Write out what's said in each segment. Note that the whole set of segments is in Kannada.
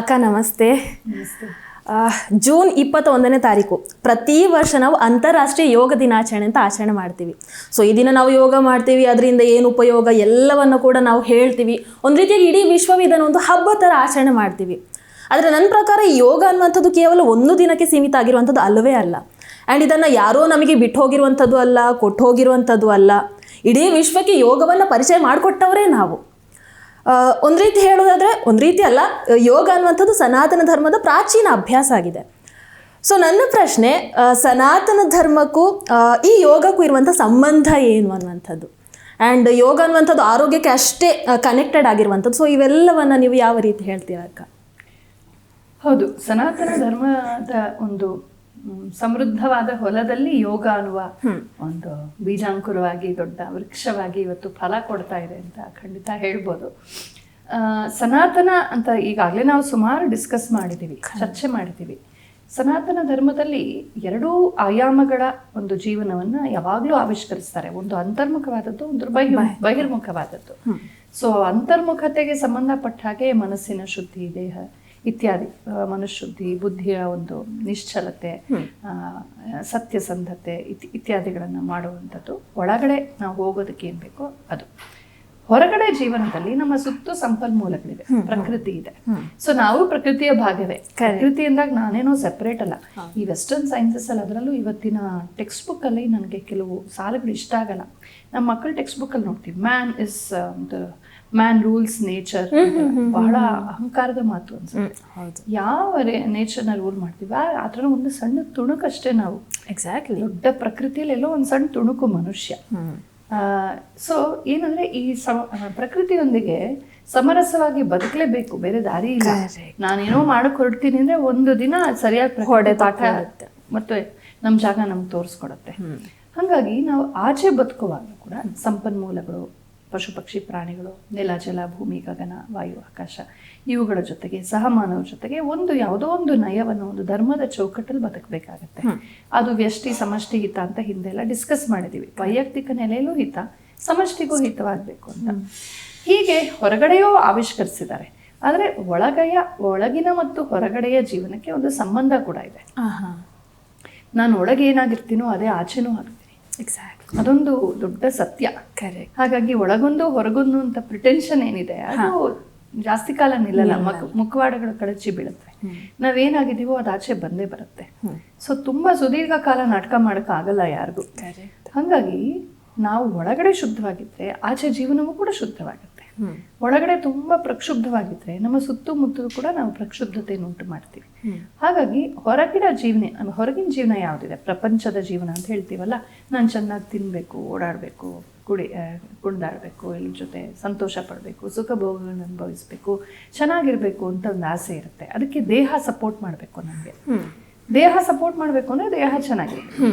ಅಕ್ಕ ನಮಸ್ತೆ. ನಮಸ್ತೆ. ಜೂನ್ 21ನೇ ತಾರೀಕು ಪ್ರತಿ ವರ್ಷ ನಾವು ಅಂತಾರಾಷ್ಟ್ರೀಯ ಯೋಗ ದಿನಾಚರಣೆ ಅಂತ ಆಚರಣೆ ಮಾಡ್ತೀವಿ. ಸೊ ಈ ದಿನ ನಾವು ಯೋಗ ಮಾಡ್ತೀವಿ, ಅದರಿಂದ ಏನು ಉಪಯೋಗ ಎಲ್ಲವನ್ನು ಕೂಡ ನಾವು ಹೇಳ್ತೀವಿ. ಒಂದು ರೀತಿಯಾಗಿ ಇಡೀ ವಿಶ್ವವು ಇದನ್ನು ಒಂದು ಹಬ್ಬ ಥರ ಆಚರಣೆ ಮಾಡ್ತೀವಿ. ಆದರೆ ನನ್ನ ಪ್ರಕಾರ ಈ ಯೋಗ ಅನ್ನುವಂಥದ್ದು ಕೇವಲ ಒಂದು ದಿನಕ್ಕೆ ಸೀಮಿತ ಆಗಿರುವಂಥದ್ದು ಅಲ್ಲವೇ ಅಲ್ಲ. ಆ್ಯಂಡ್ ಇದನ್ನು ಯಾರೋ ನಮಗೆ ಬಿಟ್ಟು ಹೋಗಿರುವಂಥದ್ದು ಅಲ್ಲ, ಕೊಟ್ಟು ಹೋಗಿರುವಂಥದ್ದು ಅಲ್ಲ. ಇಡೀ ವಿಶ್ವಕ್ಕೆ ಯೋಗವನ್ನು ಪರಿಚಯ ಮಾಡಿಕೊಟ್ಟವರೇ ನಾವು. ಒಂದು ರೀತಿ ಹೇಳೋದಾದರೆ, ಒಂದು ರೀತಿ ಅಲ್ಲ, ಯೋಗ ಅನ್ನುವಂಥದ್ದು ಸನಾತನ ಧರ್ಮದ ಪ್ರಾಚೀನ ಅಭ್ಯಾಸ ಆಗಿದೆ. ಸೊ ನನ್ನ ಪ್ರಶ್ನೆ, ಸನಾತನ ಧರ್ಮಕ್ಕೂ ಈ ಯೋಗಕ್ಕೂ ಇರುವಂಥ ಸಂಬಂಧ ಏನು ಅನ್ನುವಂಥದ್ದು, ಆ್ಯಂಡ್ ಯೋಗ ಅನ್ನುವಂಥದ್ದು ಆರೋಗ್ಯಕ್ಕೆ ಅಷ್ಟೇ ಕನೆಕ್ಟೆಡ್ ಆಗಿರುವಂಥದ್ದು. ಸೊ ಇವೆಲ್ಲವನ್ನು ನೀವು ಯಾವ ರೀತಿ ಹೇಳ್ತೀರಾ ಅಕ್ಕ? ಹೌದು, ಸನಾತನ ಧರ್ಮದ ಒಂದು ಸಮೃದ್ಧವಾದ ಹೊಲದಲ್ಲಿ ಯೋಗ ಅನ್ನುವ ಒಂದು ಬೀಜಾಂಕುರವಾಗಿ ದೊಡ್ಡ ವೃಕ್ಷವಾಗಿ ಇವತ್ತು ಫಲ ಕೊಡ್ತಾ ಇದೆ ಅಂತ ಖಂಡಿತ ಹೇಳ್ಬೋದು. ಸನಾತನ ಅಂತ ಈಗಾಗಲೇ ನಾವು ಸುಮಾರು ಡಿಸ್ಕಸ್ ಮಾಡಿದ್ದೀವಿ, ಚರ್ಚೆ ಮಾಡಿದ್ದೀವಿ. ಸನಾತನ ಧರ್ಮದಲ್ಲಿ ಎರಡೂ ಆಯಾಮಗಳ ಒಂದು ಜೀವನವನ್ನು ಯಾವಾಗಲೂ ಆವಿಷ್ಕರಿಸ್ತಾರೆ. ಒಂದು ಅಂತರ್ಮುಖವಾದದ್ದು, ಒಂದು ಬಹಿರ್ಮುಖವಾದದ್ದು. ಸೊ ಅಂತರ್ಮುಖತೆಗೆ ಸಂಬಂಧಪಟ್ಟ ಹಾಗೆ ಮನಸ್ಸಿನ ಶುದ್ಧಿ, ದೇಹ ಇತ್ಯಾದಿ, ಮನುಶುದ್ಧಿ, ಬುದ್ಧಿಯ ಒಂದು ನಿಶ್ಚಲತೆ, ಸತ್ಯಸಂಧತೆ ಇತ್ಯಾದಿಗಳನ್ನು ಮಾಡುವಂಥದ್ದು. ಒಳಗಡೆ ನಾವು ಹೋಗೋದಕ್ಕೆ ಏನು ಬೇಕೋ ಅದು. ಹೊರಗಡೆ ಜೀವನದಲ್ಲಿ ನಮ್ಮ ಸುತ್ತು ಸಂಪನ್ಮೂಲಗಳಿದೆ, ಪ್ರಕೃತಿ ಇದೆ. ಸೊ ನಾವು ಪ್ರಕೃತಿಯ ಭಾಗವೇ. ಪ್ರಕೃತಿ ಎಂದಾಗ ನಾನೇನೋ ಸೆಪರೇಟ್ ಅಲ್ಲ. ಈ ವೆಸ್ಟರ್ನ್ ಸೈನ್ಸಸ್ ಅಲ್ಲಿ, ಅದರಲ್ಲೂ ಇವತ್ತಿನ ಟೆಕ್ಸ್ಟ್ ಬುಕ್ ಅಲ್ಲಿ ನನಗೆ ಕೆಲವು ಸಾಲುಗಳು ಇಷ್ಟ ಆಗಲ್ಲ. ನಮ್ಮ ಮಕ್ಕಳ ಟೆಕ್ಸ್ಟ್ ಬುಕ್ ಅಲ್ಲಿ ನೋಡ್ತೀವಿ, ಮ್ಯಾನ್ ರೂಲ್ಸ್ ನೇಚರ್. ಬಹಳ ಅಹಂಕಾರದ ಮಾತು ಅನ್ಸುತ್ತೆ. ಯಾವ ನೇಚರ್ನ ರೂಲ್ ಮಾಡ್ತೀವಿ ಆ ಥರ ಒಂದು ಸಣ್ಣ ತುಣುಕಷ್ಟೇ ನಾವು. ಎಕ್ಸಾಕ್ಟ್ಲಿ. ದೊಡ್ಡ ಪ್ರಕೃತಿಯಲ್ಲಿ ಎಲ್ಲೋ ಒಂದು ಸಣ್ಣ ತುಣುಕು ಮನುಷ್ಯ. ಸೊ ಏನಂದ್ರೆ ಈ ಪ್ರಕೃತಿಯೊಂದಿಗೆ ಸಮರಸವಾಗಿ ಬದುಕಲೇಬೇಕು, ಬೇರೆ ದಾರಿ ಇಲ್ಲ. ನಾನೇನೋ ಮಾಡಕ್ ಹೊರಡ್ತೀನಿ ಅಂದ್ರೆ ಒಂದು ದಿನ ಸರಿಯಾಗಿ ಪಾಠ ಮತ್ತೆ ನಮ್ಮ ಜಾಗ ನಮ್ಗೆ ತೋರಿಸ್ಕೊಡತ್ತೆ. ಹಾಗಾಗಿ ನಾವು ಆಚೆ ಬದುಕುವಾಗ ಕೂಡ ಸಂಪನ್ಮೂಲಗಳು, ಪಶು ಪಕ್ಷಿ ಪ್ರಾಣಿಗಳು, ನೆಲ ಜಲ ಭೂಮಿ ಗಗನ ವಾಯು ಆಕಾಶ, ಇವುಗಳ ಜೊತೆಗೆ ಸಹಮಾನವರ ಜೊತೆಗೆ ಒಂದು ಯಾವುದೋ ಒಂದು ನಯವನ್ನು, ಒಂದು ಧರ್ಮದ ಚೌಕಟ್ಟಲ್ಲಿ ಬದುಕಬೇಕಾಗತ್ತೆ. ಅದು ವ್ಯಷ್ಟಿ ಸಮಷ್ಟಿ ಹಿತ ಅಂತ ಹಿಂದೆಲ್ಲ ಡಿಸ್ಕಸ್ ಮಾಡಿದೀವಿ. ವೈಯಕ್ತಿಕ ನೆಲೆಯಲ್ಲೂ ಹಿತ, ಸಮಷ್ಟಿಗೂ ಹಿತವಾಗಬೇಕು ಅಂತ. ಹೀಗೆ ಹೊರಗಡೆಯೂ ಆವಿಷ್ಕರಿಸಿದ್ದಾರೆ. ಆದರೆ ಒಳಗಿನ ಮತ್ತು ಹೊರಗಡೆಯ ಜೀವನಕ್ಕೆ ಒಂದು ಸಂಬಂಧ ಕೂಡ ಇದೆ. ನಾನು ಒಳಗೆ ಏನಾಗಿರ್ತೀನೋ ಅದೇ ಆಚೆನೂ ಆಗ್ತೀನಿ. ಎಕ್ಸಾಕ್ಟ್. ಅದೊಂದು ದೊಡ್ಡ ಸತ್ಯ. ಕರೆಕ್ಟ್. ಹಾಗಾಗಿ ಒಳಗೊಂದು ಹೊರಗೊಂದು ಅಂತ ಪ್ರಿಟೆನ್ಷನ್ ಏನಿದೆ ಅದು ಜಾಸ್ತಿ ಕಾಲ ನಿಲ್ಲಲ್ಲ. ಮುಖವಾಡಗಳು ಕಳಚಿ ಬೀಳುತ್ತೆ. ನಾವೇನಾಗಿದ್ದೀವೋ ಅದು ಆಚೆ ಬಂದೇ ಬರುತ್ತೆ. ಸೊ ತುಂಬಾ ಸುದೀರ್ಘ ಕಾಲ ನಾಟಕ ಮಾಡಕ್ ಆಗಲ್ಲ ಯಾರಿಗೂ. ಹಾಗಾಗಿ ನಾವು ಒಳಗಡೆ ಶುದ್ಧವಾಗಿದ್ರೆ ಆಚೆ ಜೀವನವೂ ಕೂಡ ಶುದ್ಧವಾಗುತ್ತೆ. ಒಳಗಡೆ ತುಂಬಾ ಪ್ರಕ್ಷುಬ್ಧವಾಗಿದ್ರೆ ನಮ್ಮ ಸುತ್ತಮುತ್ತಲೂ ಕೂಡ ನಾವು ಪ್ರಕ್ಷುಬ್ಧತೆಯನ್ನು ಉಂಟು ಮಾಡ್ತೀವಿ. ಹಾಗಾಗಿ ಹೊರಗಿನ ಜೀವನ ಯಾವುದಿದೆ, ಪ್ರಪಂಚದ ಜೀವನ ಅಂತ ಹೇಳ್ತೀವಲ್ಲ, ನಾನು ಚೆನ್ನಾಗಿ ತಿನ್ಬೇಕು, ಓಡಾಡಬೇಕು, ಕುಣಿದಾಡಬೇಕು, ಎಲ್ಲರ ಜೊತೆ ಸಂತೋಷ ಪಡಬೇಕು, ಸುಖ ಭೋಗಗಳನ್ನು ಅನುಭವಿಸ್ಬೇಕು, ಚೆನ್ನಾಗಿರ್ಬೇಕು ಅಂತ ಒಂದು ಆಸೆ ಇರುತ್ತೆ. ಅದಕ್ಕೆ ದೇಹ ಸಪೋರ್ಟ್ ಮಾಡಬೇಕು. ನಮಗೆ ದೇಹ ಸಪೋರ್ಟ್ ಮಾಡಬೇಕು ಅಂದ್ರೆ ದೇಹ ಚೆನ್ನಾಗಿರುತ್ತೆ.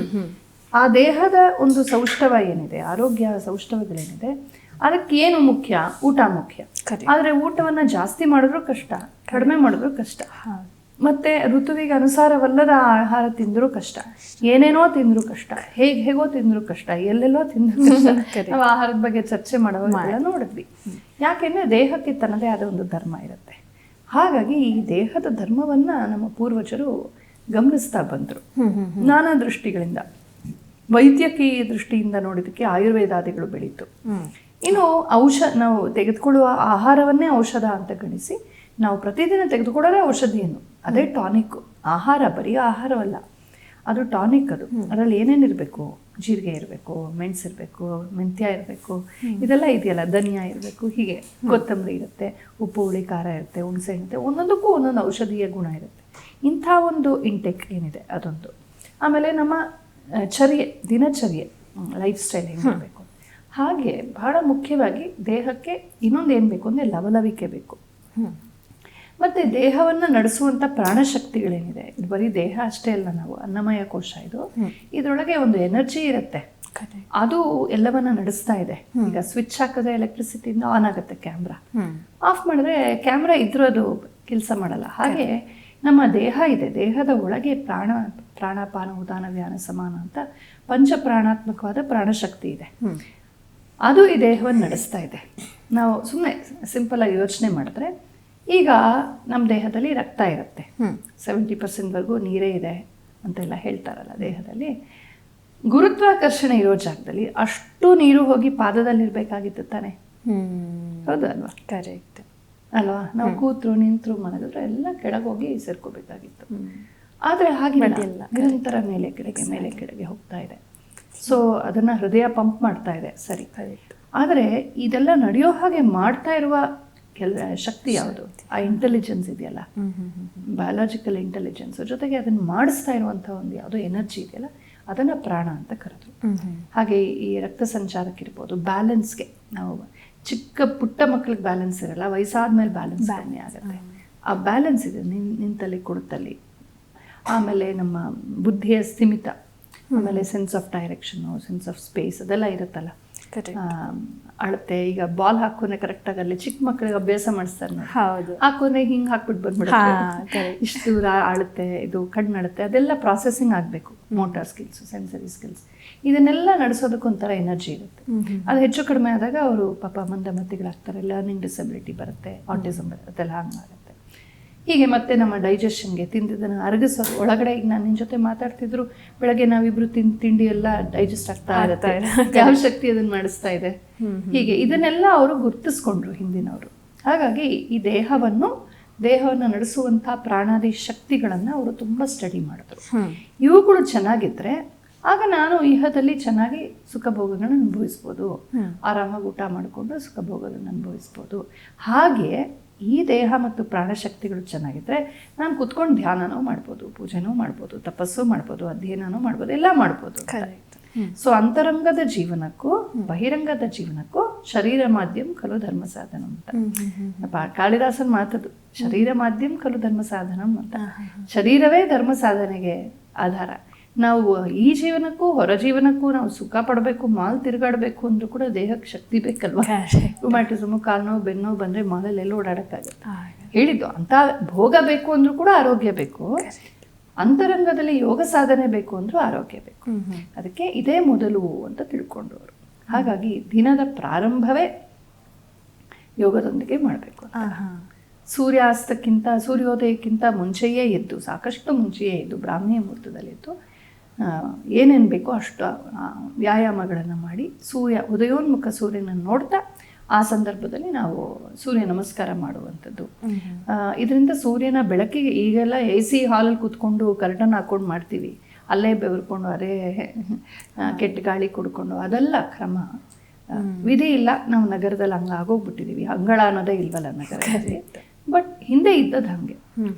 ಆ ದೇಹದ ಒಂದು ಸೌಷ್ಠವ ಏನಿದೆ, ಆರೋಗ್ಯ ಸೌಷ್ಠವಗಳೇನಿದೆ, ಅದಕ್ಕೆ ಏನು ಮುಖ್ಯ? ಊಟ ಮುಖ್ಯ. ಆದ್ರೆ ಊಟವನ್ನ ಜಾಸ್ತಿ ಮಾಡಿದ್ರು ಕಷ್ಟ, ಕಡಿಮೆ ಮಾಡಿದ್ರು ಕಷ್ಟ. ಮತ್ತೆ ಋತುವಿಗೆ ಅನುಸಾರವಲ್ಲದ ಆಹಾರ ತಿಂದ್ರು ಕಷ್ಟ, ಏನೇನೋ ತಿಂದ್ರು ಕಷ್ಟ, ಹೇಗೋ ತಿಂದ್ರು ಕಷ್ಟ, ಎಲ್ಲೆಲ್ಲೋ ತಿಂದ್ರು ಕಷ್ಟ. ನಾವು ಆಹಾರದ ಬಗ್ಗೆ ಚರ್ಚೆ ಮಾಡುವಾಗ ನೋಡಿದ್ವಿ. ಯಾಕೆಂದ್ರೆ ದೇಹಕ್ಕೆ ತನ್ನದೇ ಆದ ಒಂದು ಧರ್ಮ ಇರುತ್ತೆ. ಹಾಗಾಗಿ ಈ ದೇಹದ ಧರ್ಮವನ್ನ ನಮ್ಮ ಪೂರ್ವಜರು ಗಮನಿಸ್ತಾ ಬಂದ್ರು ನಾನಾ ದೃಷ್ಟಿಗಳಿಂದ. ವೈದ್ಯಕೀಯ ದೃಷ್ಟಿಯಿಂದ ನೋಡಿದಕ್ಕೆ ಆಯುರ್ವೇದಾದಿಗಳು ಬೆಳೀತು. ಇನ್ನು ನಾವು ತೆಗೆದುಕೊಳ್ಳುವ ಆಹಾರವನ್ನೇ ಔಷಧ ಅಂತ ಗಣಿಸಿ ನಾವು ಪ್ರತಿದಿನ ತೆಗೆದುಕೊಳ್ಳೋದೇ ಔಷಧಿಯನ್ನು. ಅದೇ ಟಾನಿಕ್. ಆಹಾರ ಬರೀ ಆಹಾರವಲ್ಲ, ಅದು ಟಾನಿಕ್. ಅದರಲ್ಲಿ ಏನೇನಿರಬೇಕು? ಜೀರಿಗೆ ಇರಬೇಕು, ಮೆಣಸು ಇರಬೇಕು, ಮೆಂತ್ಯ ಇರಬೇಕು, ಇದೆಲ್ಲ ಇದೆಯಲ್ಲ, ಧನಿಯಾ ಇರಬೇಕು, ಹೀಗೆ ಕೊತ್ತಂಬರಿ ಇರುತ್ತೆ, ಉಪ್ಪು ಹುಳಿ ಖಾರ ಇರುತ್ತೆ, ಹುಣಸೆ ಇರುತ್ತೆ. ಒಂದೊಂದಕ್ಕೂ ಒಂದೊಂದು ಔಷಧೀಯ ಗುಣ ಇರುತ್ತೆ. ಇಂಥ ಒಂದು ಇಂಟೆಕ್ ಏನಿದೆ ಅದೊಂದು. ಆಮೇಲೆ ನಮ್ಮ ದಿನಚರ್ಯೆ ಲೈಫ್ ಸ್ಟೈಲ್ ಹೇಗಿರಬೇಕು. ಹಾಗೆ ಬಹಳ ಮುಖ್ಯವಾಗಿ ದೇಹಕ್ಕೆ ಇನ್ನೊಂದು ಏನು ಬೇಕು ಅಂದರೆ ಲವಲವಿಕೆ ಬೇಕು. ಮತ್ತೆ ದೇಹವನ್ನು ನಡೆಸುವಂಥ ಪ್ರಾಣಶಕ್ತಿಗಳೇನಿದೆ, ಇದು ಬರೀ ದೇಹ ಅಷ್ಟೇ ಅಲ್ಲ, ನಾವು ಅನ್ನಮಯ ಕೋಶ ಇದು. ಇದರೊಳಗೆ ಒಂದು ಎನರ್ಜಿ ಇರುತ್ತೆ, ಅದು ಎಲ್ಲವನ್ನ ನಡೆಸ್ತಾ ಇದೆ. ಈಗ ಸ್ವಿಚ್ ಹಾಕಿದ್ರೆ ಎಲೆಕ್ಟ್ರಿಸಿಟಿಯಿಂದ ಆನ್ ಆಗುತ್ತೆ ಕ್ಯಾಮ್ರಾ, ಆಫ್ ಮಾಡಿದ್ರೆ ಕ್ಯಾಮ್ರಾ ಇದ್ರೂ ಅದು ಕೆಲಸ ಮಾಡಲ್ಲ. ಹಾಗೆ ನಮ್ಮ ದೇಹ ಇದೆ, ದೇಹದ ಒಳಗೆ ಪ್ರಾಣಾಪಾನ ಉದಾನ ವ್ಯಾನ ಸಮಾನ ಅಂತ ಪಂಚಪ್ರಾಣಾತ್ಮಕವಾದ ಪ್ರಾಣಶಕ್ತಿ ಇದೆ. ಅದು ಈ ದೇಹವನ್ನು ನಡೆಸ್ತಾ ಇದೆ. ನಾವು ಸುಮ್ಮನೆ ಸಿಂಪಲ್ ಆಗಿ ಯೋಚನೆ ಮಾಡಿದ್ರೆ ಈಗ ನಮ್ಮ ದೇಹದಲ್ಲಿ ರಕ್ತ ಇರುತ್ತೆ, 70%ವರೆಗೂ ನೀರೇ ಇದೆ ಅಂತೆಲ್ಲ ಹೇಳ್ತಾರಲ್ಲ ದೇಹದಲ್ಲಿ. ಗುರುತ್ವಾಕರ್ಷಣೆ ಇರೋ ಜಾಗದಲ್ಲಿ ಅಷ್ಟು ನೀರು ಹೋಗಿ ಪಾದದಲ್ಲಿ ಇರಬೇಕಾಗಿತ್ತು ತಾನೆ, ಹೌದು ಅಲ್ವಾ? ಕರೆಕ್ಟ್ ಅಲ್ವಾ? ನಾವು ಕೂತ್ರು ನಿಂತರು ಮಲಗಿದ್ರು ಎಲ್ಲ ಕೆಳಗೆ ಹೋಗಿ ಸೇರ್ಕೋಬೇಕಾಗಿತ್ತು. ಆದರೆ ಹಾಗಿಲ್ಲ, ನಿರಂತರ ಮೇಲೆ ಕೆಳಗೆ ಹೋಗ್ತಾ ಇದೆ. ಸೊ ಅದನ್ನ ಹೃದಯ ಪಂಪ್ ಮಾಡ್ತಾ ಇದೆ, ಸರಿ. ಆದರೆ ಇದೆಲ್ಲ ನಡೆಯೋ ಹಾಗೆ ಮಾಡ್ತಾ ಇರುವ ಶಕ್ತಿ ಯಾವುದು? ಆ ಇಂಟೆಲಿಜೆನ್ಸ್ ಇದೆಯಲ್ಲ, ಬಯಾಲಜಿಕಲ್ ಇಂಟೆಲಿಜೆನ್ಸ್ ಜೊತೆಗೆ ಅದನ್ನು ಮಾಡಿಸ್ತಾ ಇರುವಂಥ ಒಂದು ಯಾವುದೋ ಎನರ್ಜಿ ಇದೆಯಲ್ಲ, ಅದನ್ನು ಪ್ರಾಣ ಅಂತ ಕರೆದ್ರು. ಹಾಗೆ ಈ ರಕ್ತ ಸಂಚಾರಕ್ಕಿರ್ಬೋದು, ಬ್ಯಾಲೆನ್ಸ್ಗೆ, ನಾವು ಚಿಕ್ಕ ಪುಟ್ಟ ಮಕ್ಕಳಿಗೆ ಬ್ಯಾಲೆನ್ಸ್ ಇರಲ್ಲ, ವಯಸ್ಸಾದ್ಮೇಲೆ ಬ್ಯಾಲೆನ್ಸ್ ಕಮ್ಮಿ ಆಗುತ್ತೆ. ಆ ಬ್ಯಾಲೆನ್ಸ್ ಇದೆ ನಿಂತಲ್ಲಿ ಕುಳಿತಲ್ಲಿ. ಆಮೇಲೆ ನಮ್ಮ ಬುದ್ಧಿಯ ಸ್ಥಿಮಿತ, ಆಮೇಲೆ sense of direction, sense of space ಅದೆಲ್ಲ ಇರುತ್ತಲ್ಲ. ಅಳತೆ, ಈಗ ಬಾಲ್ ಹಾಕೋನೆ ಕರೆಕ್ಟಾಗಿ ಅಲ್ಲಿ ಚಿಕ್ಕ ಮಕ್ಕಳಿಗೆ ಅಭ್ಯಾಸ ಮಾಡಿಸ್ತಾರೆ ನೋಡಿ, ಹಾಕೋನೆ ಹಿಂಗೆ ಹಾಕ್ಬಿಟ್ಟು ಬಂದ್ಬಿಡುತ್ತೆ, ಇಷ್ಟು ದೂರ ಅಳತೆ, ಇದು ಕಣ್ಣಳತೆ, ಅದೆಲ್ಲ ಪ್ರಾಸೆಸಿಂಗ್ ಆಗಬೇಕು. ಮೋಟಾರ್ ಸ್ಕಿಲ್ಸು, ಸೆನ್ಸರಿ ಸ್ಕಿಲ್ಸ್, ಇದನ್ನೆಲ್ಲ ನಡೆಸೋದಕ್ಕೆ ಒಂಥರ ಎನರ್ಜಿ ಇರುತ್ತೆ. ಅದು ಹೆಚ್ಚು ಕಡಿಮೆ ಆದಾಗ ಅವರು ಪಾಪ ಮಂದಮತಿಗಳಾಗ್ತಾರೆ, ಲರ್ನಿಂಗ್ ಡಿಸಬಿಲಿಟಿ ಬರುತ್ತೆ, ಆಟಿಸಮ್ ಬರುತ್ತೆ, ಅದೆಲ್ಲ ಹಂಗಾಗುತ್ತೆ. ಹೀಗೆ ಮತ್ತೆ ನಮ್ಮ ಡೈಜೆಷನ್ಗೆ ತಿಂದಿದ್ದನ್ನು ಅರಗಿಸೋದು ಒಳಗಡೆ. ಈಗ ನಾನು ನಿನ್ನ ಜೊತೆ ಮಾತಾಡ್ತಿದ್ರು, ಬೆಳಗ್ಗೆ ನಾವಿಬ್ರು ತಿಂಡಿ ಎಲ್ಲ ಡೈಜೆಸ್ಟ್ ಆಗ್ತಾ ಇರುತ್ತೆ, ಯಾವ ಶಕ್ತಿ ಅದನ್ನು ಮಾಡಿಸ್ತಾ ಇದೆ. ಹೀಗೆ ಇದನ್ನೆಲ್ಲ ಅವರು ಗುರ್ತಿಸ್ಕೊಂಡ್ರು ಹಿಂದಿನವರು. ಹಾಗಾಗಿ ಈ ದೇಹವನ್ನು ನಡೆಸುವಂಥ ಪ್ರಾಣಾದಿ ಶಕ್ತಿಗಳನ್ನು ಅವರು ತುಂಬ ಸ್ಟಡಿ ಮಾಡಿದ್ರು. ಇವುಗಳು ಚೆನ್ನಾಗಿದ್ರೆ ಆಗ ನಾನು ಇಹದಲ್ಲಿ ಚೆನ್ನಾಗಿ ಸುಖ ಭೋಗಗಳನ್ನು ಅನುಭವಿಸ್ಬೋದು, ಆರಾಮಾಗಿ ಊಟ ಮಾಡಿಕೊಂಡು ಸುಖ ಭೋಗಗಳನ್ನು ಅನುಭವಿಸ್ಬೋದು. ಹಾಗೆ ಈ ದೇಹ ಮತ್ತು ಪ್ರಾಣಶಕ್ತಿಗಳು ಚೆನ್ನಾಗಿದ್ರೆ ನಾನು ಕುತ್ಕೊಂಡು ಧ್ಯಾನನೂ ಮಾಡ್ಬೋದು, ಪೂಜೆನೂ ಮಾಡ್ಬೋದು, ತಪಸ್ಸು ಮಾಡ್ಬೋದು, ಅಧ್ಯಯನನೂ ಮಾಡ್ಬೋದು, ಎಲ್ಲ ಮಾಡ್ಬೋದು. ಸೊ ಅಂತರಂಗದ ಜೀವನಕ್ಕೂ ಬಹಿರಂಗದ ಜೀವನಕ್ಕೂ ಶರೀರ ಮಾಧ್ಯಮ ಕಲು ಧರ್ಮ ಸಾಧನ ಅಂತ ಕಾಳಿದಾಸನ್ ಮಾತದು. ಶರೀರ ಮಾಧ್ಯಮ ಕಲು ಧರ್ಮ ಸಾಧನ ಅಂತ. ಶರೀರವೇ ಧರ್ಮ ಸಾಧನೆಗೆ ಆಧಾರ. ನಾವು ಈ ಜೀವನಕ್ಕೂ ಹೊರ ಜೀವನಕ್ಕೂ ನಾವು ಸುಖ ಪಡಬೇಕು, ಮಾಲ್ ತಿರುಗಾಡಬೇಕು ಅಂದ್ರೂ ಕೂಡ ದೇಹಕ್ಕೆ ಶಕ್ತಿ ಬೇಕಲ್ವಾ? ರುಮ್ಯಾಟಿಸಮು, ಕಾಲು ನೋವು, ಬೆನ್ನು ಬಂದರೆ ಮಾಲಲ್ಲಿ ಎಲ್ಲ ಓಡಾಡೋಕ್ಕಾಗುತ್ತೆ ಹೇಳಿದ್ದು. ಅಂತ ಭೋಗ ಬೇಕು ಅಂದ್ರೂ ಕೂಡ ಆರೋಗ್ಯ ಬೇಕು, ಅಂತರಂಗದಲ್ಲಿ ಯೋಗ ಸಾಧನೆ ಬೇಕು ಅಂದ್ರೂ ಆರೋಗ್ಯ ಬೇಕು. ಅದಕ್ಕೆ ಇದೇ ಮೊದಲು ಅಂತ ತಿಳ್ಕೊಂಡವರು. ಹಾಗಾಗಿ ದಿನದ ಪ್ರಾರಂಭವೇ ಯೋಗದೊಂದಿಗೆ ಮಾಡಬೇಕು. ಸೂರ್ಯೋದಯಕ್ಕಿಂತ ಮುಂಚೆಯೇ ಎದ್ದು, ಸಾಕಷ್ಟು ಮುಂಚೆಯೇ ಎದ್ದು, ಬ್ರಾಹ್ಮಿ ಮುಹೂರ್ತದಲ್ಲಿ ಎದ್ದು ಏನೇನು ಬೇಕೋ ಅಷ್ಟು ವ್ಯಾಯಾಮಗಳನ್ನು ಮಾಡಿ ಉದಯೋನ್ಮುಖ ಸೂರ್ಯನನ್ನು ನೋಡ್ತಾ ಆ ಸಂದರ್ಭದಲ್ಲಿ ನಾವು ಸೂರ್ಯ ನಮಸ್ಕಾರ ಮಾಡುವಂಥದ್ದು. ಇದರಿಂದ ಸೂರ್ಯನ ಬೆಳಕಿಗೆ, ಈಗೆಲ್ಲ AC ಹಾಲಲ್ಲಿ ಕೂತ್ಕೊಂಡು ಕರ್ಟನ್ ಹಾಕ್ಕೊಂಡು ಮಾಡ್ತೀವಿ, ಅಲ್ಲೇ ಬೆವರ್ಕೊಂಡು ಅದೇ ಕೆಟ್ಟ ಗಾಳಿ ಕುಡ್ಕೊಂಡು, ಅದೆಲ್ಲ ಕ್ರಮ ವಿಧಿ ಇಲ್ಲ. ನಾವು ನಗರದಲ್ಲಿ ಹಂಗೆ ಆಗೋಗ್ಬಿಟ್ಟಿದ್ದೀವಿ, ಅಂಗಳ ಅನ್ನೋದೇ ಇಲ್ವಲ್ಲ ನಗರದಲ್ಲಿ. ಬಟ್ ಹಿಂದೆ ಇದ್ದದ್ದು ಹಾಗೆ,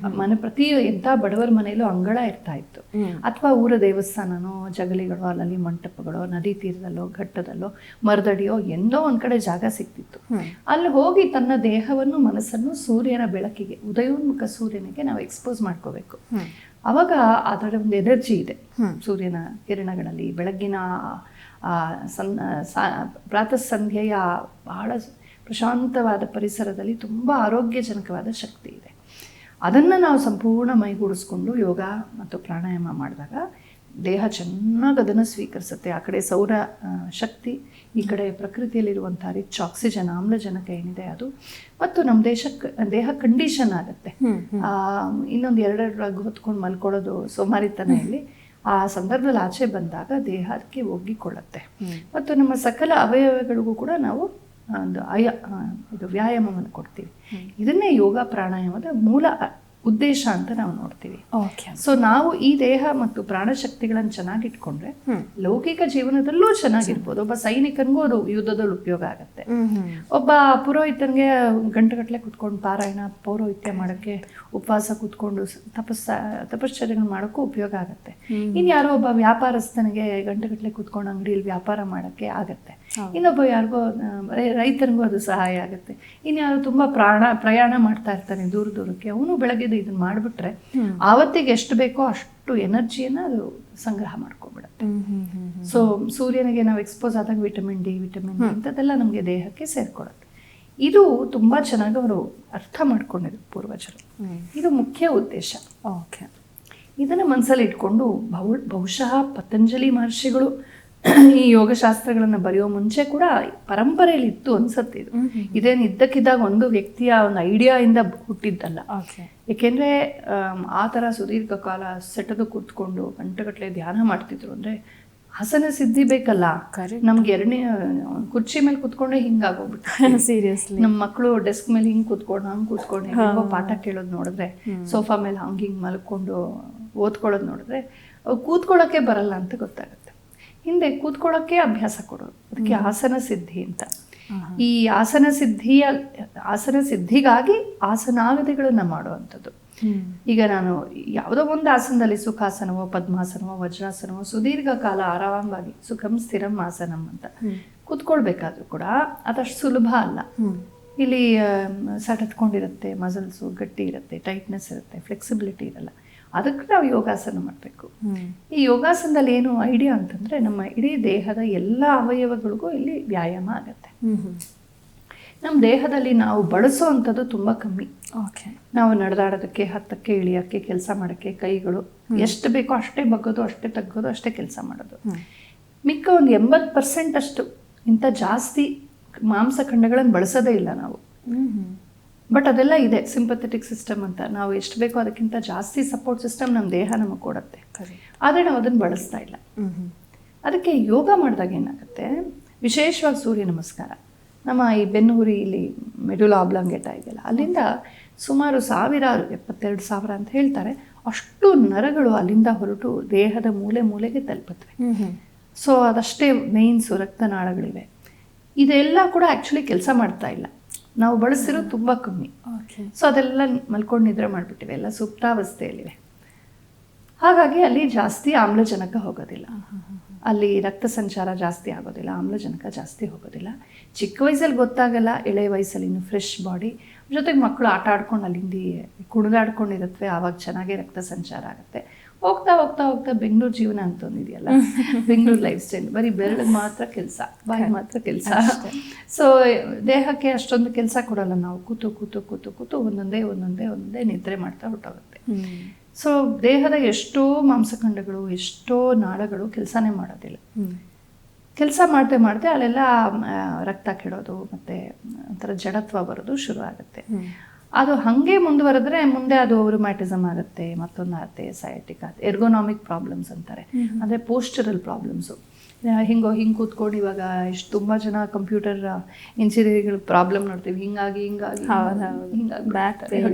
ಪ್ರತಿ ಎಂಥ ಬಡವರ ಮನೆಯಲ್ಲೂ ಅಂಗಳ ಇರ್ತಾ ಇತ್ತು. ಅಥವಾ ಊರ ದೇವಸ್ಥಾನನೋ, ಜಗಲಿಗಳೋ, ಅಲ್ಲಲ್ಲಿ ಮಂಟಪಗಳೋ, ನದಿ ತೀರದಲ್ಲೋ, ಘಟ್ಟದಲ್ಲೋ, ಮರದಡಿಯೋ ಎಂದೋ ಒಂದ್ ಕಡೆ ಜಾಗ ಸಿಕ್ತಿತ್ತು. ಅಲ್ಲಿ ಹೋಗಿ ತನ್ನ ದೇಹವನ್ನು, ಮನಸ್ಸನ್ನು ಸೂರ್ಯನ ಬೆಳಕಿಗೆ, ಉದಯೋನ್ಮುಖ ಸೂರ್ಯನಿಗೆ ನಾವು ಎಕ್ಸ್ಪೋಸ್ ಮಾಡ್ಕೋಬೇಕು. ಅವಾಗ ಅದರ ಒಂದು ಎನರ್ಜಿ ಇದೆ ಸೂರ್ಯನ ಕಿರಣಗಳಲ್ಲಿ. ಬೆಳಗ್ಗಿನ ಪ್ರಾತಃ ಸಂಧ್ಯೆಯ ಬಹಳ ಪ್ರಶಾಂತವಾದ ಪರಿಸರದಲ್ಲಿ ತುಂಬ ಆರೋಗ್ಯಜನಕವಾದ ಶಕ್ತಿ ಇದೆ. ಅದನ್ನು ನಾವು ಸಂಪೂರ್ಣ ಮೈಗೂಡಿಸ್ಕೊಂಡು ಯೋಗ ಮತ್ತು ಪ್ರಾಣಾಯಾಮ ಮಾಡಿದಾಗ ದೇಹ ಚೆನ್ನಾಗಿ ಅದನ್ನು ಸ್ವೀಕರಿಸುತ್ತೆ. ಆ ಕಡೆ ಸೌರ ಶಕ್ತಿ, ಈ ಕಡೆ ಪ್ರಕೃತಿಯಲ್ಲಿರುವಂಥ ರಿಚ್ ಆಕ್ಸಿಜನ್, ಆಮ್ಲಜನಕ ಏನಿದೆ ಅದು, ಮತ್ತು ನಮ್ಮ ದೇಹ ಕಂಡೀಷನ್ ಆಗುತ್ತೆ. ಇನ್ನೊಂದು 2 ಹೊತ್ಕೊಂಡು ಮಲ್ಕೊಳ್ಳೋದು ಸೋಮಾರಿತನೆಯಲ್ಲಿ ಆ ಸಂದರ್ಭದಲ್ಲಿ ಆಚೆ ಬಂದಾಗ ದೇಹ ಅದಕ್ಕೆ ಒಗ್ಗಿಕೊಳ್ಳುತ್ತೆ. ಮತ್ತು ನಮ್ಮ ಸಕಲ ಅವಯವಗಳಿಗೂ ಕೂಡ ನಾವು ಇದು ವ್ಯಾಯಾಮವನ್ನು ಕೊಡ್ತೀವಿ. ಇದನ್ನೇ ಯೋಗ ಪ್ರಾಣಾಯಾಮದ ಮೂಲ ಉದ್ದೇಶ ಅಂತ ನಾವು ನೋಡ್ತೀವಿ. ಸೊ ನಾವು ಈ ದೇಹ ಮತ್ತು ಪ್ರಾಣಶಕ್ತಿಗಳನ್ನು ಚೆನ್ನಾಗಿಟ್ಕೊಂಡ್ರೆ ಲೌಕಿಕ ಜೀವನದಲ್ಲೂ ಚೆನ್ನಾಗಿರ್ಬೋದು. ಒಬ್ಬ ಸೈನಿಕನಿಗೂ ಅದು ಯುದ್ಧದಲ್ಲಿ ಉಪಯೋಗ ಆಗುತ್ತೆ. ಒಬ್ಬ ಪುರೋಹಿತನಿಗೆ ಗಂಟೆಗಟ್ಟಲೆ ಕುತ್ಕೊಂಡು ಪಾರಾಯಣ, ಪೌರೋಹಿತ್ಯ ಮಾಡೋಕ್ಕೆ, ಉಪವಾಸ ಕೂತ್ಕೊಂಡು ತಪಶ್ಚರ್ಯಗಳು ಮಾಡೋಕ್ಕೂ ಉಪಯೋಗ ಆಗುತ್ತೆ. ಇನ್ಯಾರೋ ಒಬ್ಬ ವ್ಯಾಪಾರಸ್ಥನಿಗೆ ಗಂಟೆಗಟ್ಟಲೆ ಕೂತ್ಕೊಂಡು ಅಂಗಡಿಯಲ್ಲಿ ವ್ಯಾಪಾರ ಮಾಡೋಕ್ಕೆ ಆಗತ್ತೆ. ಇನ್ನೊಬ್ಬ ಯಾರಿಗೋ ರೈತನಿಗೂ ಅದು ಸಹಾಯ ಆಗುತ್ತೆ. ಇನ್ಯಾರು ತುಂಬ ಪ್ರಯಾಣ ಮಾಡ್ತಾ ಇರ್ತಾನೆ ದೂರಕ್ಕೆ, ಅವನು ಬೆಳಗ್ಗೆ ಇದನ್ನ ಮಾಡಿಬಿಟ್ರೆ ಆವತ್ತಿಗೆ ಎಷ್ಟು ಬೇಕೋ ಅಷ್ಟು ಎನರ್ಜಿಯನ್ನು ಅದು ಸಂಗ್ರಹ ಮಾಡ್ಕೊಬಿಡುತ್ತೆ. ಸೊ ಸೂರ್ಯನಿಗೆ ನಾವು ಎಕ್ಸ್ಪೋಸ್ ಆದಾಗ ವಿಟಮಿನ್ ಡಿ ಇಂಥದ್ದೆಲ್ಲ ನಮಗೆ ದೇಹಕ್ಕೆ ಸೇರ್ಕೊಡುತ್ತೆ. ಇದು ತುಂಬ ಚೆನ್ನಾಗಿ ಅವರು ಅರ್ಥ ಮಾಡ್ಕೊಂಡಿದ್ರು ಪೂರ್ವಜರು. ಇದು ಮುಖ್ಯ ಉದ್ದೇಶ. ಇದನ್ನು ಮನಸ್ಸಲ್ಲಿ ಇಟ್ಕೊಂಡು ಬಹುಶಃ ಪತಂಜಲಿ ಮಹರ್ಷಿಗಳು ಈ ಯೋಗಶಾಸ್ತ್ರಗಳನ್ನ ಬರೆಯೋ ಮುಂಚೆ ಕೂಡ ಪರಂಪರೆಯಲ್ಲಿ ಇತ್ತು ಅನ್ಸತ್ತೆ ಇದು. ಇದೇನು ಇದ್ದಕ್ಕಿದ್ದಾಗ ಒಂದು ವ್ಯಕ್ತಿಯ ಒಂದು ಐಡಿಯಾ ಇಂದ ಹುಟ್ಟಿದ್ದಲ್ಲ. ಏಕೆಂದ್ರೆ ಆ ಥರ ಸುದೀರ್ಘ ಕಾಲ ಸೆಟದು ಕೂತ್ಕೊಂಡು ಗಂಟೆಗಟ್ಟಲೆ ಧ್ಯಾನ ಮಾಡ್ತಿದ್ರು ಅಂದ್ರೆ ಆಸನ ಸಿದ್ಧಿ ಬೇಕಲ್ಲ. ನಮ್ಗೆ ಎರಡನೇ ಕುರ್ಚಿ ಮೇಲೆ ಕೂತ್ಕೊಂಡೆ ಹಿಂಗಾಗೋಗ್ಬಿಟ್ಟು ಸೀರಿಯಸ್ಲಿ. ನಮ್ಮ ಮಕ್ಕಳು ಡೆಸ್ಕ್ ಮೇಲೆ ಹಿಂಗ್ ಕೂತ್ಕೊಂಡು ಹಂಗ್ ಕೂತ್ಕೊಂಡು ಹೆಂಗೋ ಪಾಠ ಕೇಳೋದು ನೋಡಿದ್ರೆ, ಸೋಫಾ ಮೇಲೆ ಹಿಂಗ್ ಮಲ್ಕೊಂಡು ಓದ್ಕೊಳ್ಳೋದು ನೋಡಿದ್ರೆ ಕೂತ್ಕೊಳ್ಳೋಕೆ ಬರಲ್ಲ ಅಂತ ಗೊತ್ತಾಗುತ್ತೆ. ಹಿಂದೆ ಕೂತ್ಕೊಳ್ಳೋಕೆ ಅಭ್ಯಾಸ ಕೊಡೋದು, ಅದಕ್ಕೆ ಆಸನ ಸಿದ್ಧಿ ಅಂತ. ಈ ಆಸನ ಸಿದ್ಧಿಗಾಗಿ ಆಸನಾಗತಿಗಳನ್ನ ಮಾಡುವಂಥದ್ದು. ಈಗ ನಾನು ಯಾವುದೋ ಒಂದು ಆಸನದಲ್ಲಿ ಸುಖಾಸನವೋ ಪದ್ಮಾಸನವೋ ವಜ್ರಾಸನವೋ ಸುದೀರ್ಘ ಕಾಲ ಆರಾಮವಾಗಿ ಸುಖಂ ಸ್ಥಿರಂ ಆಸನಂ ಅಂತ ಕೂತ್ಕೊಳ್ಬೇಕಾದ್ರೂ ಕೂಡ ಅದಷ್ಟು ಸುಲಭ ಅಲ್ಲ. ಇಲ್ಲಿ ಸಟತ್ಕೊಂಡಿರುತ್ತೆ, ಮಸಲ್ಸು ಗಟ್ಟಿ ಇರುತ್ತೆ, ಟೈಟ್ನೆಸ್ ಇರುತ್ತೆ, ಫ್ಲೆಕ್ಸಿಬಿಲಿಟಿ ಇರಲ್ಲ. ಅದಕ್ಕೆ ನಾವು ಯೋಗಾಸನ ಮಾಡಬೇಕು. ಈ ಯೋಗಾಸನದಲ್ಲಿ ಏನು ಐಡಿಯಾ ಅಂತಂದ್ರೆ ನಮ್ಮ ಇಡೀ ದೇಹದ ಎಲ್ಲ ಅವಯವಗಳಿಗೂ ಇಲ್ಲಿ ವ್ಯಾಯಾಮ ಆಗತ್ತೆ. ನಮ್ಮ ದೇಹದಲ್ಲಿ ನಾವು ಬಳಸೋ ಅಂಥದ್ದು ತುಂಬ ಕಮ್ಮಿ. ನಾವು ನಡೆದಾಡೋದಕ್ಕೆ, ಹತ್ತಕ್ಕೆ, ಇಳಿಯೋಕ್ಕೆ, ಕೆಲಸ ಮಾಡೋಕ್ಕೆ ಕೈಗಳು ಎಷ್ಟು ಬೇಕೋ ಅಷ್ಟೇ ಬಗ್ಗೋದು, ಅಷ್ಟೇ ತಗ್ಗೋದು, ಅಷ್ಟೇ ಕೆಲಸ ಮಾಡೋದು. ಮಿಕ್ಕ ಒಂದು 80% ಅಷ್ಟು ಇಂಥ ಜಾಸ್ತಿ ಮಾಂಸಖಂಡಗಳನ್ನು ಬಳಸೋದೇ ಇಲ್ಲ ನಾವು. ಬಟ್ ಅದೆಲ್ಲ ಇದೆ ಸಿಂಪಥೆಟಿಕ್ ಸಿಸ್ಟಮ್ ಅಂತ. ನಾವು ಎಷ್ಟು ಬೇಕೋ ಅದಕ್ಕಿಂತ ಜಾಸ್ತಿ ಸಪೋರ್ಟ್ ಸಿಸ್ಟಮ್ ನಮ್ಮ ದೇಹ ನಮಗೆ ಕೊಡುತ್ತೆ. ಆದರೆ ನಾವು ಅದನ್ನು ಬಳಸ್ತಾ ಇಲ್ಲ. ಅದಕ್ಕೆ ಯೋಗ ಮಾಡಿದಾಗ ಏನಾಗುತ್ತೆ, ವಿಶೇಷವಾಗಿ ಸೂರ್ಯ ನಮಸ್ಕಾರ, ನಮ್ಮ ಈ ಬೆನ್ನುಹುರಿ ಇಲ್ಲಿ ಮೆಡುಲಾ ಆಬ್ಲಾಂಗೇಟ ಇದೆಯಲ್ಲ, ಅಲ್ಲಿಂದ ಸುಮಾರು 72,000 ಅಂತ ಹೇಳ್ತಾರೆ, ಅಷ್ಟು ನರಗಳು ಅಲ್ಲಿಂದ ಹೊರಟು ದೇಹದ ಮೂಲೆ ಮೂಲೆಗೆ ತಲುಪುತ್ತವೆ. ಸೊ ಅದಷ್ಟೇ ವೇನ್ಸು, ರಕ್ತನಾಳಗಳಿವೆ. ಇದೆಲ್ಲ ಕೂಡ ಆ್ಯಕ್ಚುಲಿ ಕೆಲಸ ಮಾಡ್ತಾ ಇಲ್ಲ. ನಾವು ಬಳಸಿರೋದು ತುಂಬ ಕಮ್ಮಿ. ಸೊ ಅದೆಲ್ಲ ಮಲ್ಕೊಂಡು ನಿದ್ರೆ ಮಾಡಿಬಿಟ್ಟಿವೆ, ಎಲ್ಲ ಸುಪ್ತಾವಸ್ಥೆಯಲ್ಲಿವೆ. ಹಾಗಾಗಿ ಅಲ್ಲಿ ಜಾಸ್ತಿ ಆಮ್ಲಜನಕ ಹೋಗೋದಿಲ್ಲ, ಅಲ್ಲಿ ರಕ್ತ ಸಂಚಾರ ಜಾಸ್ತಿ ಆಗೋದಿಲ್ಲ, ಆಮ್ಲಜನಕ ಜಾಸ್ತಿ ಹೋಗೋದಿಲ್ಲ. ಚಿಕ್ಕ ವಯಸ್ಸಲ್ಲಿ ಗೊತ್ತಾಗಲ್ಲ, ಎಳೆ ವಯಸ್ಸಲ್ಲಿ ಇನ್ನು ಫ್ರೆಶ್ ಬಾಡಿ, ಜೊತೆಗೆ ಮಕ್ಕಳು ಆಟ ಆಡ್ಕೊಂಡು ಅಲ್ಲಿಂದ ಕುಣಿದಾಡ್ಕೊಂಡಿರುತ್ತವೆ, ಆವಾಗ ಚೆನ್ನಾಗಿ ರಕ್ತ ಸಂಚಾರ ಆಗುತ್ತೆ. ಹೋಗ್ತಾ ಹೋಗ್ತಾ ಹೋಗ್ತಾ ಬೆಂಗಳೂರು ಜೀವನ ಅಂತಂದಿದೆಯಲ್ಲ, ಬೆಂಗಳೂರು ಲೈಫ್ ಸ್ಟೈಲ್, ಬರೀ ಬೆರಳಿಗೆ ಮಾತ್ರ ಕೆಲಸ, ಬಾಯಿ ಮಾತ್ರ ಕೆಲಸ. ಸೊ ದೇಹಕ್ಕೆ ಅಷ್ಟೊಂದು ಕೆಲಸ ಕೊಡಲ್ಲ. ನಾವು ಕೂತು ಕೂತು ಕೂತು ಕೂತು ಒಂದೊಂದೇ ನಿದ್ರೆ ಮಾಡ್ತಾ ಹೊರಟೋಗುತ್ತೆ. ಸೊ ದೇಹದ ಎಷ್ಟೋ ಮಾಂಸಖಂಡಗಳು, ಎಷ್ಟೋ ನಾಳಗಳು ಕೆಲಸನೇ ಮಾಡೋದಿಲ್ಲ. ಕೆಲಸ ಮಾಡ್ತೆ ಅಲ್ಲೆಲ್ಲ ರಕ್ತ ಕೆಡೋದು ಮತ್ತು ಒಂಥರ ಜಡತ್ವ ಬರೋದು ಶುರು ಆಗುತ್ತೆ. ಅದು ಹಾಗೆ ಮುಂದುವರೆದ್ರೆ ಮುಂದೆ ಅದು ರುಮ್ಯಾಟಿಸಮ್ ಆಗುತ್ತೆ, ಮತ್ತೊಂದು ಆಗುತ್ತೆ, ಸಯಾಟಿಕ್ ಆಗುತ್ತೆ, ಎರ್ಗೋನಾಮಿಕ್ ಪ್ರಾಬ್ಲಮ್ಸ್ ಅಂತಾರೆ, ಅಂದರೆ ಪೋಸ್ಚರಲ್ ಪ್ರಾಬ್ಲಮ್ಸು. ಹಿಂಗೆ ಕೂತ್ಕೊಂಡು ಇವಾಗ ಎಷ್ಟು ತುಂಬ ಜನ ಕಂಪ್ಯೂಟರ್ ಇಂಜಿನಿಯರಿಂಗ್ ಪ್ರಾಬ್ಲಮ್ ನೋಡ್ತೀವಿ, ಹಿಂಗಾಗಿ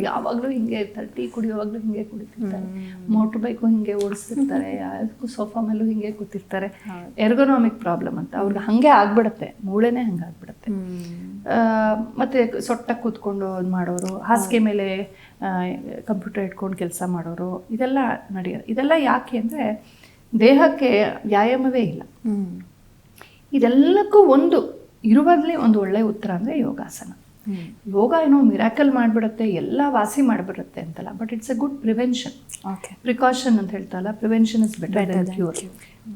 ಯಾವಾಗಲೂ ಹಿಂಗೆ ಇರ್ತಾರೆ, ಟೀ ಕುಡಿಯೋವಾಗಲೂ ಹಿಂಗೆ ಕುಡಿತಿರ್ತಾರೆ, ಮೋಟ್ರ್ ಬೈಕು ಹಿಂಗೆ ಓಡಿಸ್ತಿರ್ತಾರೆ, ಅದಕ್ಕೂ ಸೋಫಾ ಮೇಲೂ ಹಿಂಗೆ ಕೂತಿರ್ತಾರೆ. ಎರ್ಗೋನಾಮಿಕ್ ಪ್ರಾಬ್ಲಮ್ ಅಂತ ಅವ್ರಿಗೆ ಹಾಗೆ ಆಗ್ಬಿಡುತ್ತೆ, ಮೂಳೆನೇ ಹಂಗೆ ಆಗ್ಬಿಡುತ್ತೆ. ಮತ್ತು ಸೊಟ್ಟ ಕೂತ್ಕೊಂಡು ಮಾಡೋರು, ಹಾಸಿಗೆ ಮೇಲೆ ಕಂಪ್ಯೂಟರ್ ಇಟ್ಕೊಂಡು ಕೆಲಸ ಮಾಡೋರು, ಇದೆಲ್ಲ ನಡೆಯೋದು. ಇದೆಲ್ಲ ಯಾಕೆ ಅಂದರೆ ದೇಹಕ್ಕೆ ವ್ಯಾಯಾಮವೇ ಇಲ್ಲ. ಇದೆಲ್ಲಕ್ಕೂ ಇರುವಾಗಲೇ ಒಂದು ಒಳ್ಳೆಯ ಉತ್ತರ ಅಂದರೆ ಯೋಗಾಸನ. ಯೋಗ ಏನೋ ಮಿರಾಕಲ್ ಮಾಡಿಬಿಡುತ್ತೆ, ಎಲ್ಲ ವಾಸಿ ಮಾಡಿಬಿಡುತ್ತೆ ಅಂತಲ್ಲ, but it's a good prevention. Precaution ಅಂತ ಹೇಳ್ತಲ್ಲ, prevention is better than cure.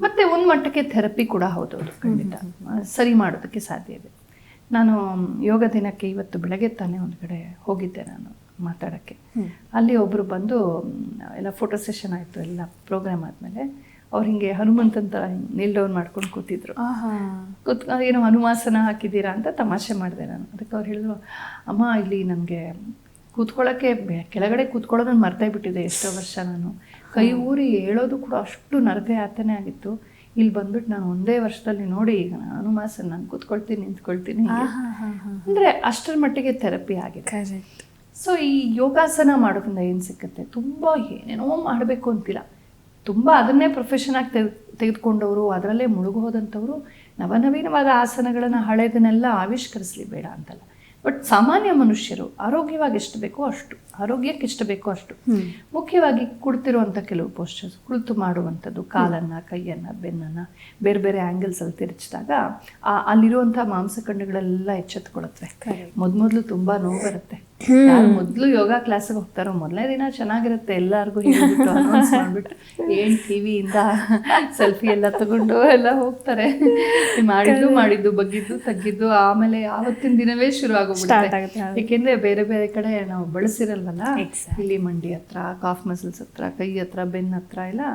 ಮತ್ತು ಒಂದು ಮಟ್ಟಕ್ಕೆ ಥೆರಪಿ ಕೂಡ ಹೌದು, ಖಂಡಿತ ಸರಿ ಮಾಡೋದಕ್ಕೆ ಸಾಧ್ಯ ಇದೆ. ನಾನು ಯೋಗ ದಿನಕ್ಕೆ ಇವತ್ತು ಬೆಳಗ್ಗೆ ತಾನೇ ಒಂದು ಕಡೆ ಹೋಗಿದ್ದೆ ನಾನು ಮಾತಾಡೋಕ್ಕೆ. ಅಲ್ಲಿ ಒಬ್ಬರು ಬಂದು ಎಲ್ಲ ಫೋಟೋ ಸೆಷನ್ ಆಯಿತು, ಎಲ್ಲ ಪ್ರೋಗ್ರಾಮ್ ಆದಮೇಲೆ ಅವ್ರು ಹಿಂಗೆ ಹನುಮಂತನ ಥರ ನೀಲ್ ಡೌನ್ ಮಾಡ್ಕೊಂಡು ಕೂತಿದ್ರು. ಏನೋ ಹನುಮಾಸನ ಹಾಕಿದ್ದೀರಾ ಅಂತ ತಮಾಷೆ ಮಾಡಿದೆ ನಾನು. ಅದಕ್ಕೆ ಅವ್ರು ಹೇಳಿದ್ರು, ಅಮ್ಮ ಇಲ್ಲಿ ನನಗೆ ಕೂತ್ಕೊಳ್ಳೋಕ್ಕೆ ಕೆಳಗಡೆ ಕೂತ್ಕೊಳ್ಳೋದನ್ನು ಮರ್ತೇ ಬಿಟ್ಟಿದೆ ಎಷ್ಟೋ ವರ್ಷ. ನಾನು ಕೈ ಊರಿ ಹೇಳೋದು ಕೂಡ ಅಷ್ಟು ನರತೆ ಯಾತನೆ ಆಗಿತ್ತು. ಇಲ್ಲಿ ಬಂದ್ಬಿಟ್ಟು ನಾನು ಒಂದೇ ವರ್ಷದಲ್ಲಿ ನೋಡಿ ಈಗ ಹನುಮಾಸನ ನಾನು ಕೂತ್ಕೊಳ್ತೀನಿ, ನಿಂತ್ಕೊಳ್ತೀನಿ, ಅಂದರೆ ಅಷ್ಟರ ಮಟ್ಟಿಗೆ ಥೆರಪಿ ಆಗಿದೆ. ಸೊ ಈ ಯೋಗಾಸನ ಮಾಡೋದ್ರಿಂದ ಏನು ಸಿಕ್ಕತ್ತೆ, ತುಂಬ ಏನೇನೋ ಮಾಡಬೇಕು ಅಂತಿಲ್ಲ, ತುಂಬ ಅದನ್ನೇ ಪ್ರೊಫೆಷನ್ ಆಗಿ ತೆಗೆದುಕೊಂಡವರು, ಅದರಲ್ಲೇ ಮುಳುಗೋದಂಥವ್ರು ನವನವೀನವಾದ ಆಸನಗಳನ್ನು ಹಳೆದನ್ನೆಲ್ಲ ಆವಿಷ್ಕರಿಸಲಿ ಬೇಡ ಅಂತಲ್ಲ. ಬಟ್ ಸಾಮಾನ್ಯ ಮನುಷ್ಯರು ಆರೋಗ್ಯವಾಗಿ ಎಷ್ಟು ಬೇಕೋ ಅಷ್ಟು, ಆರೋಗ್ಯಕ್ಕೆ ಎಷ್ಟು ಬೇಕೋ ಅಷ್ಟು, ಮುಖ್ಯವಾಗಿ ಕುಳಿತಿರುವಂಥ ಕೆಲವು ಪೋಸ್ಚರ್ಸ್, ಕುಳಿತು ಮಾಡುವಂಥದ್ದು, ಕಾಲನ್ನು, ಕೈಯನ್ನು, ಬೆನ್ನನ್ನು ಬೇರೆ ಬೇರೆ ಆ್ಯಂಗಲ್ಸಲ್ಲಿ ತಿರುಚಿದಾಗ ಅಲ್ಲಿರುವಂಥ ಮಾಂಸಖಂಡಗಳೆಲ್ಲ ಎಚ್ಚೆತ್ಕೊಳತ್ವೆ. ಮೊದಲು ತುಂಬ ನೋವು ಬರುತ್ತೆ. ಯಾರು ಮೊದಲು ಯೋಗ ಕ್ಲಾಸಿಗೆ ಹೋಗ್ತಾರೋ ಮೊದಲನೇ ದಿನ ಚೆನ್ನಾಗಿರುತ್ತೆ, ಎಲ್ಲರಿಗೂ ಹೇಳ್ಬಿಟ್ಟು ಅನೌನ್ಸ್ ಮಾಡಿಬಿಟ್ಟು ಏನು ಟಿವಿಯಿಂದ ಸೆಲ್ಫಿ ಎಲ್ಲ ತಗೊಂಡು ಎಲ್ಲ ಹೋಗ್ತಾರೆ, ಮಾಡಿದ್ದು ಬಗ್ಗಿದ್ದು ತಗ್ಗಿದ್ದು, ಆಮೇಲೆ ಆವತ್ತಿನ ದಿನವೇ ಶುರು ಆಗೋಗ್ಬಿಡುತ್ತೆ. ಏಕೆಂದರೆ ಬೇರೆ ಬೇರೆ ಕಡೆ ನಾವು ಬಳಸಿರಲ್ವಲ್ಲ, ಇಲ್ಲಿ ಮಂಡಿ ಹತ್ರ, ಕಾಫ್ ಮಸಲ್ಸ್ ಹತ್ರ, ಕೈ ಹತ್ರ, ಬೆನ್ನ ಹತ್ರ ಎಲ್ಲ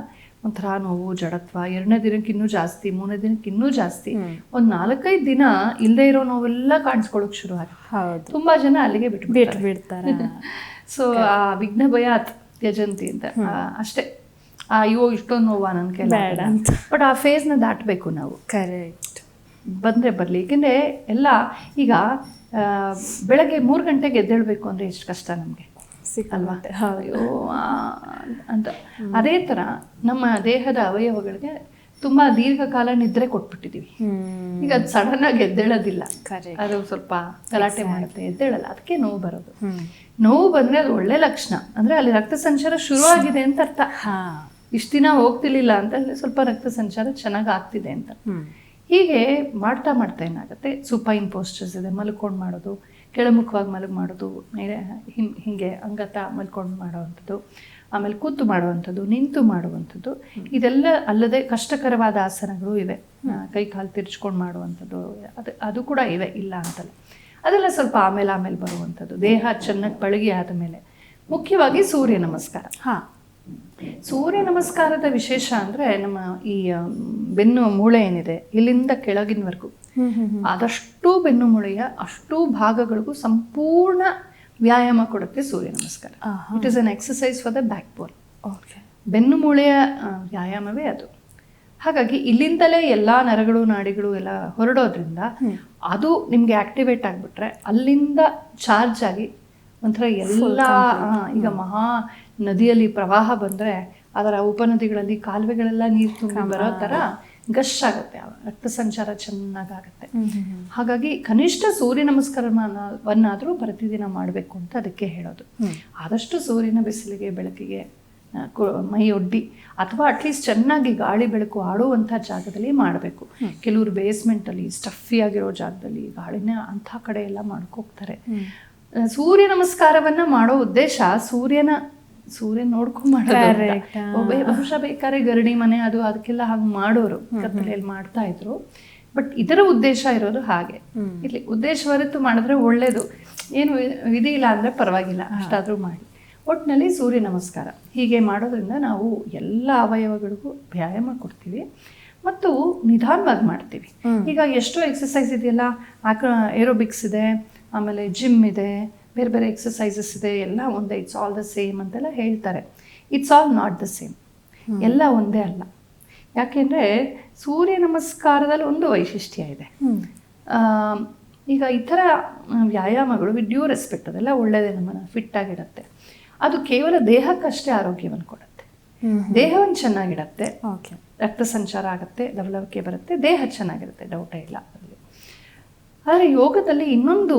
ಒಂಥರ ನೋವು, ಜಡತ್ವ, 2ನೇ ದಿನಕ್ಕೆ ಇನ್ನೂ ಜಾಸ್ತಿ, 3ನೇ ದಿನಕ್ಕೆ ಇನ್ನೂ ಜಾಸ್ತಿ, ಒಂದು 4-5 ದಿನ ಇಲ್ಲದೆ ಇರೋ ನೋವೆಲ್ಲ ಕಾಣಿಸ್ಕೊಳ್ಳೋಕೆ ಶುರು ಆಗುತ್ತೆ. ಹೌದು, ತುಂಬಾ ಜನ ಅಲ್ಲಿಗೆ ಬಿಟ್ಬಿಡ್ತಾರೆ. ಸೊ ಆ ವಿಘ್ನ ಭಯಾತ್ ತ್ಯಜಂತಿ ಅಂತ ಅಷ್ಟೇ. ಅಯ್ಯೋ ಇಷ್ಟೊಂದು ನೋವಾ ನನ್ನ ಕೈ ಬೇಡ ಅಂತ. ಬಟ್ ಆ ಫೇಸ್ನ ದಾಟಬೇಕು ನಾವು. ಕರೆಕ್ಟ್. ಬಂದರೆ ಬರಲಿ. ಏಕೆಂದರೆ ಎಲ್ಲ ಈಗ ಬೆಳಗ್ಗೆ 3 ಗಂಟೆಗೆ ಎದ್ದೇಳಬೇಕು ಅಂದರೆ ಎಷ್ಟು ಕಷ್ಟ ನಮಗೆ ಅಲ್ವಾ? ಅಯ್ಯೋ ಅಂತ. ಅದೇ ಥರ ನಮ್ಮ ದೇಹದ ಅವಯವಗಳಿಗೆ ತುಂಬ ದೀರ್ಘಕಾಲ ನಿದ್ರೆ ಕೊಟ್ಬಿಟ್ಟಿದ್ದೀವಿ. ಈಗ ಅದು ಸಡನ್ನಾಗಿ ಎದ್ದೇಳೋದಿಲ್ಲ, ಅದು ಸ್ವಲ್ಪ ಗಲಾಟೆ ಮಾಡುತ್ತೆ, ಎದ್ದೇಳಲ್ಲ. ಅದಕ್ಕೆ ನೋವು ಬರೋದು. ನೋವು ಬಂದರೆ ಅದು ಒಳ್ಳೆ ಲಕ್ಷಣ. ಅಂದರೆ ಅಲ್ಲಿ ರಕ್ತ ಸಂಚಾರ ಶುರು ಆಗಿದೆ ಅಂತ ಅರ್ಥ. ಇಷ್ಟು ದಿನ ಹೋಗ್ತಿರ್ಲಿಲ್ಲ ಅಂತ ಅಲ್ಲಿ ಸ್ವಲ್ಪ ರಕ್ತ ಸಂಚಾರ ಚೆನ್ನಾಗಿ ಆಗ್ತಿದೆ ಅಂತ. ಹೀಗೆ ಮಾಡ್ತಾ ಮಾಡ್ತಾ ಏನಾಗುತ್ತೆ, ಸುಪೈನ್ ಪೋಸ್ಟರ್ಸ್ ಇದೆ, ಮಲ್ಕೊಂಡು ಮಾಡೋದು, ಕೆಳಮುಖವಾಗಿ ಮಾಡೋದು, ಹೀಗೆ ಅಂಗತ ಮಲ್ಕೊಂಡು ಮಾಡೋವಂಥದ್ದು, ಆಮೇಲೆ ಕೂತು ಮಾಡುವಂಥದ್ದು, ನಿಂತು ಮಾಡುವಂಥದ್ದು. ಇದೆಲ್ಲ ಅಲ್ಲದೆ ಕಷ್ಟಕರವಾದ ಆಸನಗಳು ಇವೆ, ಕೈ ಕಾಲು ತಿರ್ಚ್ಕೊಂಡು ಮಾಡುವಂಥದ್ದು, ಅದು ಕೂಡ ಇವೆ, ಇಲ್ಲ ಅಂತಲ್ಲ. ಅದೆಲ್ಲ ಸ್ವಲ್ಪ ಆಮೇಲೆ ಬರುವಂಥದ್ದು. ದೇಹ ಚೆನ್ನಾಗಿ ಪಳಗಿ ಆದ ಮೇಲೆ ಮುಖ್ಯವಾಗಿ ಸೂರ್ಯ ನಮಸ್ಕಾರ. ಸೂರ್ಯ ನಮಸ್ಕಾರದ ವಿಶೇಷ ಅಂದರೆ ನಮ್ಮ ಈ ಬೆನ್ನು ಮೂಳೆ ಏನಿದೆ ಇಲ್ಲಿಂದ ಕೆಳಗಿನವರೆಗೂ ಆದಷ್ಟು ಬೆನ್ನು ಮೂಳೆಯ ಅಷ್ಟು ಭಾಗಗಳಿಗೂ ಸಂಪೂರ್ಣ ವ್ಯಾಯಾಮ ಕೊಡುತ್ತೆ ಸೂರ್ಯ ನಮಸ್ಕಾರ. It is an exercise for the back ಬೋನ್. ಬೆನ್ನು ಮೂಳೆಯ ವ್ಯಾಯಾಮವೇ ಅದು. ಹಾಗಾಗಿ ಇಲ್ಲಿಂದಲೇ ಎಲ್ಲ ನರಗಳು ನಾಡಿಗಳು ಎಲ್ಲ ಹೊರಡೋದ್ರಿಂದ ಅದು ನಿಮಗೆ ಆಕ್ಟಿವೇಟ್ ಆಗಿಬಿಟ್ರೆ ಅಲ್ಲಿಂದ ಚಾರ್ಜ್ ಆಗಿ ಒಂಥರ ಎಲ್ಲ ಈಗ ಮಹಾ ನದಿಯಲ್ಲಿ ಪ್ರವಾಹ ಬಂದರೆ ಅದರ ಉಪನದಿಗಳಲ್ಲಿ ಕಾಲುವೆಗಳೆಲ್ಲ ನೀರು ತುಂಬಿ ಬರೋ ಥರ ಗಶ್ ಆಗುತ್ತೆ, ರಕ್ತ ಸಂಚಾರ ಚೆನ್ನಾಗಾಗುತ್ತೆ. ಹಾಗಾಗಿ ಕನಿಷ್ಠ ಸೂರ್ಯ ನಮಸ್ಕಾರವನ್ನಾದರೂ ಪ್ರತಿದಿನ ಮಾಡಬೇಕು ಅಂತ ಅದಕ್ಕೆ ಹೇಳೋದು. ಆದಷ್ಟು ಸೂರ್ಯನ ಬಿಸಿಲಿಗೆ ಬೆಳಕಿಗೆ ಮೈ ಒಡ್ಡಿ ಅಥವಾ ಅಟ್ಲೀಸ್ಟ್ ಚೆನ್ನಾಗಿ ಗಾಳಿ ಬೆಳಕು ಆಡುವಂಥ ಜಾಗದಲ್ಲಿ ಮಾಡಬೇಕು. ಕೆಲವರು ಬೇಸ್ಮೆಂಟಲ್ಲಿ ಸ್ಟಫಿ ಆಗಿರೋ ಜಾಗದಲ್ಲಿ ಗಾಳಿನ ಅಂಥ ಕಡೆ ಎಲ್ಲ ಮಾಡ್ಕೋಗ್ತಾರೆ. ಸೂರ್ಯ ನಮಸ್ಕಾರವನ್ನ ಮಾಡೋ ಉದ್ದೇಶ ಸೂರ್ಯನ ನೋಡ್ಕೊಂಡು ಮಾಡೋದು. ಬಹುಶಃ ಬೇಕಾದ್ರೆ ಗರಡಿ ಮನೆ ಅದು ಅದಕ್ಕೆಲ್ಲ ಹಾಗೆ ಮಾಡೋರು ಕತ್ತಲೆಯಲ್ಲಿ ಮಾಡ್ತಾ ಇದ್ರು. ಬಟ್ ಇದರ ಉದ್ದೇಶ ಇರೋದು ಹಾಗೆ. ಇಲ್ಲಿ ಉದ್ದೇಶ ಹೊರತು ಮಾಡಿದ್ರೆ ಒಳ್ಳೇದು, ಏನು ವಿಧಿ ಇಲ್ಲ ಅಂದರೆ ಪರವಾಗಿಲ್ಲ, ಅಷ್ಟಾದರೂ ಮಾಡಿ. ಒಟ್ಟಿನಲ್ಲಿ ಸೂರ್ಯ ನಮಸ್ಕಾರ ಹೀಗೆ ಮಾಡೋದ್ರಿಂದ ನಾವು ಎಲ್ಲ ಅವಯವಗಳಿಗೂ ವ್ಯಾಯಾಮ ಕೊಡ್ತೀವಿ ಮತ್ತು ನಿಧಾನವಾಗಿ ಮಾಡ್ತೀವಿ. ಈಗ ಎಷ್ಟೋ ಎಕ್ಸಸೈಸ್ ಇದೆಯಲ್ಲ, ಏರೋಬಿಕ್ಸ್ ಇದೆ, ಆಮೇಲೆ ಜಿಮ್ ಇದೆ, ಬೇರೆ ಬೇರೆ ಎಕ್ಸಸೈಸಸ್ ಇದೆ, ಎಲ್ಲ ಒಂದೇ, ಇಟ್ಸ್ ಆಲ್ ದ ಸೇಮ್ ಅಂತೆಲ್ಲ ಹೇಳ್ತಾರೆ. It's all not the same. ಎಲ್ಲ ಒಂದೇ ಅಲ್ಲ. ಯಾಕೆಂದರೆ ಸೂರ್ಯ ನಮಸ್ಕಾರದಲ್ಲಿ ಒಂದು ವೈಶಿಷ್ಟ್ಯ ಇದೆ. ಈಗ ಈ ಥರ ವ್ಯಾಯಾಮಗಳು ವಿತ್ ಡ್ಯೂ ರೆಸ್ಪೆಕ್ಟ್ ಅದೆಲ್ಲ ಒಳ್ಳೆಯದೇ, ನಮ್ಮನ್ನು ಫಿಟ್ಟಾಗಿಡತ್ತೆ. ಅದು ಕೇವಲ ದೇಹಕ್ಕಷ್ಟೇ ಆರೋಗ್ಯವನ್ನು ಕೊಡುತ್ತೆ, ದೇಹವನ್ನು ಚೆನ್ನಾಗಿಡತ್ತೆ, ರಕ್ತ ಸಂಚಾರ ಆಗುತ್ತೆ, ಲವಲವಿಕೆ ಬರುತ್ತೆ, ದೇಹ ಚೆನ್ನಾಗಿರುತ್ತೆ, ಡೌಟೇ ಇಲ್ಲ ಅದರಲ್ಲಿ. ಆದರೆ ಯೋಗದಲ್ಲಿ ಇನ್ನೊಂದು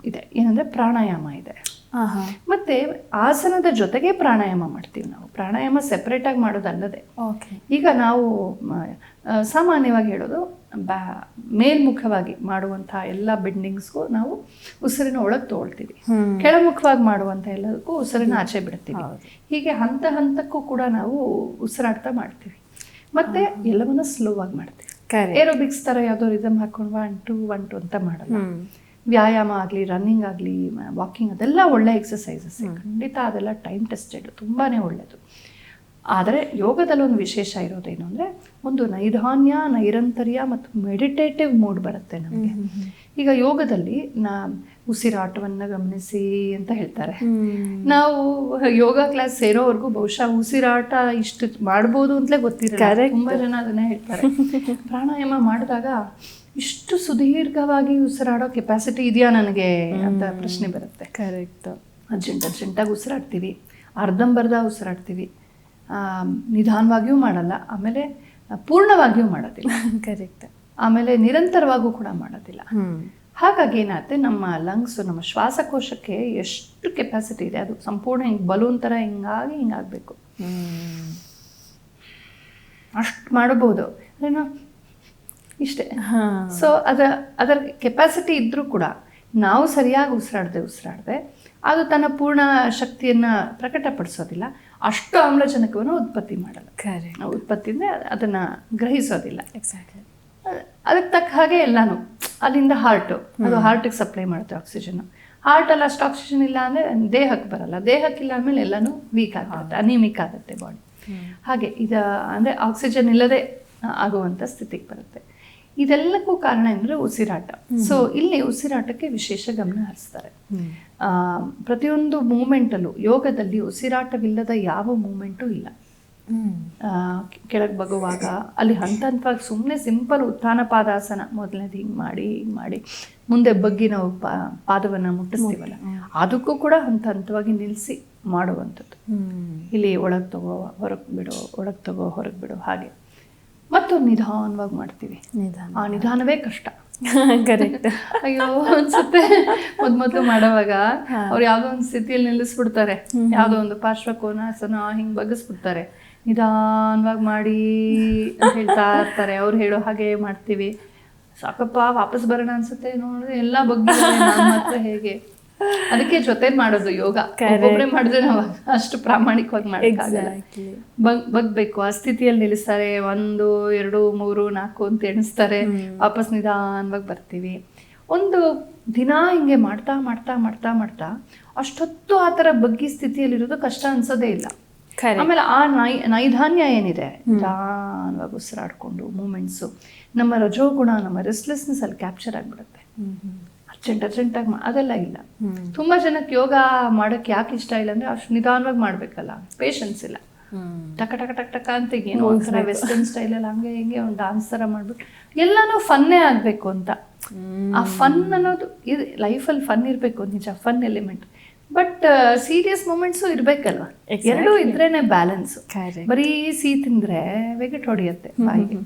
ಇದೆ, ಏನಂದರೆ ಪ್ರಾಣಾಯಾಮ ಇದೆ. ಮತ್ತು ಆಸನದ ಜೊತೆಗೆ ಪ್ರಾಣಾಯಾಮ ಮಾಡ್ತೀವಿ ನಾವು. ಪ್ರಾಣಾಯಾಮ ಸೆಪ್ರೇಟಾಗಿ ಮಾಡೋದಲ್ಲದೆ ಈಗ ನಾವು ಸಾಮಾನ್ಯವಾಗಿ ಹೇಳೋದು ಮೇಲ್ಮುಖವಾಗಿ ಮಾಡುವಂಥ ಎಲ್ಲ ಬೆಂಡಿಂಗ್ಸ್ಗೂ ನಾವು ಉಸಿರಿನ ಒಳಗೆ ತೊಗೊಳ್ತೀವಿ, ಕೆಳಮುಖವಾಗಿ ಮಾಡುವಂಥ ಎಲ್ಲದಕ್ಕೂ ಉಸಿರಿನ ಆಚೆ ಬಿಡ್ತೀವಿ. ಹೀಗೆ ಹಂತ ಹಂತಕ್ಕೂ ಕೂಡ ನಾವು ಉಸಿರಾಡ್ತಾ ಮಾಡ್ತೀವಿ. ಮತ್ತು ಎಲ್ಲವನ್ನ ಸ್ಲೋ ಆಗಿ ಮಾಡ್ತೀವಿ. ಏರೋಬಿಕ್ಸ್ ಥರ ಯಾವುದೋ ರಿದಮ್ ಹಾಕೊಂಡು 1 2 1 2 ಅಂತ ಮಾಡಲ್ಲ. ವ್ಯಾಯಾಮ ಆಗಲಿ, ರನ್ನಿಂಗ್ ಆಗಲಿ, ವಾಕಿಂಗ್, ಅದೆಲ್ಲ ಒಳ್ಳೆ ಎಕ್ಸಸೈಸಸ್, ಖಂಡಿತ ಅದೆಲ್ಲ ಟೈಮ್ ಟೆಸ್ಟೆಡ್, ತುಂಬಾ ಒಳ್ಳೆಯದು. ಆದರೆ ಯೋಗದಲ್ಲಿ ಒಂದು ವಿಶೇಷ ಇರೋದೇನು ಅಂದರೆ ಒಂದು ನೈರ್ಧಾನ್ಯ, ನೈರಂತರ್ಯ ಮತ್ತು ಮೆಡಿಟೇಟಿವ್ ಮೂಡ್ ಬರುತ್ತೆ ನಮಗೆ. ಈಗ ಯೋಗದಲ್ಲಿ ಉಸಿರಾಟವನ್ನು ಗಮನಿಸಿ ಅಂತ ಹೇಳ್ತಾರೆ. ನಾವು ಯೋಗ ಕ್ಲಾಸ್ ಸೇರೋವರೆಗೂ ಬಹುಶಃ ಉಸಿರಾಟ ಇಷ್ಟು ಮಾಡ್ಬೋದು ಅಂತಲೇ ಗೊತ್ತಿರಲ್ಲ. ತುಂಬ ಜನ ಅದನ್ನೇ ಹೇಳ್ತಾರೆ. ಪ್ರಾಣಾಯಾಮ ಮಾಡಿದಾಗ ಇಷ್ಟು ಸುದೀರ್ಘವಾಗಿ ಉಸಿರಾಡೋ ಕೆಪಾಸಿಟಿ ಇದೆಯಾ ನನಗೆ ಅಂತ ಪ್ರಶ್ನೆ ಬರುತ್ತೆ. ಕರೆಕ್ಟ್. ಅರ್ಜೆಂಟಾಗಿ ಉಸಿರಾಡ್ತೀವಿ, ಅರ್ಧಂಬರ್ಧ ಉಸಿರಾಡ್ತೀವಿ, ನಿಧಾನವಾಗಿಯೂ ಮಾಡಲ್ಲ, ಆಮೇಲೆ ಪೂರ್ಣವಾಗಿಯೂ ಮಾಡೋದಿಲ್ಲ. ಕರೆಕ್ಟ್. ಆಮೇಲೆ ನಿರಂತರವಾಗೂ ಕೂಡ ಮಾಡೋದಿಲ್ಲ. ಹಾಗಾಗಿ ಏನಾಗುತ್ತೆ, ನಮ್ಮ ಲಂಗ್ಸು, ನಮ್ಮ ಶ್ವಾಸಕೋಶಕ್ಕೆ ಎಷ್ಟು ಕೆಪಾಸಿಟಿ ಇದೆ, ಅದು ಸಂಪೂರ್ಣ ಹಿಂಗೆ ಬಲೂನ್ ಥರ ಹಿಂಗಾಗಬೇಕು. ಅಷ್ಟು ಮಾಡಬಹುದು. ಅದೇನೋ ಇಷ್ಟೇ. ಸೊ ಅದರ ಕೆಪಾಸಿಟಿ ಇದ್ದರೂ ಕೂಡ ನಾವು ಸರಿಯಾಗಿ ಉಸಿರಾಡದೆ ಅದು ತನ್ನ ಪೂರ್ಣ ಶಕ್ತಿಯನ್ನು ಪ್ರಕಟಪಡಿಸೋದಿಲ್ಲ. ಅಷ್ಟು ಆಮ್ಲಜನಕವನ್ನು ಉತ್ಪತ್ತಿ ಮಾಡಲ್ಲ. ಉತ್ಪತ್ತಿಯಿಂದ ಅದನ್ನು ಗ್ರಹಿಸೋದಿಲ್ಲ. ಎಕ್ಸಾಕ್ಟ್ಲಿ. ಅದಕ್ಕೆ ತಕ್ಕ ಹಾಗೆ ಎಲ್ಲನೂ ಅಲ್ಲಿಂದ ಅದು ಹಾರ್ಟಿಗೆ ಸಪ್ಲೈ ಮಾಡುತ್ತೆ ಆಕ್ಸಿಜನ್ನು. ಹಾರ್ಟಲ್ಲಿ ಅಷ್ಟು ಆಕ್ಸಿಜನ್ ಇಲ್ಲ ಅಂದರೆ ದೇಹಕ್ಕೆ ಬರಲ್ಲ. ದೇಹಕ್ಕಿಲ್ಲ ಅಂದಮೇಲೆ ಎಲ್ಲನೂ ವೀಕ್ ಆಗುತ್ತೆ, ಅನಿಮಿಕ್ ಆಗುತ್ತೆ ಬಾಡಿ. ಹಾಗೆ ಅಂದರೆ ಆಕ್ಸಿಜನ್ ಇಲ್ಲದೆ ಆಗುವಂಥ ಸ್ಥಿತಿಗೆ ಬರುತ್ತೆ. ಇದೆಲ್ಲಕ್ಕೂ ಕಾರಣ ಅಂದರೆ ಉಸಿರಾಟ. ಸೊ ಇಲ್ಲಿ ಉಸಿರಾಟಕ್ಕೆ ವಿಶೇಷ ಗಮನ ಹರಿಸ್ತಾರೆ. ಪ್ರತಿಯೊಂದು ಮೂಮೆಂಟಲ್ಲೂ ಯೋಗದಲ್ಲಿ ಉಸಿರಾಟವಿಲ್ಲದ ಯಾವ ಮೂಮೆಂಟು ಇಲ್ಲ. ಕೆಳಗೆ ಬಗುವಾಗ ಅಲ್ಲಿ ಹಂತವಾಗಿ ಸುಮ್ಮನೆ ಸಿಂಪಲ್ ಉತ್ಥಾನ ಪಾದಾಸನ ಮೊದಲನೇದು ಹಿಂಗೆ ಮಾಡಿ ಮುಂದೆ ಬಗ್ಗಿ ನಾವು ಪಾದವನ್ನು ಮುಟ್ಟಿಸ್ತೀವಲ್ಲ, ಅದಕ್ಕೂ ಕೂಡ ಹಂತವಾಗಿ ನಿಲ್ಲಿಸಿ ಮಾಡುವಂಥದ್ದು. ಇಲ್ಲಿ ಒಳಗೆ ತಗೋ ಹೊರಗೆ ಬಿಡೋ, ಒಳಗೆ ತಗೋ ಹೊರಗೆ ಬಿಡೋ, ಹಾಗೆ ಮತ್ತೊಂದು ನಿಧಾನವಾಗಿ ಮಾಡ್ತೀವಿ. ಆ ನಿಧಾನವೇ ಕಷ್ಟ. ಕರೆಕ್ಟ್. ಅಯ್ಯೋ ಅನ್ಸುತ್ತೆ ಮೊದ್ಲು ಮಾಡೋವಾಗ ಅವ್ರು ಯಾವುದೋ ಒಂದು ಸ್ಥಿತಿಯಲ್ಲಿ ನಿಲ್ಲಿಸ್ಬಿಡ್ತಾರೆ, ಯಾವುದೋ ಒಂದು ಪಾರ್ಶ್ವಕೋನಾಸನ ಹಿಂಗೆ ಬಗ್ಗಿಸ್ಬಿಡ್ತಾರೆ, ನಿಧಾನವಾಗಿ ಮಾಡಿ ಅಂತ ಹೇಳ್ತಾ ಇರ್ತಾರೆ. ಅವ್ರು ಹೇಳೋ ಹಾಗೆ ಮಾಡ್ತೀವಿ. ಸಾಕಪ್ಪ ವಾಪಸ್ ಬರೋಣ ಅನ್ಸುತ್ತೆ, ನೋಡಿದ್ರೆ ಎಲ್ಲ ಬಗ್ಗೆ ಮಾತ್ರ ಹೇಗೆ. ಅದಕ್ಕೆ ಜೊತೆ ಮಾಡೋದು ಯೋಗ. ಒಬ್ಬೊಬ್ಬರೇ ಮಾಡಿದ್ರೆ ನಾವು ಅಷ್ಟು ಪ್ರಾಮಾಣಿಕವಾಗಿ ಮಾಡೋಕ್ಕಾಗಲ್ಲ. ಬಗ್ಬೇಕು. ಆ ಸ್ಥಿತಿಯಲ್ಲಿ ನಿಲ್ಲಿಸ್ತಾರೆ, 1 2 3 4 ಅಂತ ಎಣಿಸ್ತಾರೆ, ವಾಪಸ್ ನಿಧಾನವಾಗಿ ಬರ್ತೀವಿ. ಒಂದು ದಿನ ಹಿಂಗೆ ಮಾಡ್ತಾ ಮಾಡ್ತಾ ಮಾಡ್ತಾ ಮಾಡ್ತಾ ಅಷ್ಟೊತ್ತು ಆ ಥರ ಬಗ್ಗಿ ಸ್ಥಿತಿಯಲ್ಲಿರೋದು ಕಷ್ಟ ಅನ್ಸೋದೇ ಇಲ್ಲ. ಆಮೇಲೆ ಆ ನೈಧಾನ್ಯ ಏನಿದೆ, ನಿಧಾನವಾಗಿ ಉಸಿರಾಡ್ಕೊಂಡು ಮೂಮೆಂಟ್ಸು, ನಮ್ಮ ರಜೋಗುಣ, ನಮ್ಮ ರೆಸ್ಟ್ಲೆಸ್ನೆಸ್ ಅಲ್ಲಿ ಕ್ಯಾಪ್ಚರ್ ಆಗಿಬಿಡುತ್ತೆ. ಅರ್ಜೆಂಟಾಗಿ ಅದೆಲ್ಲ ಇಲ್ಲ. ತುಂಬಾ ಜನಕ್ಕೆ ಯೋಗ ಮಾಡೋಕ್ಕೆ ಯಾಕೆ ಇಷ್ಟ ಇಲ್ಲ ಅಂದ್ರೆ ಅಷ್ಟು ನಿಧಾನವಾಗಿ ಮಾಡ್ಬೇಕಲ್ಲ, ಪೇಷನ್ಸ್ ಇಲ್ಲ. ಟಕ ಟಕ ಟಕ ಟಕ ಅಂತ ಏನೋ ಒಂಥರ ವೆಸ್ಟರ್ನ್ ಸ್ಟೈಲಲ್ಲಿ ಹಂಗೆ ಹಿಂಗೆ ಒಂದು ಡಾನ್ಸ್ ಥರ ಮಾಡ್ಬಿಟ್ಟು ಎಲ್ಲನೂ ಫನ್ನೇ ಆಗಬೇಕು ಅಂತ. ಆ ಫನ್ ಅನ್ನೋದು ಇದು ಲೈಫಲ್ಲಿ ಫನ್ ಇರಬೇಕು, ನಿಜ, fun element. But serious moments ಇರಬೇಕಲ್ವ, ಎರಡೂ ಇದ್ರೇನೆ ಬ್ಯಾಲೆನ್ಸ್. ಬರೀ ಸಿಹಿ ತಿಂದರೆ ವೆಗೆಟ್ ಹೊಡೆಯುತ್ತೆ ಬಾಯಿಗೆ.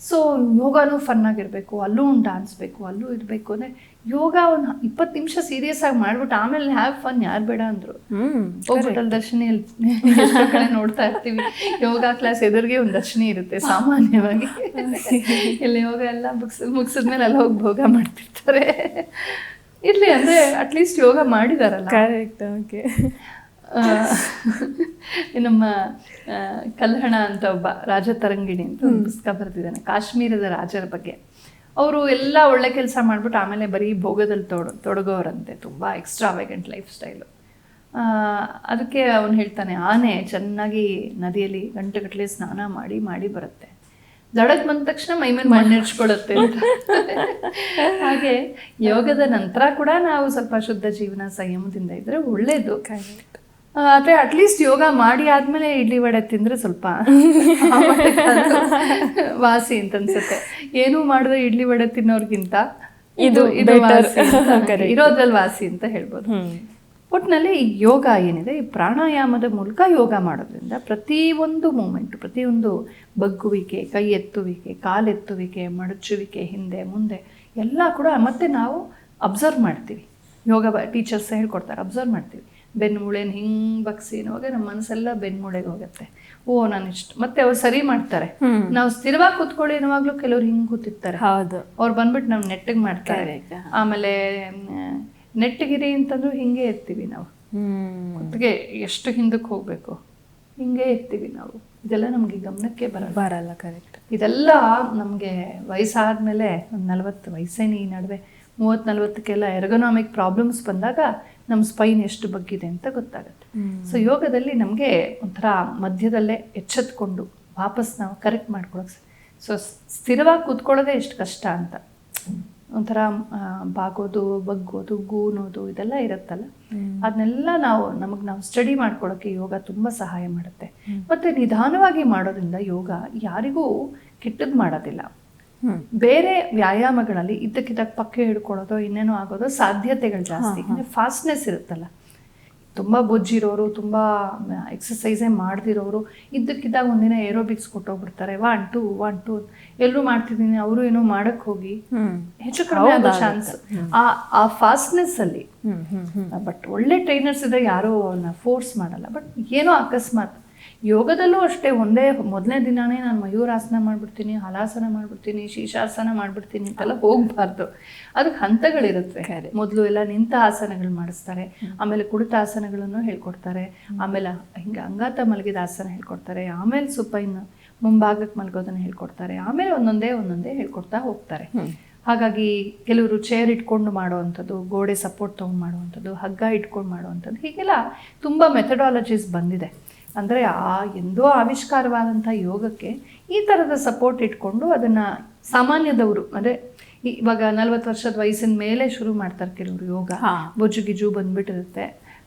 ಸೊ ಯೋಗನೂ ಫನ್ ಆಗಿರಬೇಕು, ಅಲ್ಲೂ ಒಂದು ಡಾನ್ಸ್ ಬೇಕು, ಅಲ್ಲೂ ಇರಬೇಕು. ಅಂದರೆ ಯೋಗ ಒಂದು 20 ನಿಮಿಷ ಸೀರಿಯಸ್ ಆಗಿ ಮಾಡ್ಬಿಟ್ಟು ಆಮೇಲೆ ಹ್ಯಾವ್ ಫನ್ ಯಾರು ಬೇಡ ಅಂದರು. ಹೋಗ್ಬಿಟ್ಟಲ್ಲಿ ದರ್ಶನಿಯಲ್ಲಿ ಎಷ್ಟೋ ಕಡೆ ನೋಡ್ತಾ ಇರ್ತೀವಿ, ಯೋಗ ಕ್ಲಾಸ್ ಎದುರಿಗೆ ಒಂದು ದರ್ಶನಿ ಇರುತ್ತೆ ಸಾಮಾನ್ಯವಾಗಿ. ಇಲ್ಲಿ ಯೋಗ ಎಲ್ಲ ಮುಗಿಸಿದ್ಮೇಲೆ ಅಲ್ಲಿ ಹೋಗಿ ಭೋಗ ಮಾಡ್ತಿರ್ತಾರೆ. ಇರ್ಲಿ ಅಂದರೆ ಅಟ್ಲೀಸ್ಟ್ ಯೋಗ ಮಾಡಿದಾರಲ್ಲ. ಕರೆಕ್ಟ್. ಓಕೆ. ನಮ್ಮ ಕಲ್ಹಣ ಅಂತ ಒಬ್ಬ ರಾಜತರಂಗಿಣಿ ಅಂತ ಒಂದು ಪುಸ್ತಕ ಬರೆದಿದ್ದಾನೆ ಕಾಶ್ಮೀರದ ರಾಜರ ಬಗ್ಗೆ. ಅವರು ಎಲ್ಲ ಒಳ್ಳೆ ಕೆಲಸ ಮಾಡ್ಬಿಟ್ಟು ಆಮೇಲೆ ಬರೀ ಭೋಗದಲ್ಲಿ ತೊಡಗೋರಂತೆ, ತುಂಬ ಎಕ್ಸ್ಟ್ರಾವೆಗೆಂಟ್ ಲೈಫ್ ಸ್ಟೈಲು. ಅದಕ್ಕೆ ಅವನು ಹೇಳ್ತಾನೆ, ಆನೆ ಚೆನ್ನಾಗಿ ನದಿಯಲ್ಲಿ ಗಂಟೆಗಟ್ಟಲೆ ಸ್ನಾನ ಮಾಡಿ ಬರುತ್ತೆ, ದಡಕ್ಕೆ ಬಂದ ತಕ್ಷಣ ಮೈಮೇಲೆ ಮಣ್ಣಿಡ್ಸ್ಕೊಳುತ್ತೆ ಅಂತ. ಹಾಗೆ ಯೋಗದ ನಂತರ ಕೂಡ ನಾವು ಸ್ವಲ್ಪ ಶುದ್ಧ ಜೀವನ ಸಂಯಮದಿಂದ ಇದ್ರೆ ಒಳ್ಳೇದು. ಆದರೆ ಅಟ್ಲೀಸ್ಟ್ ಯೋಗ ಮಾಡಿ ಆದ್ಮೇಲೆ ಇಡ್ಲಿ ವಡೆ ತಿಂದರೆ ಸ್ವಲ್ಪ ವಾಸಿ ಅಂತ ಅನ್ಸುತ್ತೆ. ಏನೂ ಮಾಡಿದ್ರೆ ಇಡ್ಲಿ ವಡೆ ತಿನ್ನೋರ್ಗಿಂತ ಇದು ಇರೋದ್ರಲ್ಲಿ ವಾಸಿ ಅಂತ ಹೇಳ್ಬೋದು. ಒಟ್ಟಿನಲ್ಲಿ ಈ ಯೋಗ ಏನಿದೆ, ಈ ಪ್ರಾಣಾಯಾಮದ ಮೂಲಕ ಯೋಗ ಮಾಡೋದ್ರಿಂದ ಪ್ರತಿಯೊಂದು ಮೂಮೆಂಟು, ಪ್ರತಿಯೊಂದು ಬಗ್ಗುವಿಕೆ, ಕೈ ಎತ್ತುವಿಕೆ, ಕಾಲೆತ್ತುವಿಕೆ, ಮಡಚುವಿಕೆ, ಹಿಂದೆ ಮುಂದೆ ಎಲ್ಲ ಕೂಡ ಮತ್ತೆ ನಾವು ಅಬ್ಸರ್ವ್ ಮಾಡ್ತೀವಿ. ಯೋಗ ಟೀಚರ್ಸ್ ಹೇಳ್ಕೊಡ್ತಾರೆ, ಅಬ್ಸರ್ವ್ ಮಾಡ್ತೀವಿ. ಬೆನ್ನು ಮೂಳೆನ ಹಿಂಗೆ ಬಗ್ಸಿ ಹೋಗಿ ನಮ್ಮ ಮನಸ್ಸೆಲ್ಲ ಬೆನ್ನು ಮೂಳೆಗೆ ಹೋಗುತ್ತೆ. ನಾನು ಇಷ್ಟು ಮತ್ತೆ ಅವ್ರು ಸರಿ ಮಾಡ್ತಾರೆ. ನಾವು ಸ್ಥಿರವಾಗಿ ಕೂತ್ಕೊಳ್ಳಿ ಅನ್ನುವಾಗ್ಲೂ ಕೆಲವ್ರು ಹಿಂಗೆ ಕೂತಿರ್ತಾರೆ. ಹೌದು, ಅವ್ರು ಬಂದ್ಬಿಟ್ಟು ನಾವು ನೆಟ್ಟಿಗೆ ಮಾಡ್ತಾರೆ. ಆಮೇಲೆ ನೆಟ್ಟಿಗಿರಿ ಅಂತಂದ್ರು ಹಿಂಗೆ ಎತ್ತೀವಿ ನಾವು, ಕುತ್ತಿಗೆ ಎಷ್ಟು ಹಿಂದಕ್ಕೆ ಹೋಗ್ಬೇಕು ಹಿಂಗೆ ಎತ್ತೀವಿ ನಾವು. ಇದೆಲ್ಲ ನಮ್ಗೆ ಗಮನಕ್ಕೆ ಬರಲ್ಲ. ಕರೆಕ್ಟ್. ಇದೆಲ್ಲ ನಮಗೆ ವಯಸ್ಸಾದ್ಮೇಲೆ ಒಂದು 40 ವಯಸ್ಸೇನಿ ಈ ನಡುವೆ 30-40ಕ್ಕೆಲ್ಲ ಎರ್ಗೊನಾಮಿಕ್ ಪ್ರಾಬ್ಲಮ್ಸ್ ಬಂದಾಗ ನಮ್ಮ ಸ್ಪೈನ್ ಎಷ್ಟು ಬಗ್ಗಿದೆ ಅಂತ ಗೊತ್ತಾಗುತ್ತೆ. ಸೊ ಯೋಗದಲ್ಲಿ ನಮಗೆ ಒಂಥರ ಮಧ್ಯದಲ್ಲೇ ಎಚ್ಚೆತ್ಕೊಂಡು ವಾಪಸ್ ನಾವು ಕರೆಕ್ಟ್ ಮಾಡ್ಕೊಳಕ್ಕೆ, ಸೊ ಸ್ಥಿರವಾಗಿ ಕೂತ್ಕೊಳ್ಳೋದೇ ಎಷ್ಟು ಕಷ್ಟ ಅಂತ. ಒಂಥರ ಬಾಗೋದು, ಬಗ್ಗೋದು, ಗೂನೋದು ಇದೆಲ್ಲ ಇರುತ್ತಲ್ಲ, ಅದನ್ನೆಲ್ಲ ನಾವು ಸ್ಟಡಿ ಮಾಡ್ಕೊಳ್ಳೋಕ್ಕೆ ಯೋಗ ತುಂಬ ಸಹಾಯ ಮಾಡುತ್ತೆ. ಮತ್ತು ನಿಧಾನವಾಗಿ ಮಾಡೋದ್ರಿಂದ ಯೋಗ ಯಾರಿಗೂ ಕೆಟ್ಟದ್ದು ಮಾಡೋದಿಲ್ಲ. ಬೇರೆ ವ್ಯಾಯಾಮಗಳಲ್ಲಿ ಇದ್ದಕ್ಕಿದ್ದಾಗ ಪಕ್ಕೆ ಹಿಡ್ಕೊಳ್ಳೋದು, ಇನ್ನೇನೋ ಆಗೋದು ಸಾಧ್ಯತೆಗಳು ಜಾಸ್ತಿ. ಫಾಸ್ಟ್ನೆಸ್ ಇರುತ್ತಲ್ಲ, ತುಂಬ ಬೊಜ್ಜಿರೋರು, ತುಂಬ ಎಕ್ಸಸೈಸೇ ಮಾಡ್ದಿರೋರು ಇದ್ದಕ್ಕಿದ್ದಾಗ ಒಂದಿನ ಏರೋಬಿಕ್ಸ್ ಕೊಟ್ಟೋಗ್ಬಿಡ್ತಾರೆ. 1 2 1 2 ಎಲ್ಲರೂ ಮಾಡ್ತಿದ್ದೀನಿ, ಅವರು ಏನೋ ಮಾಡಕ್ಕೆ ಹೋಗಿ ಹೆಚ್ಚು ಕಡಿಮೆ ಆಗೋ ಚಾನ್ಸ್ ಆ ಫಾಸ್ಟ್ನೆಸ್ ಅಲ್ಲಿ. ಬಟ್ ಒಳ್ಳೆ ಟ್ರೈನರ್ಸ್ ಇದ್ರೆ ಯಾರೂ ಅವನ್ನ ಫೋರ್ಸ್ ಮಾಡಲ್ಲ. ಬಟ್ ಏನೋ ಅಕಸ್ಮಾತ್ ಯೋಗದಲ್ಲೂ ಅಷ್ಟೇ, ಮೊದಲನೇ ದಿನಾನೇ ನಾನು ಮಯೂರಾಸನ ಮಾಡ್ಬಿಡ್ತೀನಿ, ಹಲಾಸನ ಮಾಡ್ಬಿಡ್ತೀನಿ, ಶೀರ್ಷಾಸನ ಮಾಡ್ಬಿಡ್ತೀನಿ ಅಂತೆಲ್ಲ ಹೋಗ್ಬಾರ್ದು. ಅದಕ್ಕೆ ಹಂತಗಳಿರುತ್ತೆ. ಮೊದಲು ಎಲ್ಲ ನಿಂತ ಆಸನಗಳು ಮಾಡಿಸ್ತಾರೆ, ಆಮೇಲೆ ಕುಳಿತ ಆಸನಗಳನ್ನು ಹೇಳ್ಕೊಡ್ತಾರೆ, ಆಮೇಲೆ ಹಿಂಗೆ ಅಂಗಾತ ಮಲಗಿದ ಆಸನ ಹೇಳ್ಕೊಡ್ತಾರೆ, ಆಮೇಲೆ ಸುಪೈನ್ ಮುಂಭಾಗಕ್ಕೆ ಮಲಗೋದನ್ನು ಹೇಳ್ಕೊಡ್ತಾರೆ, ಆಮೇಲೆ ಒಂದೊಂದೇ ಹೇಳ್ಕೊಡ್ತಾ ಹೋಗ್ತಾರೆ. ಹಾಗಾಗಿ ಕೆಲವರು ಚೇರ್ ಇಟ್ಕೊಂಡು ಮಾಡುವಂಥದ್ದು, ಗೋಡೆ ಸಪೋರ್ಟ್ ತೊಗೊಂಡು ಮಾಡುವಂಥದ್ದು, ಹಗ್ಗ ಇಟ್ಕೊಂಡು ಮಾಡುವಂಥದ್ದು, ಹೀಗೆಲ್ಲ ತುಂಬ ಮೆಥಡಾಲಜೀಸ್ ಬಂದಿದೆ. ಅಂದರೆ ಎಂದೋ ಆವಿಷ್ಕಾರವಾದಂಥ ಯೋಗಕ್ಕೆ ಈ ಥರದ ಸಪೋರ್ಟ್ ಇಟ್ಕೊಂಡು ಅದನ್ನು ಸಾಮಾನ್ಯದವರು ಅಂದರೆ ಇವಾಗ 40 ವರ್ಷದ ವಯಸ್ಸಿನ ಮೇಲೆ ಶುರು ಮಾಡ್ತಾರೆ ಕೆಲವರು ಯೋಗ. ಬೊಜ್ಜು ಗಿಜು ಬಂದ್ಬಿಟ್ಟಿರುತ್ತೆ,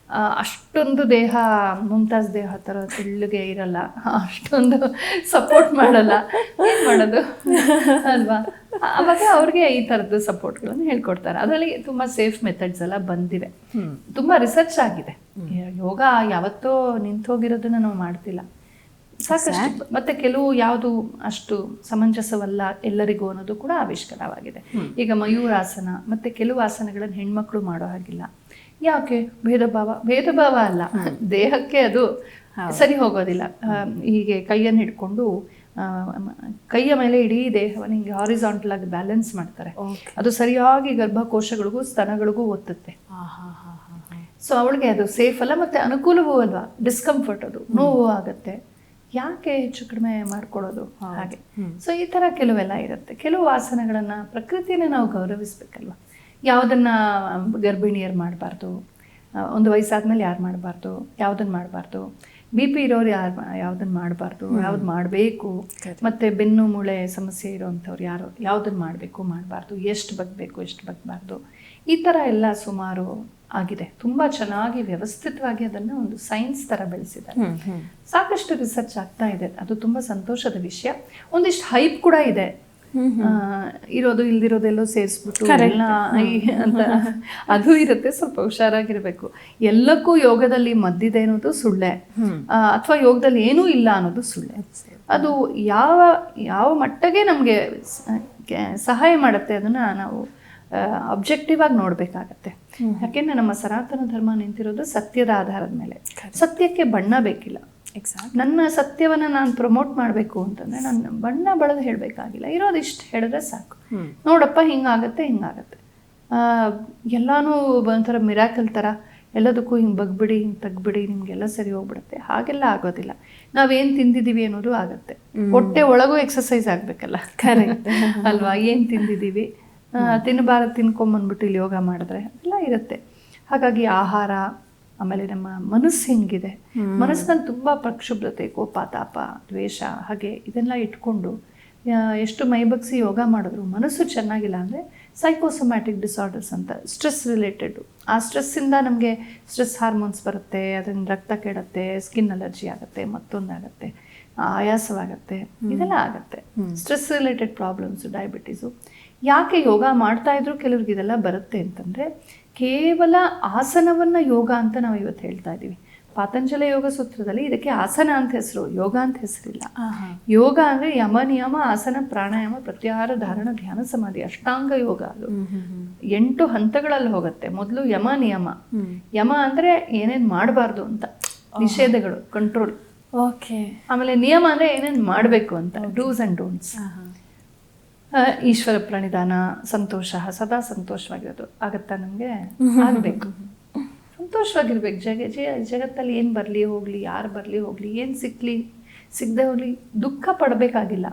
ಅಷ್ಟೊಂದು ದೇಹ ಮುಮ್ತಾಜ್ ದೇಹ ಥರ ತೆಳ್ಳಗೆ ಇರಲ್ಲ, ಅಷ್ಟೊಂದು ಸಪೋರ್ಟ್ ಮಾಡಲ್ಲ, ಏನು ಮಾಡೋದು ಅಲ್ವಾ? ಅವಾಗ ಅವ್ರಿಗೆ ಈ ಥರದ್ದು ಸಪೋರ್ಟ್ಗಳನ್ನು ಹೇಳ್ಕೊಡ್ತಾರೆ. ಅದರಲ್ಲಿ ತುಂಬ ಸೇಫ್ ಮೆಥಡ್ಸ್ ಎಲ್ಲ ಬಂದಿವೆ, ತುಂಬ ರಿಸರ್ಚ್ ಆಗಿದೆ. ಯೋಗ ಯಾವತ್ತೋ ನಿಂತೋಗಿರೋದನ್ನ ನಾವು ಮಾಡ್ತಿಲ್ಲ, ಸಾಕಷ್ಟು. ಮತ್ತೆ ಕೆಲವು ಯಾವುದು ಅಷ್ಟು ಸಮಂಜಸವಲ್ಲ ಎಲ್ಲರಿಗೂ ಅನ್ನೋದು ಕೂಡ ಆವಿಷ್ಕಾರವಾಗಿದೆ. ಈಗ ಮಯೂರಾಸನ ಮತ್ತೆ ಕೆಲವು ಆಸನಗಳನ್ನು ಹೆಣ್ಮಕ್ಳು ಮಾಡೋ ಹಾಗಿಲ್ಲ. ಯಾಕೆ? ಭೇದ ಭಾವ ಅಲ್ಲ, ದೇಹಕ್ಕೆ ಅದು ಸರಿ ಹೋಗೋದಿಲ್ಲ. ಹೀಗೆ ಕೈಯನ್ನು ಹಿಡ್ಕೊಂಡು ಕೈಯ ಮೇಲೆ ಇಡೀ ದೇಹವನ್ನು ಹಿಂಗೆ ಹಾರಿಸಾಂಟಲ್ ಆಗಿ ಬ್ಯಾಲೆನ್ಸ್ ಮಾಡ್ತಾರೆ. ಅದು ಸರಿಯಾಗಿ ಗರ್ಭಕೋಶಗಳಿಗೂ ಸ್ತನಗಳಿಗೂ ಒತ್ತುತ್ತೆ. ಸೊ ಅವಳಿಗೆ ಅದು ಸೇಫ್ ಅಲ್ಲ, ಮತ್ತೆ ಅನುಕೂಲವೂ ಅಲ್ವಾ, ಡಿಸ್ಕಂಫರ್ಟ್, ಅದು ನೋವು ಆಗುತ್ತೆ. ಯಾಕೆ ಹೆಚ್ಚು ಕಡಿಮೆ ಮಾಡ್ಕೊಳ್ಳೋದು ಹಾಗೆ. ಸೊ ಈ ಥರ ಕೆಲವೆಲ್ಲ ಇರುತ್ತೆ. ಕೆಲವು ಆಸನಗಳನ್ನು ಪ್ರಕೃತಿಯನ್ನೇ ನಾವು ಗೌರವಿಸ್ಬೇಕಲ್ವ. ಯಾವುದನ್ನು ಗರ್ಭಿಣಿಯರು ಮಾಡಬಾರ್ದು, ಒಂದು ವಯಸ್ಸಾದ್ಮೇಲೆ ಯಾರು ಮಾಡಬಾರ್ದು, ಯಾವುದನ್ನು ಮಾಡಬಾರ್ದು, BP ಇರೋರು ಯಾವುದನ್ನು ಮಾಡಬಾರ್ದು, ಯಾವ್ದು ಮಾಡಬೇಕು, ಮತ್ತು ಬೆನ್ನು ಮೂಳೆ ಸಮಸ್ಯೆ ಇರೋವಂಥವ್ರು ಯಾವುದನ್ನು ಮಾಡಬೇಕು ಮಾಡಬಾರ್ದು, ಎಷ್ಟು ಬಗ್ಬೇಕು ಎಷ್ಟು ಬಗ್ಬಾರ್ದು, ಈ ಥರ ಎಲ್ಲ ಸುಮಾರು ಆಗಿದೆ. ತುಂಬ ಚೆನ್ನಾಗಿ ವ್ಯವಸ್ಥಿತವಾಗಿ ಅದನ್ನು ಒಂದು ಸೈನ್ಸ್ ಥರ ಬೆಳೆಸಿದ್ದಾರೆ. ಸಾಕಷ್ಟು ರಿಸರ್ಚ್ ಆಗ್ತಾ ಇದೆ, ಅದು ತುಂಬ ಸಂತೋಷದ ವಿಷಯ. ಒಂದಿಷ್ಟು ಹೈಪ್ ಕೂಡ ಇದೆ, ಇರೋದು ಇಲ್ದಿರೋದೆಲ್ಲೋ ಸೇರಿಸ್ಬಿಟ್ಟು ಎಲ್ಲ ಅಂತ ಅದು ಇರುತ್ತೆ. ಸ್ವಲ್ಪ ಹುಷಾರಾಗಿರ್ಬೇಕು. ಎಲ್ಲಕ್ಕೂ ಯೋಗದಲ್ಲಿ ಮದ್ದಿದೆ ಅನ್ನೋದು ಸುಳ್ಳೆ, ಅಥವಾ ಯೋಗದಲ್ಲಿ ಏನೂ ಇಲ್ಲ ಅನ್ನೋದು ಸುಳ್ಳೆ. ಅದು ಯಾವ ಮಟ್ಟಿಗೆ ನಮಗೆ ಸಹಾಯ ಮಾಡುತ್ತೆ ಅದನ್ನ ನಾವು ಅಬ್ಜೆಕ್ಟಿವ್ ಆಗಿ ನೋಡ್ಬೇಕಾಗತ್ತೆ. ಯಾಕೆಂದ್ರೆ ನಮ್ಮ ಸನಾತನ ಧರ್ಮ ನಿಂತಿರೋದು ಸತ್ಯದ ಆಧಾರದ ಮೇಲೆ. ಸತ್ಯಕ್ಕೆ ಬಣ್ಣ ಬೇಕಿಲ್ಲ. ನನ್ನ ಸತ್ಯವನ್ನ ನಾನು ಪ್ರಮೋಟ್ ಮಾಡಬೇಕು ಅಂತಂದ್ರೆ ನಾನು ಬಣ್ಣ ಬಳದು ಹೇಳಬೇಕಾಗಿಲ್ಲ, ಇರೋದಿಷ್ಟು ಹೇಳಿದ್ರೆ ಸಾಕು. ನೋಡಪ್ಪ ಹಿಂಗಾಗತ್ತೆ ಎಲ್ಲಾನು ಒಂಥರ ಮಿರಾಕಲ್ ಥರ ಎಲ್ಲದಕ್ಕೂ ಹಿಂಗೆ ಬಗ್ಬಿಡಿ ಹಿಂಗೆ ತೆಗ್ಬಿಡಿ ನಿಮ್ಗೆಲ್ಲ ಸರಿ ಹೋಗ್ಬಿಡುತ್ತೆ, ಹಾಗೆಲ್ಲ ಆಗೋದಿಲ್ಲ. ನಾವೇನು ತಿಂದಿದ್ದೀವಿ ಅನ್ನೋದು ಆಗುತ್ತೆ. ಹೊಟ್ಟೆ ಒಳಗೂ ಎಕ್ಸಸೈಸ್ ಆಗಬೇಕಲ್ಲ ಅಲ್ವಾ? ಏನು ತಿಂದಿದ್ದೀವಿ, ತಿನ್ನಬಾರದು ತಿನ್ಕೊಂಬಂದ್ಬಿಟ್ಟು ಇಲ್ಲಿ ಯೋಗ ಮಾಡಿದ್ರೆ ಎಲ್ಲ ಇರುತ್ತೆ. ಹಾಗಾಗಿ ಆಹಾರ, ಆಮೇಲೆ ನಮ್ಮ ಮನಸ್ಸು ಹೆಂಗಿದೆ, ಮನಸ್ಸಿನಲ್ಲಿ ತುಂಬ ಪ್ರಕ್ಷುಬ್ಧತೆ, ಕೋಪ, ತಾಪ, ದ್ವೇಷ, ಹಾಗೆ ಇದೆಲ್ಲ ಇಟ್ಕೊಂಡು ಎಷ್ಟು ಮೈಬಗ್ಸಿ ಯೋಗ ಮಾಡಿದ್ರು ಮನಸ್ಸು ಚೆನ್ನಾಗಿಲ್ಲ ಅಂದರೆ ಸೈಕೋಸೊಮ್ಯಾಟಿಕ್ ಡಿಸಾರ್ಡರ್ಸ್ ಅಂತ, ಸ್ಟ್ರೆಸ್ ರಿಲೇಟೆಡು. ಆ ಸ್ಟ್ರೆಸ್ಸಿಂದ ನಮಗೆ ಸ್ಟ್ರೆಸ್ ಹಾರ್ಮೋನ್ಸ್ ಬರುತ್ತೆ, ಅದರಿಂದ ರಕ್ತ ಕೆಡುತ್ತೆ, ಸ್ಕಿನ್ ಅಲರ್ಜಿ ಆಗುತ್ತೆ, ಮತ್ತೊಂದಾಗುತ್ತೆ, ಆಯಾಸವಾಗುತ್ತೆ, ಇದೆಲ್ಲ ಆಗುತ್ತೆ. Stress related problems, diabetes. ಯಾಕೆ ಯೋಗ ಮಾಡ್ತಾ ಇದ್ರು ಕೆಲವ್ರಿಗೆ ಇದೆಲ್ಲ ಬರುತ್ತೆ ಅಂತಂದರೆ ಕೇವಲ ಆಸನವನ್ನು ಯೋಗ ಅಂತ ನಾವು ಇವತ್ತು ಹೇಳ್ತಾ ಇದ್ದೀವಿ. ಪಾತಂಜಲ ಯೋಗ ಸೂತ್ರದಲ್ಲಿ ಇದಕ್ಕೆ ಆಸನ ಅಂತ ಹೆಸರು, ಯೋಗ ಅಂತ ಹೆಸರಿಲ್ಲ. ಯೋಗ ಅಂದರೆ ಯಮ, ನಿಯಮ, ಆಸನ, ಪ್ರಾಣಾಯಾಮ, ಪ್ರತ್ಯಾಹಾರ, ಧಾರಣ, ಧ್ಯಾನ, ಸಮಾಧಿ, ಅಷ್ಟಾಂಗ ಯೋಗ. ಅದು 8 ಹಂತಗಳಲ್ಲಿ ಹೋಗುತ್ತೆ. ಮೊದಲು ಯಮ, ನಿಯಮ. ಯಮ ಅಂದರೆ ಏನೇನು ಮಾಡಬಾರ್ದು ಅಂತ, ನಿಷೇಧಗಳು, ಕಂಟ್ರೋಲ್. ಆಮೇಲೆ ನಿಯಮ ಅಂದರೆ ಏನೇನು ಮಾಡಬೇಕು ಅಂತ, ಡೂಸ್ ಆ್ಯಂಡ್ ಡೋಂಟ್ಸ್. ಈಶ್ವರ ಪ್ರಣಿಧಾನ, ಸಂತೋಷ, ಸದಾ ಸಂತೋಷವಾಗಿರೋದು. ಆಗತ್ತಾ ನಮಗೆ? ಆಗಬೇಕು. ಸಂತೋಷವಾಗಿರ್ಬೇಕು. ಜಗತ್ತಲ್ಲಿ ಏನು ಬರಲಿ ಹೋಗಲಿ, ಯಾರು ಬರಲಿ ಹೋಗಲಿ, ಏನು ಸಿಗದೆ ಹೋಗಲಿ, ದುಃಖ ಪಡಬೇಕಾಗಿಲ್ಲ.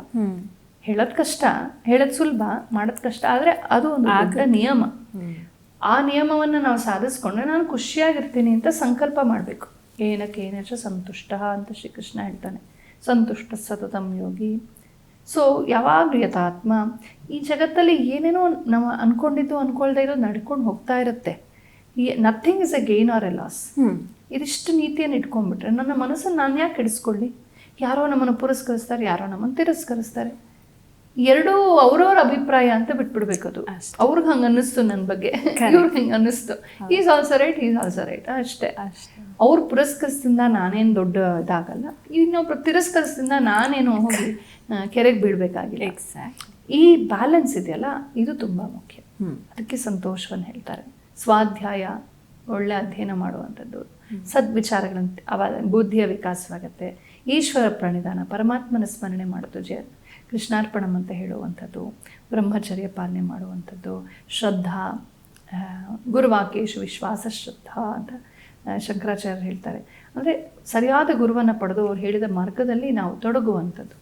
ಹೇಳೋದು ಕಷ್ಟ, ಹೇಳೋದು ಸುಲಭ, ಮಾಡೋದು ಕಷ್ಟ. ಆದರೆ ಅದು ಒಂದು ದೊಡ್ಡ ನಿಯಮ. ಆ ನಿಯಮವನ್ನು ನಾವು ಸಾಧಿಸ್ಕೊಂಡ್ರೆ ನಾನು ಖುಷಿಯಾಗಿರ್ತೀನಿ ಅಂತ ಸಂಕಲ್ಪ ಮಾಡಬೇಕು. ಏನಚ್ಚ ಸಂತುಷ್ಟ ಅಂತ ಶ್ರೀಕೃಷ್ಣ ಹೇಳ್ತಾನೆ. ಸಂತುಷ್ಟ ಸತತಂ ಯೋಗಿ. ಸೊ ಯಾವಾಗಲೂ ಯಥಾತ್ಮ. ಈ ಜಗತ್ತಲ್ಲಿ ಏನೇನೋ ನಾವು ಅನ್ಕೊಳ್ದೇ ಇರೋದು ನಡ್ಕೊಂಡು ಹೋಗ್ತಾ ಇರುತ್ತೆ. Nothing is a gain or a loss. ಇದಿಷ್ಟು ನೀತಿಯನ್ನು ಇಟ್ಕೊಂಡ್ಬಿಟ್ರೆ ನನ್ನ ಮನಸ್ಸನ್ನು ನಾನು ಯಾಕೆ ಕೆಡಿಸ್ಕೊಳ್ಳಿ? ಯಾರೋ ನಮ್ಮನ್ನು ಪುರಸ್ಕರಿಸ್ತಾರೆ, ಯಾರೋ ನಮ್ಮನ್ನು ತಿರಸ್ಕರಿಸ್ತಾರೆ. ಎರಡೂ ಅವ್ರವ್ರ ಅಭಿಪ್ರಾಯ ಅಂತ ಬಿಟ್ಬಿಡ್ಬೇಕು. ಅದು ಅವ್ರಿಗೆ ಹಂಗೆ ಅನ್ನಿಸ್ತು ನನ್ನ ಬಗ್ಗೆ, ಇವ್ರಿಗೆ ಹಿಂಗೆ ಅನ್ನಿಸ್ತು, is also right, is also right, ಅಷ್ಟೇ. ಅವ್ರು ಪುರಸ್ಕರಿಸಿದಿಂದ ನಾನೇನು ದೊಡ್ಡ ಇದಾಗಲ್ಲ, ಇನ್ನೊಬ್ರು ತಿರಸ್ಕರಿಸಿದಿಂದ ನಾನೇನು ಹೋಗಿ ಕೆರೆಗೆ ಬೀಳ್ಬೇಕಾಗಿಲ್ಲ. ಈ ಬ್ಯಾಲೆನ್ಸ್ ಇದೆಯಲ್ಲ, ಇದು ತುಂಬ ಮುಖ್ಯ. ಅದಕ್ಕೆ ಸಂತೋಷವನ್ನು ಹೇಳ್ತಾರೆ. ಸ್ವಾಧ್ಯಾಯ, ಒಳ್ಳೆ ಅಧ್ಯಯನ ಮಾಡುವಂಥದ್ದು, ಸದ್ವಿಚಾರಗಳಂತೆ ಬುದ್ಧಿಯ ವಿಕಾಸವಾಗುತ್ತೆ. ಈಶ್ವರ ಪ್ರಣಿಧಾನ, ಪರಮಾತ್ಮನ ಸ್ಮರಣೆ ಮಾಡೋದು, ಕೃಷ್ಣಾರ್ಪಣಂ ಅಂತ ಹೇಳುವಂಥದ್ದು, ಬ್ರಹ್ಮಚರ್ಯ ಪಾಲನೆ ಮಾಡುವಂಥದ್ದು, ಶ್ರದ್ಧಾ, ಗುರುವಾಕ್ಯೇಶು ವಿಶ್ವಾಸ ಶ್ರದ್ಧಾ ಅಂತ ಶಂಕರಾಚಾರ್ಯರು ಹೇಳ್ತಾರೆ. ಅಂದರೆ ಸರಿಯಾದ ಗುರುವನ್ನು ಪಡೆದು ಅವ್ರು ಹೇಳಿದ ಮಾರ್ಗದಲ್ಲಿ ನಾವು ತೊಡಗುವಂಥದ್ದು.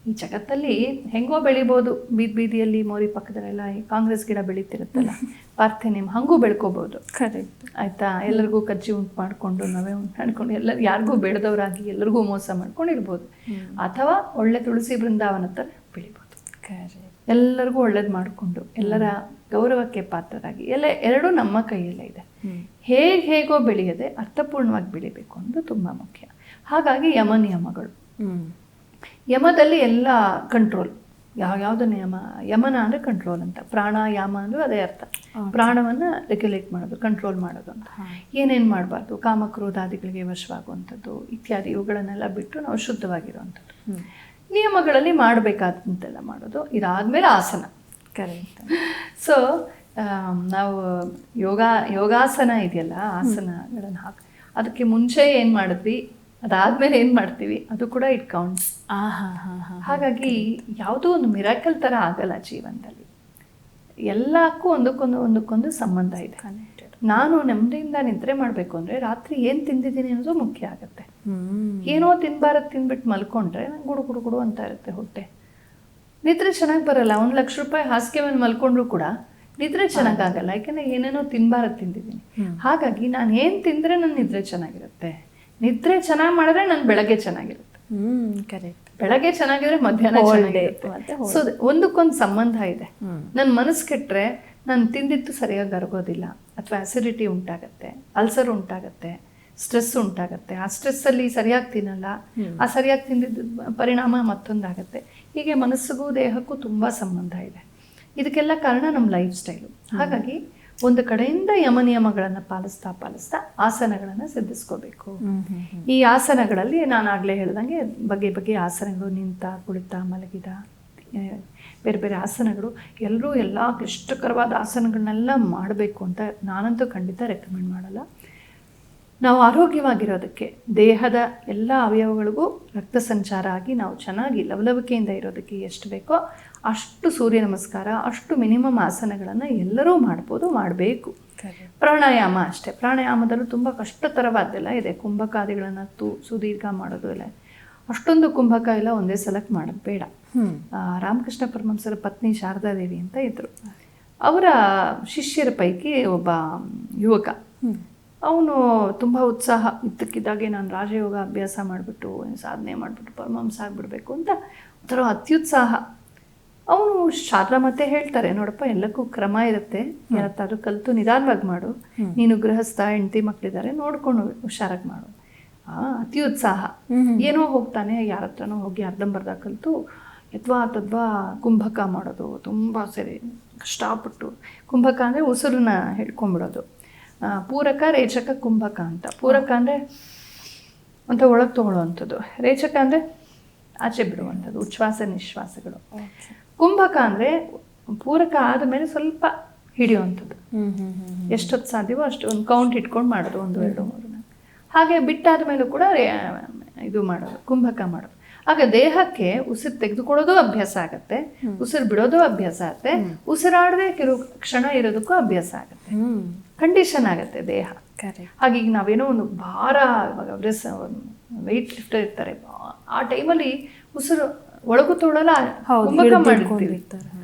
ಈ ಜಗತ್ತಲ್ಲಿ ಹೆಂಗೋ ಬೆಳಿಬೋದು, ಬೀದಿಯಲ್ಲಿ ಮೋರಿ ಪಕ್ಕದಲ್ಲೆಲ್ಲ ಈ ಕಾಂಗ್ರೆಸ್ ಗಿಡ ಬೆಳೀತಿರುತ್ತಲ್ಲ, ಪಾರ್ಥೆನಿಯಂ, ಹಂಗೂ ಬೆಳ್ಕೋಬಹುದು. ಕರೆಕ್ಟ್. ಆಯ್ತಾ? ಎಲ್ಲರಿಗೂ ಕಜ್ಜಿ ಉಂಟು ಮಾಡಿಕೊಂಡು, ನಾವೇ ಉಂಟು ಮಾಡ್ಕೊಂಡು, ಯಾರಿಗೂ ಬೆಳೆದವರಾಗಿ ಎಲ್ಲರಿಗೂ ಮೋಸ ಮಾಡ್ಕೊಂಡಿರ್ಬೋದು. ಅಥವಾ ಒಳ್ಳೆ ತುಳಸಿ ಬೃಂದಾವನ ಥರ ಬೆಳಿಬೋದು. ಎಲ್ಲರಿಗೂ ಒಳ್ಳೇದು ಮಾಡಿಕೊಂಡು ಎಲ್ಲರ ಗೌರವಕ್ಕೆ ಪಾತ್ರರಾಗಿ ಎರಡೂ ನಮ್ಮ ಕೈಯಲ್ಲೇ ಇದೆ. ಹೇಗೋ ಬೆಳೆಯದೆ ಅರ್ಥಪೂರ್ಣವಾಗಿ ಬೆಳಿಬೇಕು ಅನ್ನೋದು ತುಂಬ ಮುಖ್ಯ. ಹಾಗಾಗಿ ಯಮ ನಿಯಮಗಳು, ಯಮದಲ್ಲಿ ಎಲ್ಲ ಕಂಟ್ರೋಲ್. ಯಾವ್ದು ನಿಯಮ? ಯಮನ ಅಂದರೆ ಕಂಟ್ರೋಲ್ ಅಂತ, ಪ್ರಾಣಾಯಾಮ ಅಂದರೂ ಅದೇ ಅರ್ಥ. ಪ್ರಾಣವನ್ನು ರೆಗ್ಯುಲೇಟ್ ಮಾಡೋದು, ಕಂಟ್ರೋಲ್ ಮಾಡೋದು ಅಂತ. ಏನೇನು ಮಾಡಬಾರ್ದು, ಕಾಮಕ್ರೋಧಾದಿಗಳಿಗೆ ವಶವಾಗುವಂಥದ್ದು ಇತ್ಯಾದಿ, ಇವುಗಳನ್ನೆಲ್ಲ ಬಿಟ್ಟು ನಾವು ಶುದ್ಧವಾಗಿರುವಂಥದ್ದು. ನಿಯಮಗಳಲ್ಲಿ ಮಾಡಬೇಕಾದಂತೆಲ್ಲ ಮಾಡೋದು. ಇದಾದಮೇಲೆ ಆಸನ. ಕರೆಕ್ಟ್. ಸೊ ನಾವು ಯೋಗಾಸನ ಇದೆಯಲ್ಲ, ಆಸನಗಳನ್ನು ಅದಕ್ಕೆ ಮುಂಚೆ ಏನು ಮಾಡಿದ್ವಿ, ಅದಾದಮೇಲೆ ಏನು ಮಾಡ್ತೀವಿ, ಅದು ಕೂಡ ಇಟ್ ಕೌಂಟ್ಸ್. ಹಾಗಾಗಿ ಯಾವುದೋ ಒಂದು ಮಿರಾಕಲ್ ಥರ ಆಗಲ್ಲ ಜೀವನದಲ್ಲಿ. ಎಲ್ಲಕ್ಕೂ ಒಂದಕ್ಕೊಂದು ಸಂಬಂಧ ಇದೆ. ನಾನು ನೆಮ್ಮದಿಯಿಂದ ನಿದ್ರೆ ಮಾಡಬೇಕು ಅಂದರೆ ರಾತ್ರಿ ಏನು ತಿಂದಿದ್ದೀನಿ ಅನ್ನೋದು ಮುಖ್ಯ ಆಗುತ್ತೆ. ಏನೋ ತಿನ್ಬಾರದು ತಿಂದ್ಬಿಟ್ಟು ಮಲ್ಕೊಂಡ್ರೆ ನಂಗೆ ಗುಡು ಅಂತ ಇರುತ್ತೆ ಹೊಟ್ಟೆ. ನಿದ್ರೆ ಚೆನ್ನಾಗಿ ಬರಲ್ಲ. 1 ಲಕ್ಷ ರೂಪಾಯಿ ಹಾಸಿಗೆ ಮೇಲೆ ಮಲ್ಕೊಂಡ್ರು ಕೂಡ ನಿದ್ರೆ ಚೆನ್ನಾಗಾಗಲ್ಲ, ಯಾಕೆಂದರೆ ಏನೇನೋ ತಿನ್ಬಾರದು ತಿಂದಿದ್ದೀನಿ. ಹಾಗಾಗಿ ನಾನು ಏನು ತಿಂದರೆ ನನ್ನ ನಿದ್ರೆ ಚೆನ್ನಾಗಿರುತ್ತೆ. ನಿದ್ರೆ ಚೆನ್ನಾಗಿ ಮಾಡಿದ್ರೆ ನನ್ನ ಬೆಳಗ್ಗೆ ಚೆನ್ನಾಗಿರುತ್ತೆ. ಕರೆಕ್ಟ್. ಬೆಳಗ್ಗೆ ಚೆನ್ನಾಗಿದ್ರೆ ಮಧ್ಯಾಹ್ನ ಚೆನ್ನಾಗಿರುತ್ತೆ. ಸೊ ಒಂದಕ್ಕೊಂದು ಸಂಬಂಧ ಇದೆ. ನನ್ನ ಮನಸ್ಸು ಕೆಟ್ಟರೆ ನಾನು ತಿಂದಿದ್ದು ಸರಿಯಾಗಿ ಅರಗೋದಿಲ್ಲ, ಅಥವಾ ಅಸಿಡಿಟಿ ಉಂಟಾಗತ್ತೆ, ಅಲ್ಸರ್ ಉಂಟಾಗತ್ತೆ, ಸ್ಟ್ರೆಸ್ ಉಂಟಾಗತ್ತೆ. ಆ ಸ್ಟ್ರೆಸ್ಸಲ್ಲಿ ಸರಿಯಾಗಿ ತಿನ್ನಲ್ಲ, ಆ ಸರಿಯಾಗಿ ತಿಂದಿದ್ದ ಪರಿಣಾಮ ಮತ್ತೊಂದಾಗತ್ತೆ. ಹೀಗೆ ಮನಸ್ಸಿಗೂ ದೇಹಕ್ಕೂ ತುಂಬ ಸಂಬಂಧ ಇದೆ. ಇದಕ್ಕೆಲ್ಲ ಕಾರಣ ನಮ್ಮ ಲೈಫ್ ಸ್ಟೈಲು. ಹಾಗಾಗಿ ಒಂದು ಕಡೆಯಿಂದ ಯಮ ನಿಯಮಗಳನ್ನು ಪಾಲಿಸ್ತಾ ಆಸನಗಳನ್ನು ಸಿದ್ಧಿಸ್ಕೋಬೇಕು. ಈ ಆಸನಗಳಲ್ಲಿ ನಾನು ಆಗಲೇ ಹೇಳ್ದಂಗೆ ಬಗೆ ಆಸನಗಳು, ನಿಂತ, ಕುಳಿತ, ಮಲಗಿದ, ಬೇರೆ ಬೇರೆ ಆಸನಗಳು. ಎಲ್ಲರೂ ಎಲ್ಲ ಕ್ಲಿಷ್ಟಕರವಾದ ಆಸನಗಳನ್ನೆಲ್ಲ ಮಾಡಬೇಕು ಅಂತ ನಾನಂತೂ ಖಂಡಿತ ರೆಕಮೆಂಡ್ ಮಾಡಲ್ಲ. ನಾವು ಆರೋಗ್ಯವಾಗಿರೋದಕ್ಕೆ, ದೇಹದ ಎಲ್ಲ ಅವಯವಗಳಿಗೂ ರಕ್ತ ಸಂಚಾರ ಆಗಿ ನಾವು ಚೆನ್ನಾಗಿ ಲವಲವಿಕೆಯಿಂದ ಇರೋದಕ್ಕೆ ಎಷ್ಟು ಬೇಕೋ ಅಷ್ಟು ಸೂರ್ಯ ನಮಸ್ಕಾರ, ಅಷ್ಟು ಮಿನಿಮಮ್ ಆಸನಗಳನ್ನು ಎಲ್ಲರೂ ಮಾಡ್ಬೋದು, ಮಾಡಬೇಕು. ಪ್ರಾಣಾಯಾಮ ಅಷ್ಟೇ. ಪ್ರಾಣಾಯಾಮದಲ್ಲೂ ತುಂಬ ಕಷ್ಟತರವಾದ್ದೆಲ್ಲ ಇದೆ. ಕುಂಭಕಾದಿಗಳನ್ನು ಸುದೀರ್ಘ ಮಾಡೋದು ಇಲ್ಲ. ಅಷ್ಟೊಂದು ಕುಂಭಕ ಎಲ್ಲ ಒಂದೇ ಸಲಕ್ಕೆ ಮಾಡೋದು ಬೇಡ. ರಾಮಕೃಷ್ಣ ಪರಮಹಂಸರ ಪತ್ನಿ ಶಾರದಾದೇವಿ ಅಂತ ಇದ್ದರು. ಅವರ ಶಿಷ್ಯರ ಪೈಕಿ ಒಬ್ಬ ಯುವಕ, ಅವನು ತುಂಬ ಉತ್ಸಾಹ, ಇದ್ದಕ್ಕಿದ್ದಾಗೆ ನಾನು ರಾಜಯೋಗ ಅಭ್ಯಾಸ ಮಾಡಿಬಿಟ್ಟು ಸಾಧನೆ ಮಾಡಿಬಿಟ್ಟು ಪರಮಹಂಸ ಆಗಿಬಿಡ್ಬೇಕು ಅಂತ ಒಂಥರ ಅತ್ಯುತ್ಸಾಹ. ಅವನು ಶಾರದಾ ಮತ್ತೆ ಹೇಳ್ತಾರೆ, ನೋಡಪ್ಪ ಎಲ್ಲಕ್ಕೂ ಕ್ರಮ ಇರುತ್ತೆ, ಯಾರತ್ತಾದ್ರೂ ಕಲಿತು ನಿಧಾನವಾಗಿ ಮಾಡು, ನೀನು ಗೃಹಸ್ಥ, ಹೆಂಡತಿ ಮಕ್ಕಳಿದ್ದಾರೆ, ನೋಡ್ಕೊಂಡು ಹುಷಾರಾಗಿ ಮಾಡು. ಅತಿ ಉತ್ಸಾಹ. ಏನೋ ಹೋಗ್ತಾನೆ, ಯಾರ ಹತ್ರನೋ ಹೋಗಿ ಅರ್ಧಂಬರ್ಧ ಕಲಿತು ತದ್ವಾ ಕುಂಭಕ ಮಾಡೋದು. ತುಂಬ ಸರಿ ಕಷ್ಟಪಟ್ಟು. ಕುಂಭಕ ಅಂದರೆ ಉಸಿರನ್ನ ಹಿಡ್ಕೊಂಡ್ಬಿಡೋದು. ಪೂರಕ, ರೇಚಕ, ಕುಂಭಕ ಅಂತ. ಪೂರಕ ಅಂದರೆ ಅಂತ ಒಳಗೆ ತೊಗೊಳ್ಳೋವಂಥದ್ದು, ರೇಚಕ ಅಂದರೆ ಆಚೆ ಬಿಡುವಂಥದ್ದು, ಉಚ್ಛ್ವಾಸ ನಿಶ್ವಾಸಗಳು. ಕುಂಭಕ ಅಂದರೆ ಪೂರಕ ಆದಮೇಲೆ ಸ್ವಲ್ಪ ಹಿಡಿಯುವಂಥದ್ದು, ಎಷ್ಟೊತ್ತು ಸಾಧ್ಯವೋ ಅಷ್ಟು ಒಂದು ಕೌಂಟ್ ಇಟ್ಕೊಂಡು ಮಾಡೋದು, 1, 2, 3, 4. ಹಾಗೆ ಬಿಟ್ಟಾದ ಮೇಲೂ ಕೂಡ ಇದು ಮಾಡೋದು, ಕುಂಭಕ ಮಾಡೋದು. ಆಗ ದೇಹಕ್ಕೆ ಉಸಿರು ತೆಗೆದುಕೊಳ್ಳೋದು ಅಭ್ಯಾಸ ಆಗುತ್ತೆ, ಉಸಿರು ಬಿಡೋದು ಅಭ್ಯಾಸ ಆಗುತ್ತೆ, ಉಸಿರಾಡದೆ ಕೆಲವು ಕ್ಷಣ ಇರೋದಕ್ಕೂ ಅಭ್ಯಾಸ ಆಗುತ್ತೆ, ಕಂಡೀಷನ್ ಆಗುತ್ತೆ ದೇಹ. ಹಾಗೆ ಈಗ ನಾವೇನೋ ಒಂದು ಭಾರ, ಇವಾಗ ವೆಯ್ಟ್ ಲಿಫ್ಟರ್ ಇರ್ತಾರೆ, ಆ ಟೈಮಲ್ಲಿ ಉಸಿರು ಒಳಗೂ ತೊಗೊಳಲ್ಲ, ಕುಂಭಕ ಮಾಡಿರ್ತೀವಿ.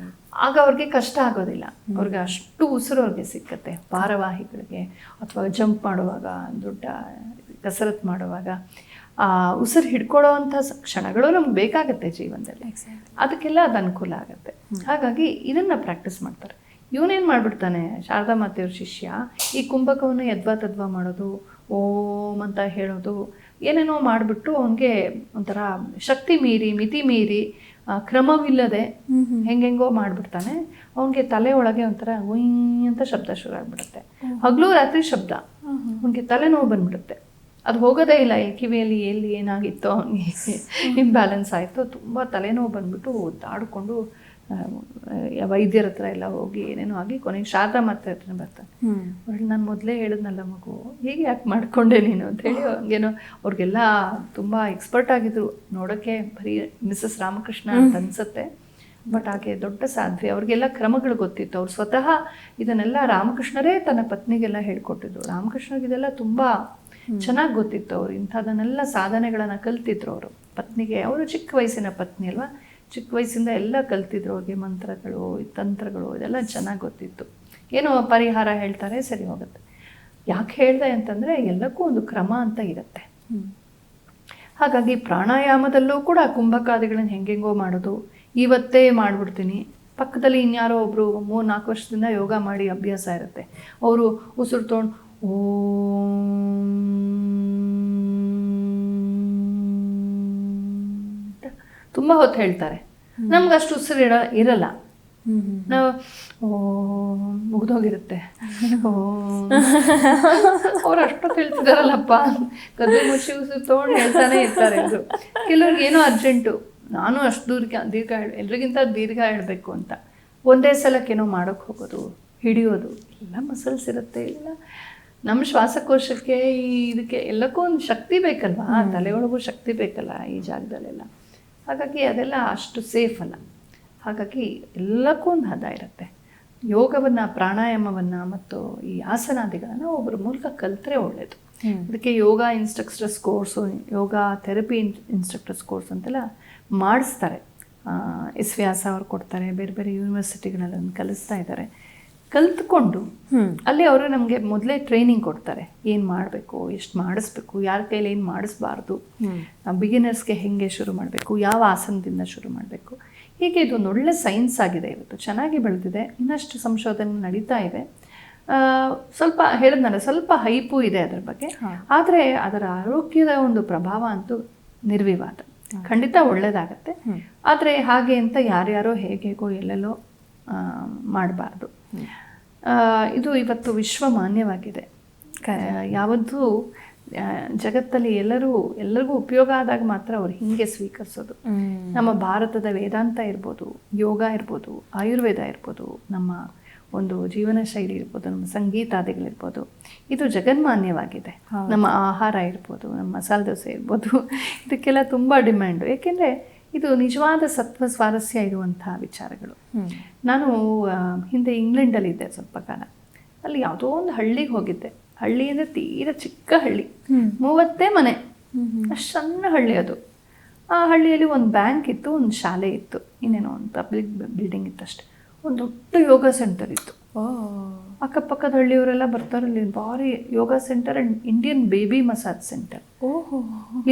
ಆಗ ಅವ್ರಿಗೆ ಕಷ್ಟ ಆಗೋದಿಲ್ಲ, ಅವ್ರಿಗೆ ಅಷ್ಟು ಉಸಿರು ಅವ್ರಿಗೆ ಸಿಕ್ಕತ್ತೆ. ಭಾರವಾಹಿಗಳಿಗೆ ಅಥವಾ ಜಂಪ್ ಮಾಡುವಾಗ, ದೊಡ್ಡ ಕಸರತ್ತು ಮಾಡುವಾಗ ಉಸಿರು ಹಿಡ್ಕೊಳ್ಳೋ ಅಂಥ ಕ್ಷಣಗಳು ನಮ್ಗೆ ಬೇಕಾಗತ್ತೆ ಜೀವನದಲ್ಲಿ. ಅದಕ್ಕೆಲ್ಲ ಅದು ಅನುಕೂಲ ಆಗುತ್ತೆ. ಹಾಗಾಗಿ ಇದನ್ನು ಪ್ರಾಕ್ಟೀಸ್ ಮಾಡ್ತಾರೆ. ಇವನೇನು ಮಾಡಿಬಿಡ್ತಾನೆ, ಶಾರದಾ ಮಾತೆಯವ್ರ ಶಿಷ್ಯ, ಈ ಕುಂಭಕವನ್ನು ಯದ್ವಾ ಮಾಡೋದು, ಓಂ ಅಂತ ಹೇಳೋದು, ಏನೇನೋ ಮಾಡಿಬಿಟ್ಟು ಅವನಿಗೆ ಒಂಥರ ಶಕ್ತಿ ಮೀರಿ, ಮಿತಿ ಮೀರಿ, ಕ್ರಮವಿಲ್ಲದೆ ಹೆಂಗೆಂಗೋ ಮಾಡಿಬಿಡ್ತಾನೆ. ಅವನಿಗೆ ತಲೆ ಒಳಗೆ ಒಂಥರ ಉಯ್ ಅಂತ ಶಬ್ದ ಶುರು ಆಗಿಬಿಡುತ್ತೆ. ಹಗಲು ರಾತ್ರಿ ಶಬ್ದ, ಅವನಿಗೆ ತಲೆನೋವು ಬಂದ್ಬಿಡುತ್ತೆ. ಅದು ಹೋಗೋದೇ ಇಲ್ಲ. ಕಿವಿಯಲ್ಲಿ ಎಲ್ಲಿ ಏನಾಗಿತ್ತೋ ಅವನಿಗೆ ಇಂಬ್ಯಾಲೆನ್ಸ್ ಆಯಿತು, ತುಂಬ ತಲೆನೋವು ಬಂದ್ಬಿಟ್ಟು ಒದ್ದಾಡಿಕೊಂಡು ವೈದ್ಯರ ಹತ್ರ ಎಲ್ಲ ಹೋಗಿ ಏನೇನೋ ಆಗಿ ಕೊನೆಗೆ ಶಾರದಾ ಮಾತೆ ಹತ್ರ ಬರ್ತಾನೆ. ನಾನು ಮೊದಲೇ ಹೇಳಿದ್ನಲ್ಲ ಮಗು, ಹೀಗೆ ಯಾಕೆ ಮಾಡ್ಕೊಂಡೆ ನೀನು ಅಂತ ಹೇಳಿ ಹಂಗೇನೋ ಅವ್ರಿಗೆಲ್ಲ ತುಂಬ ಎಕ್ಸ್ಪರ್ಟ್ ಆಗಿದ್ರು. ನೋಡೋಕ್ಕೆ ಬರೀ ಮಿಸಸ್ ರಾಮಕೃಷ್ಣ ಅಂತ ಅನ್ಸುತ್ತೆ, ಬಟ್ ಆಕೆ ದೊಡ್ಡ ಸಾಧ್ವಿ. ಅವ್ರಿಗೆಲ್ಲ ಕ್ರಮಗಳು ಗೊತ್ತಿತ್ತು. ಅವ್ರು ಸ್ವತಃ ಇದನ್ನೆಲ್ಲ ರಾಮಕೃಷ್ಣರೇ ತನ್ನ ಪತ್ನಿಗೆಲ್ಲ ಹೇಳ್ಕೊಟ್ಟಿದ್ರು. ರಾಮಕೃಷ್ಣರಿಗೆಲ್ಲ ತುಂಬ ಚೆನ್ನಾಗಿ ಗೊತ್ತಿತ್ತು. ಅವ್ರು ಇಂಥದನ್ನೆಲ್ಲ ಸಾಧನೆಗಳನ್ನು ಕಲ್ತಿದ್ರು ಅವರು ಪತ್ನಿಗೆ. ಅವರು ಚಿಕ್ಕ ವಯಸ್ಸಿನ ಪತ್ನಿ ಅಲ್ವಾ, ಚಿಕ್ಕ ವಯಸ್ಸಿಂದ ಎಲ್ಲ ಕಲ್ತಿದ್ರು. ಅವ್ರಿಗೆ ಮಂತ್ರಗಳು, ತಂತ್ರಗಳು ಇದೆಲ್ಲ ಚೆನ್ನಾಗಿ ಗೊತ್ತಿತ್ತು. ಏನೋ ಪರಿಹಾರ ಹೇಳ್ತಾರೆ, ಸರಿ ಹೋಗುತ್ತೆ. ಯಾಕೆ ಹೇಳಿದೆ ಅಂತಂದರೆ ಎಲ್ಲಕ್ಕೂ ಒಂದು ಕ್ರಮ ಅಂತ ಇರುತ್ತೆ. ಹಾಗಾಗಿ ಪ್ರಾಣಾಯಾಮದಲ್ಲೂ ಕೂಡ ಕುಂಭಕಾದಿಗಳನ್ನ ಹೆಂಗೆಂಗೋ ಮಾಡೋದು, ಇವತ್ತೇ ಮಾಡಿಬಿಡ್ತೀನಿ. ಪಕ್ಕದಲ್ಲಿ ಇನ್ಯಾರೋ ಒಬ್ಬರು 3-4 ವರ್ಷದಿಂದ ಯೋಗ ಮಾಡಿ ಅಭ್ಯಾಸ ಇರುತ್ತೆ, ಅವರು ಉಸಿರು ತೊಗೊಂಡು ತುಂಬ ಹೊತ್ತು ಹೇಳ್ತಾರೆ. ನಮ್ಗೆ ಅಷ್ಟು ಉಸಿರು ಇರಲ್ಲ. ನಾವು ಮುಗ್ದೋಗಿರುತ್ತೆ. ಅವ್ರು ಅಷ್ಟೊತ್ತು ಹೇಳ್ತಿದಾರಲ್ಲಪ್ಪ, ಗದ್ದೆ ಮುಚ್ಚಿ ಉಸಿರು ತೊಗೊಂಡು ಹೇಳ್ತಾನೆ ಇರ್ತಾರೆ ಇವರು. ಕೆಲವ್ರಿಗೆ ಏನೋ ಅರ್ಜೆಂಟು, ನಾನು ಅಷ್ಟು ದೀರ್ಘ ಎಲ್ರಿಗಿಂತ ದೀರ್ಘ ಹೇಳಬೇಕು ಅಂತ ಒಂದೇ ಸಲಕ್ಕೇನೋ ಮಾಡೋಕ್ಕೆ ಹೋಗೋದು, ಹಿಡಿಯೋದು, ಎಲ್ಲ ಮಸಲ್ಸ್ ಇರುತ್ತೆ. ಇಲ್ಲ ನಮ್ಮ ಶ್ವಾಸಕೋಶಕ್ಕೆ ಇದಕ್ಕೆ ಎಲ್ಲಕ್ಕೂ ಒಂದು ಶಕ್ತಿ ಬೇಕಲ್ವಾ, ತಲೆಯೊಳಗೂ ಶಕ್ತಿ ಬೇಕಲ್ಲ ಈ ಜಾಗದಲ್ಲೆಲ್ಲ. ಹಾಗಾಗಿ ಅದೆಲ್ಲ ಅಷ್ಟು ಸೇಫ್ ಅಲ್ಲ. ಹಾಗಾಗಿ ಎಲ್ಲಕ್ಕೂ ಒಂದು ಹದ ಇರುತ್ತೆ. ಯೋಗವನ್ನು, ಪ್ರಾಣಾಯಾಮವನ್ನು ಮತ್ತು ಈ ಆಸನಾದಿಗಳನ್ನು ಒಬ್ಬರ ಮೂಲಕ ಕಲಿತ್ರೆ ಒಳ್ಳೆಯದು. ಅದಕ್ಕೆ ಯೋಗ ಇನ್ಸ್ಟ್ರಕ್ಟರ್ಸ್ ಕೋರ್ಸು, ಯೋಗ ಥೆರಪಿ ಇನ್ಸ್ಟ್ರಕ್ಟರ್ಸ್ ಕೋರ್ಸ್ ಅಂತೆಲ್ಲ ಮಾಡಿಸ್ತಾರೆ. ಎಸ್ ವ್ಯಾಸ ಅವ್ರು ಕೊಡ್ತಾರೆ, ಬೇರೆ ಬೇರೆ ಯೂನಿವರ್ಸಿಟಿಗಳಲ್ಲಿ ಕಲಿಸ್ತಾ ಇದ್ದಾರೆ. ಕಲಿತ್ಕೊಂಡು ಅಲ್ಲಿ ಅವರು ನಮಗೆ ಮೊದಲೇ ಟ್ರೈನಿಂಗ್ ಕೊಡ್ತಾರೆ, ಏನು ಮಾಡಬೇಕು, ಎಷ್ಟು ಮಾಡಿಸ್ಬೇಕು, ಯಾರ ಕೈಲಿ ಏನು ಮಾಡಿಸ್ಬಾರ್ದು, ಬಿಗಿನರ್ಸ್ಗೆ ಹೆಂಗೆ ಶುರು ಮಾಡಬೇಕು, ಯಾವ ಆಸನದಿಂದ ಶುರು ಮಾಡಬೇಕು. ಹೀಗೆ ಇದೊಂದು ಒಳ್ಳೆ ಸೈನ್ಸ್ ಆಗಿದೆ, ಇವತ್ತು ಚೆನ್ನಾಗಿ ಬೆಳೆದಿದೆ. ಇನ್ನಷ್ಟು ಸಂಶೋಧನೆ ನಡೀತಾ ಇದೆ. ಸ್ವಲ್ಪ ಹೇಳಿದ್ನಲ್ಲ, ಸ್ವಲ್ಪ ಹೈಪು ಇದೆ ಅದರ ಬಗ್ಗೆ, ಆದರೆ ಅದರ ಆರೋಗ್ಯದ ಒಂದು ಪ್ರಭಾವ ಅಂತೂ ನಿರ್ವಿವಾದ, ಖಂಡಿತ ಒಳ್ಳೆಯದಾಗತ್ತೆ. ಆದರೆ ಹಾಗೆ ಅಂತ ಯಾರ್ಯಾರೋ ಹೇಗೇಗೋ ಎಲ್ಲೆಲ್ಲೋ ಮಾಡಬಾರ್ದು. ಇದು ಇವತ್ತು ವಿಶ್ವ ಮಾನ್ಯವಾಗಿದೆ. ಯಾವತ್ತೂ ಜಗತ್ತಲ್ಲಿ ಎಲ್ಲರಿಗೂ ಉಪಯೋಗ ಆದಾಗ ಮಾತ್ರ ಅವ್ರು ಹೀಗೆ ಸ್ವೀಕರಿಸೋದು. ನಮ್ಮ ಭಾರತದ ವೇದಾಂತ ಇರ್ಬೋದು, ಯೋಗ ಇರ್ಬೋದು, ಆಯುರ್ವೇದ ಇರ್ಬೋದು, ನಮ್ಮ ಒಂದು ಜೀವನ ಶೈಲಿ ಇರ್ಬೋದು, ನಮ್ಮ ಸಂಗೀತಾದಿಗಳಿರ್ಬೋದು, ಇದು ಜಗನ್ಮಾನ್ಯವಾಗಿದೆ. ನಮ್ಮ ಆಹಾರ ಇರ್ಬೋದು, ನಮ್ಮ ಮಸಾಲೆ ದೋಸೆ ಇರ್ಬೋದು, ಇದಕ್ಕೆಲ್ಲ ತುಂಬ ಡಿಮ್ಯಾಂಡು. ಏಕೆಂದರೆ ಇದು ನಿಜವಾದ ಸತ್ವ ಸ್ವಾರಸ್ಯ ಇರುವಂಥ ವಿಚಾರಗಳು. ನಾನು ಹಿಂದೆ ಇಂಗ್ಲೆಂಡಲ್ಲಿದ್ದೆ ಸ್ವಲ್ಪ ಕಾಲ. ಅಲ್ಲಿ ಯಾವುದೋ ಒಂದು ಹಳ್ಳಿಗೆ ಹೋಗಿದ್ದೆ. ಹಳ್ಳಿ ಅಂದರೆ ತೀರ ಚಿಕ್ಕ ಹಳ್ಳಿ, 30 ಮನೆ, ಅಷ್ಟು ಸಣ್ಣ ಹಳ್ಳಿ ಅದು. ಆ ಹಳ್ಳಿಯಲ್ಲಿ ಒಂದು ಬ್ಯಾಂಕ್ ಇತ್ತು, ಒಂದು ಶಾಲೆ ಇತ್ತು, ಇನ್ನೇನೋ ಒಂದು ಪಬ್ಲಿಕ್ ಬಿಲ್ಡಿಂಗ್ ಇತ್ತು ಅಷ್ಟೆ. ಒಂದು ದೊಡ್ಡ ಯೋಗ ಸೆಂಟರ್ ಇತ್ತು. ಅಕ್ಕಪಕ್ಕದ ಹಳ್ಳಿಯವರೆಲ್ಲ ಬರ್ತಾರಲ್ಲಿ, ಭಾರಿ yoga centre and Indian baby massage centre.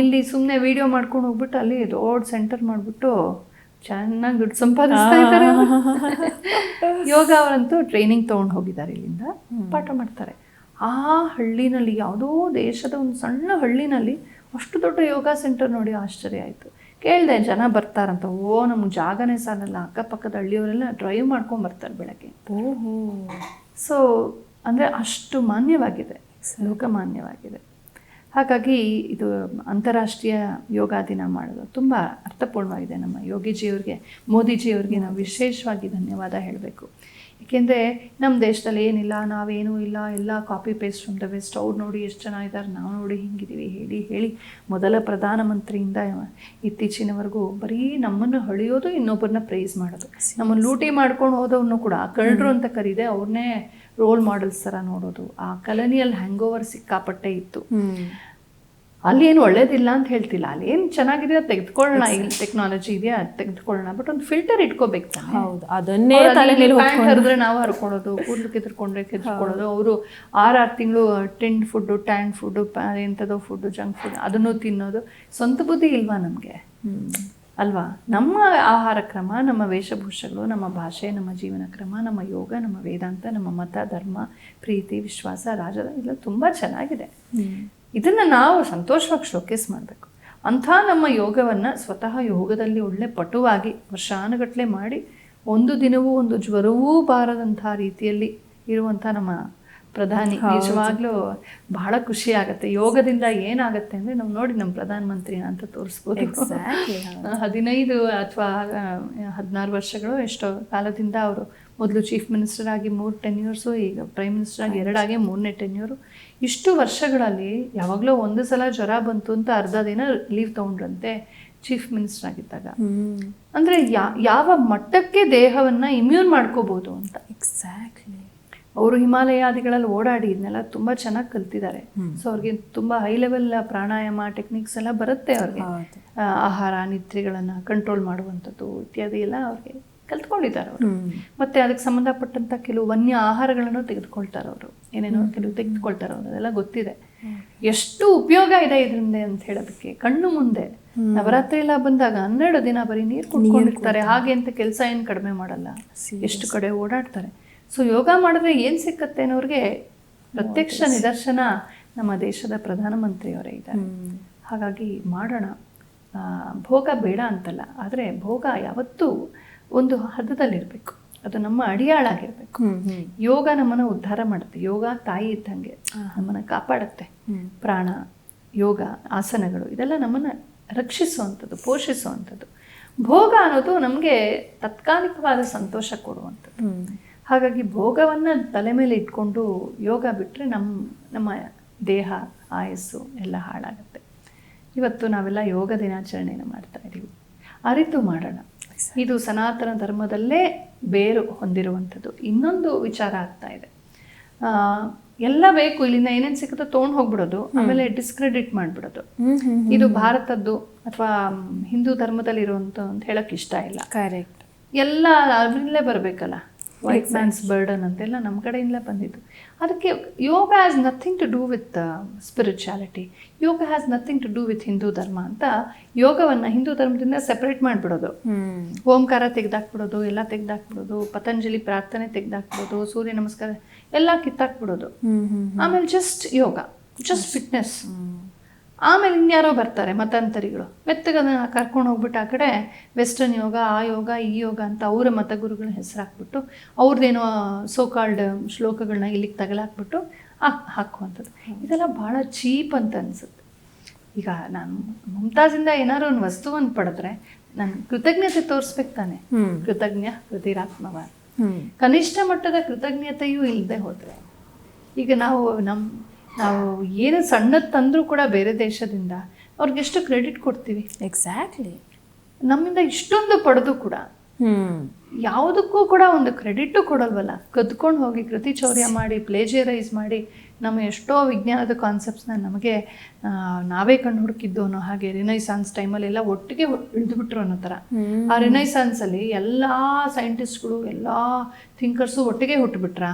ಇಲ್ಲಿ ಸುಮ್ಮನೆ ವಿಡಿಯೋ ಮಾಡ್ಕೊಂಡು ಹೋಗ್ಬಿಟ್ಟು ಅಲ್ಲಿ ದೊಡ್ಡ ಸೆಂಟರ್ ಮಾಡಿಬಿಟ್ಟು ಚೆನ್ನಾಗಿ ದುಡ್ಡು ಸಂಪಾದಿಸ್ತಾ ಇದ್ದಾರೆ. ಯೋಗ ಅವರಂತೂ ಟ್ರೈನಿಂಗ್ ತೊಗೊಂಡು ಹೋಗಿದ್ದಾರೆ, ಇಲ್ಲಿಂದ ಪಾಠ ಮಾಡ್ತಾರೆ. ಆ ಹಳ್ಳಿನಲ್ಲಿ, ಯಾವುದೋ ದೇಶದ ಒಂದು ಸಣ್ಣ ಹಳ್ಳಿನಲ್ಲಿ ಅಷ್ಟು ದೊಡ್ಡ ಯೋಗ ಸೆಂಟರ್ ನೋಡಿ ಆಶ್ಚರ್ಯ ಆಯಿತು. ಕೇಳಿದೆ, ಜನ ಬರ್ತಾರಂತ. ನಮ್ಗೆ ಜಾಗನೇ ಸಾಲಲ್ಲ, ಅಕ್ಕಪಕ್ಕದ ಹಳ್ಳಿಯವರೆಲ್ಲ ಡ್ರೈವ್ ಮಾಡ್ಕೊಂಡು ಬರ್ತಾರೆ ಬೆಳಗ್ಗೆ. ಸೊ ಅಂದರೆ ಅಷ್ಟು ಮಾನ್ಯವಾಗಿದೆ, ಲೋಕಮಾನ್ಯವಾಗಿದೆ. ಹಾಗಾಗಿ ಇದು ಅಂತಾರಾಷ್ಟ್ರೀಯ ಯೋಗ ದಿನ ಮಾಡೋದು ತುಂಬ ಅರ್ಥಪೂರ್ಣವಾಗಿದೆ. ನಮ್ಮ ಯೋಗಿಜಿಯವ್ರಿಗೆ, ಮೋದಿಜಿಯವ್ರಿಗೆ ನಾವು ವಿಶೇಷವಾಗಿ ಧನ್ಯವಾದ ಹೇಳಬೇಕು. ಏಕೆಂದರೆ ನಮ್ಮ ದೇಶದಲ್ಲಿ ಏನಿಲ್ಲ, ನಾವೇನೂ ಇಲ್ಲ, ಎಲ್ಲ copy paste from the west. ಅವ್ರು ನೋಡಿ ಎಷ್ಟು ಚೆನ್ನಾಗಿದ್ದಾರೆ, ನಾವು ನೋಡಿ ಹಿಂಗಿದ್ದೀವಿ ಹೇಳಿ ಮೊದಲ ಪ್ರಧಾನಮಂತ್ರಿಯಿಂದ ಇತ್ತೀಚಿನವರೆಗೂ ಬರೀ ನಮ್ಮನ್ನು ಹೊಳೆಯೋದು, ಇನ್ನೊಬ್ಬರನ್ನ ಪ್ರೈಸ್ ಮಾಡೋದು. ನಮ್ಮನ್ನು ಲೂಟಿ ಮಾಡ್ಕೊಂಡು ಹೋದವ್ರನ್ನೂ ಕೂಡ ಕಳ್ಳರು ಅಂತ ಕರೀದೆ ಅವ್ರನ್ನೇ ರೋಲ್ ಮಾಡೆಲ್ಸ್ ಥರ ನೋಡೋದು. ಆ ಕಲನಿಯಲ್ ಹ್ಯಾಂಗ್ ಓವರ್ ಸಿಕ್ಕಾಪಟ್ಟೆ ಇತ್ತು. ಅಲ್ಲಿ ಏನು ಒಳ್ಳೇದಿಲ್ಲ ಅಂತ ಹೇಳ್ತಿಲ್ಲ, ಅಲ್ಲಿ ಏನು ಚೆನ್ನಾಗಿದೆ ಅದು ತೆಗೆದುಕೊಳ್ಳೋಣ, ಇಲ್ಲಿ ಟೆಕ್ನಾಲಜಿ ಇದೆಯಾ ಅದು ತೆಗೆದುಕೊಳ್ಳೋಣ, ಬಟ್ ಒಂದು ಫಿಲ್ಟರ್ ಇಟ್ಕೋಬೇಕು ತಾನೆ. ಹೌದು, ಅದನ್ನೇ ಪ್ಯಾಂಟ್ ಹರಿದ್ರೆ ನಾವು ಹರ್ಕೊಳ್ಳೋದು, ಕೂದಲು ಕೆದ್ಕೊಂಡ್ರೆ ಕೆದ್ಕೊಳ್ಳೋದು. ಅವರು 6 ತಿಂಗಳು ಟಿಂಡ್ ಫುಡ್ಡು, ಟ್ಯಾಂಡ್ ಫುಡ್ಡು, ಎಂಥದೋ ಫುಡ್ಡು, ಜಂಕ್ ಫುಡ್ ಅದನ್ನು ತಿನ್ನೋದು. ಸ್ವಂತ ಬುದ್ಧಿ ಇಲ್ವಾ ನಮಗೆ ಅಲ್ವಾ? ನಮ್ಮ ಆಹಾರ ಕ್ರಮ, ನಮ್ಮ ವೇಷಭೂಷಗಳು, ನಮ್ಮ ಭಾಷೆ, ನಮ್ಮ ಜೀವನ ಕ್ರಮ, ನಮ್ಮ ಯೋಗ, ನಮ್ಮ ವೇದಾಂತ, ನಮ್ಮ ಮತ, ಧರ್ಮ, ಪ್ರೀತಿ, ವಿಶ್ವಾಸ, ರಾಜ ಇಲ್ಲ ತುಂಬ ಚೆನ್ನಾಗಿದೆ. ಇದನ್ನು ನಾವು ಸಂತೋಷವಾಗಿ ಶೋಕೇಸ್ ಮಾಡಬೇಕು. ಅಂಥ ನಮ್ಮ ಯೋಗವನ್ನು ಸ್ವತಃ ಯೋಗದಲ್ಲಿ ಒಳ್ಳೆ ಪಟುವಾಗಿ ವರ್ಷಾನುಗಟ್ಟಲೆ ಮಾಡಿ, ಒಂದು ದಿನವೂ ಒಂದು ಜ್ವರವೂ ಬಾರದಂಥ ರೀತಿಯಲ್ಲಿ ಇರುವಂಥ ನಮ್ಮ ಪ್ರಧಾನಿ ನಿಜವಾಗ್ಲೂ ಬಹಳ ಖುಷಿ ಆಗುತ್ತೆ. ಯೋಗದಿಂದ ಏನಾಗುತ್ತೆ ಅಂದರೆ ನಾವು ನೋಡಿ ನಮ್ಮ ಪ್ರಧಾನಮಂತ್ರಿನ ಅಂತ ತೋರಿಸ್ಬೋದು. 15 ಅಥವಾ 16 ವರ್ಷಗಳು ಎಷ್ಟೋ ಕಾಲದಿಂದ ಅವರು ಮೊದಲು ಚೀಫ್ ಮಿನಿಸ್ಟರ್ ಆಗಿ 3 ಟೆನ್ಯೂರ್ಸು, ಈಗ ಪ್ರೈಮ್ ಮಿನಿಸ್ಟರ್ ಆಗಿ 2 ಆಗಿ 3ನೇ ಟೆನ್ಯೂರು. ಇಷ್ಟು ವರ್ಷಗಳಲ್ಲಿ ಯಾವಾಗಲೂ ಒಂದು ಸಲ ಜ್ವರ ಬಂತು ಅಂತ ಅರ್ಧ ದಿನ ಲೀವ್ ತೊಗೊಂಡ್ರಂತೆ ಚೀಫ್ ಮಿನಿಸ್ಟರ್ ಆಗಿದ್ದಾಗ. ಅಂದರೆ ಯಾವ ಮಟ್ಟಕ್ಕೆ ದೇಹವನ್ನು ಇಮ್ಯೂನ್ ಮಾಡ್ಕೋಬೋದು ಅಂತ. ಎಕ್ಸಾಕ್ಟ್ಲಿ. ಅವರು ಹಿಮಾಲಯಾದಿಗಳಲ್ಲಿ ಓಡಾಡಿ ಇದನ್ನೆಲ್ಲ ತುಂಬ ಚೆನ್ನಾಗಿ ಕಲ್ತಿದ್ದಾರೆ. ಸೊ ಅವ್ರಿಗೆ ತುಂಬ ಹೈ ಲೆವೆಲ್ ಪ್ರಾಣಾಯಾಮ ಟೆಕ್ನಿಕ್ಸ್ ಎಲ್ಲ ಬರುತ್ತೆ ಅವ್ರಿಗೆ. ಆಹಾರ ನಿದ್ರೆಗಳನ್ನು ಕಂಟ್ರೋಲ್ ಮಾಡುವಂಥದ್ದು ಇತ್ಯಾದಿ ಎಲ್ಲ ಅವ್ರಿಗೆ ಕಲ್ತ್ಕೊಂಡಿದ್ದಾರೆ ಅವರು. ಮತ್ತೆ ಅದಕ್ಕೆ ಸಂಬಂಧಪಟ್ಟಂತ ಕೆಲವು ವನ್ಯ ಆಹಾರಗಳನ್ನು ತೆಗೆದುಕೊಳ್ತಾರೆ ಅವರು, ಏನೇನೋ ಕೆಲವು ತೆಗೆದುಕೊಳ್ತಾರೆ ಅವರು, ಅದೆಲ್ಲ ಗೊತ್ತಿದೆ. ಎಷ್ಟು ಉಪಯೋಗ ಇದೆ ಇದರಿಂದ ಅಂತ ಹೇಳೋದಕ್ಕೆ. ಕಣ್ಣು ಮುಂದೆ ನವರಾತ್ರಿ ಎಲ್ಲ ಬಂದಾಗ 12 ದಿನ ಬರೀ ನೀರು ಕುಡ್ಕೊಂಡಿರ್ತಾರೆ. ಹಾಗೆ ಅಂತ ಕೆಲಸ ಏನು ಕಡಿಮೆ ಮಾಡಲ್ಲ, ಎಷ್ಟು ಕಡೆ ಓಡಾಡ್ತಾರೆ. ಸೊ ಯೋಗ ಮಾಡಿದ್ರೆ ಏನು ಸಿಕ್ಕತ್ತೆ ಅನ್ನೋರಿಗೆ ಪ್ರತ್ಯಕ್ಷ ನಿದರ್ಶನ ನಮ್ಮ ದೇಶದ ಪ್ರಧಾನಮಂತ್ರಿಯವರೇ ಇದ್ದಾರೆ. ಹಾಗಾಗಿ ಮಾಡೋಣ. ಭೋಗ ಬೇಡ ಅಂತಲ್ಲ, ಆದರೆ ಭೋಗ ಯಾವತ್ತೂ ಒಂದು ಹದದಲ್ಲಿರಬೇಕು, ಅದು ನಮ್ಮ ಅಡಿಯಾಳಾಗಿರ್ಬೇಕು. ಯೋಗ ನಮ್ಮನ್ನು ಉದ್ಧಾರ ಮಾಡುತ್ತೆ. ಯೋಗ ತಾಯಿ ಇದ್ದಂಗೆ ನಮ್ಮನ್ನು ಕಾಪಾಡುತ್ತೆ. ಪ್ರಾಣ, ಯೋಗ, ಆಸನಗಳು ಇದೆಲ್ಲ ನಮ್ಮನ್ನು ರಕ್ಷಿಸುವಂಥದ್ದು, ಪೋಷಿಸುವಂಥದ್ದು. ಭೋಗ ಅನ್ನೋದು ನಮಗೆ ತಾತ್ಕಾಲಿಕವಾದ ಸಂತೋಷ ಕೊಡುವಂಥದ್ದು. ಹಾಗಾಗಿ ಭೋಗವನ್ನು ತಲೆ ಮೇಲೆ ಇಟ್ಕೊಂಡು ಯೋಗ ಬಿಟ್ಟರೆ ನಮ್ಮ ದೇಹ ಆಯಸ್ಸು ಎಲ್ಲ ಹಾಳಾಗುತ್ತೆ. ಇವತ್ತು ನಾವೆಲ್ಲ ಯೋಗ ದಿನಾಚರಣೆಯನ್ನು ಮಾಡ್ತಾ ಇದ್ದೀವಿ. ಅರಿತು ಮಾಡೋಣ. ಇದು ಸನಾತನ ಧರ್ಮದಲ್ಲೇ ಬೇರು ಹೊಂದಿರುವಂಥದ್ದು. ಇನ್ನೊಂದು ವಿಚಾರ ಆಗ್ತಾ ಇದೆ, ಎಲ್ಲ ಬೇಕು, ಇಲ್ಲಿಂದ ಏನೇನು ಸಿಕ್ಕುತ್ತೋ ತೊಗೊಂಡು ಹೋಗ್ಬಿಡೋದು, ಆಮೇಲೆ ಡಿಸ್ಕ್ರೆಡಿಟ್ ಮಾಡಿಬಿಡೋದು. ಇದು ಭಾರತದ್ದು ಅಥವಾ ಹಿಂದೂ ಧರ್ಮದಲ್ಲಿರುವಂಥ ಅಂತ ಹೇಳಕ್ಕೆ ಇಷ್ಟ ಇಲ್ಲ. ಕರೆಕ್ಟ್. ಎಲ್ಲ ಅದರಲ್ಲೇ ಬರಬೇಕಲ್ಲ, ವೈಟ್ ಮ್ಯಾನ್ಸ್ ಬರ್ಡನ್ ಅಂತೆಲ್ಲ ನಮ್ಮ ಕಡೆಯಿಂದಲೇ ಬಂದಿದ್ದು. ಅದಕ್ಕೆ yoga has nothing to do with spirituality, yoga has nothing to do with Hindu dharma ಅಂತ ಯೋಗವನ್ನು ಹಿಂದೂ ಧರ್ಮದಿಂದ ಸೆಪರೇಟ್ ಮಾಡಿಬಿಡೋದು. ಓಂಕಾರ ತೆಗೆದಾಕ್ಬಿಡೋದು, ಎಲ್ಲ ತೆಗೆದಾಕ್ಬಿಡೋದು, ಪತಂಜಲಿ ಪ್ರಾರ್ಥನೆ ತೆಗೆದಾಕ್ಬಿಡೋದು, ಸೂರ್ಯ ನಮಸ್ಕಾರ ಎಲ್ಲ ಕಿತ್ತಾಕ್ಬಿಡೋದು. ಆಮೇಲೆ ಜಸ್ಟ್ ಯೋಗ, ಜಸ್ಟ್ ಫಿಟ್ನೆಸ್. ಆಮೇಲೆ ಇನ್ಯಾರೋ ಬರ್ತಾರೆ ಮತಾಂತರಿಗಳು, ಮೆತ್ತಗೆ ಅದನ್ನು ಕರ್ಕೊಂಡು ಹೋಗ್ಬಿಟ್ಟು ಆ ಕಡೆ ವೆಸ್ಟರ್ನ್ ಯೋಗ, ಆ ಯೋಗ, ಈ ಯೋಗ ಅಂತ ಅವರ ಮತಗುರುಗಳನ್ನ ಹೆಸರು ಹಾಕ್ಬಿಟ್ಟು ಅವ್ರದ್ದೇನೋ ಸೋಕಾಲ್ಡ್ ಶ್ಲೋಕಗಳನ್ನ ಇಲ್ಲಿಗೆ ತಗಲಾಕ್ಬಿಟ್ಟು ಹಾಕುವಂಥದ್ದು. ಇದೆಲ್ಲ ಭಾಳ ಚೀಪ್ ಅಂತ ಅನಿಸುತ್ತೆ. ಈಗ ನಾನು ಮುಮ್ತಾಜಿಂದ ಏನಾದ್ರು ಒಂದು ವಸ್ತುವನ್ನು ಪಡೆದ್ರೆ ನಾನು ಕೃತಜ್ಞತೆ ತೋರಿಸ್ಬೇಕು ತಾನೆ. ಕೃತಜ್ಞ ಕೃತಿರಾತ್ಮವ. ಕನಿಷ್ಠ ಮಟ್ಟದ ಕೃತಜ್ಞತೆಯೂ ಇಲ್ಲದೆ ಹೋದರೆ, ಈಗ ನಾವು ಏನು ಸಣ್ಣದು ತಂದರೂ ಕೂಡ ಬೇರೆ ದೇಶದಿಂದ ಅವ್ರಿಗೆಷ್ಟು ಕ್ರೆಡಿಟ್ ಕೊಡ್ತೀವಿ. ಎಕ್ಸಾಕ್ಟ್ಲಿ. ನಮ್ಮಿಂದ ಇಷ್ಟೊಂದು ಪಡೆದು ಕೂಡ ಯಾವುದಕ್ಕೂ ಕೂಡ ಒಂದು ಕ್ರೆಡಿಟು ಕೊಡಲ್ವಲ್ಲ. ಕದ್ಕೊಂಡು ಹೋಗಿ ಕೃತಿ ಚೌರ್ಯ ಮಾಡಿ, ಪ್ಲೇಜಿಯರೈಸ್ ಮಾಡಿ, ನಮ್ಮ ಎಷ್ಟೋ ವಿಜ್ಞಾನದ ಕಾನ್ಸೆಪ್ಟ್ಸ್ನ ನಮಗೆ ನಾವೇ ಕಂಡು ಹುಡುಕಿದ್ದು ಅನ್ನೋ ಹಾಗೆ ರಿನೈಸಾನ್ಸ್ ಟೈಮಲ್ಲಿ ಎಲ್ಲ ಒಟ್ಟಿಗೆ ಇಳಿದುಬಿಟ್ರು ಅನ್ನೋ ಥರ. ಆ ರಿನೈಸಾನ್ಸಲ್ಲಿ ಎಲ್ಲ ಸೈಂಟಿಸ್ಟ್ಗಳು, ಎಲ್ಲ ಥಿಂಕರ್ಸು ಒಟ್ಟಿಗೆ ಹುಟ್ಟುಬಿಟ್ರ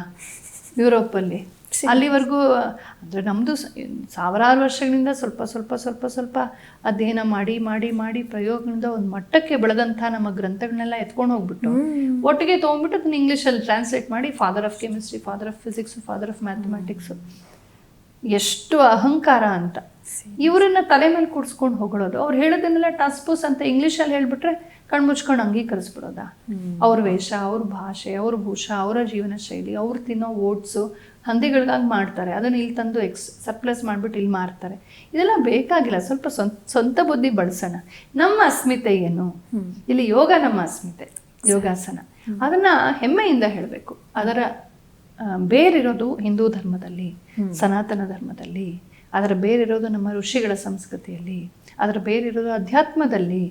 ಯುರೋಪಲ್ಲಿ. ಅಲ್ಲಿವರೆಗೂ ಅಂದರೆ ನಮ್ಮದು ಸಾವಿರಾರು ವರ್ಷಗಳಿಂದ ಸ್ವಲ್ಪ ಅಧ್ಯಯನ ಮಾಡಿ ಪ್ರಯೋಗಗಳಿಂದ ಒಂದು ಮಟ್ಟಕ್ಕೆ ಬೆಳೆದಂಥ ನಮ್ಮ ಗ್ರಂಥಗಳನ್ನೆಲ್ಲ ಎತ್ಕೊಂಡು ಹೋಗ್ಬಿಟ್ಟು ಒಟ್ಟಿಗೆ ತೊಗೊಂಡ್ಬಿಟ್ಟು ಅದನ್ನ ಇಂಗ್ಲೀಷಲ್ಲಿ ಟ್ರಾನ್ಸ್ಲೇಟ್ ಮಾಡಿ father of chemistry, father of physics, father of mathematics. ಎಷ್ಟು ಅಹಂಕಾರ ಅಂತ. ಇವರನ್ನ ತಲೆ ಮೇಲೆ ಕೂಡಿಸ್ಕೊಂಡು ಹೊಗಳೋದು. ಅವ್ರು ಹೇಳೋದನ್ನೆಲ್ಲ ಟಸ್ಪೂಸ್ ಅಂತ ಇಂಗ್ಲೀಷಲ್ಲಿ ಹೇಳ್ಬಿಟ್ರೆ ಕಣ್ಮುಚ್ಕೊಂಡು ಅಂಗೀಕರಿಸ್ಬಿಡೋದ. ಅವ್ರ ವೇಷ, ಅವ್ರ ಭಾಷೆ, ಅವ್ರ ಭೂಷ, ಅವರ ಜೀವನ ಶೈಲಿ, ಅವ್ರು ತಿನ್ನೋ ಓಟ್ಸು ಹಂದಿಗಳಿಗಾಗಿ ಮಾಡ್ತಾರೆ. ಅದನ್ನು ಇಲ್ಲಿ ತಂದು ಸರ್ಪ್ಲಸ್ ಮಾಡಿಬಿಟ್ಟು ಇಲ್ಲಿ ಮಾರ್ತಾರೆ. ಇದೆಲ್ಲ ಬೇಕಾಗಿಲ್ಲ. ಸ್ವಲ್ಪ ಸ್ವಂತ ಬುದ್ಧಿ ಬಳಸೋಣ. ನಮ್ಮ ಅಸ್ಮಿತೆ ಏನು? ಇಲ್ಲಿ ಯೋಗ ನಮ್ಮ ಅಸ್ಮಿತೆ, ಯೋಗಾಸನ. ಅದನ್ನ ಹೆಮ್ಮೆಯಿಂದ ಹೇಳಬೇಕು. ಅದರ ಬೇರಿರೋದು ಹಿಂದೂ ಧರ್ಮದಲ್ಲಿ, ಸನಾತನ ಧರ್ಮದಲ್ಲಿ. ಅದರ ಬೇರಿರೋದು ನಮ್ಮ ಋಷಿಗಳ ಸಂಸ್ಕೃತಿಯಲ್ಲಿ, ಅದರ ಬೇರಿರೋದು ಅಧ್ಯಾತ್ಮದಲ್ಲಿ.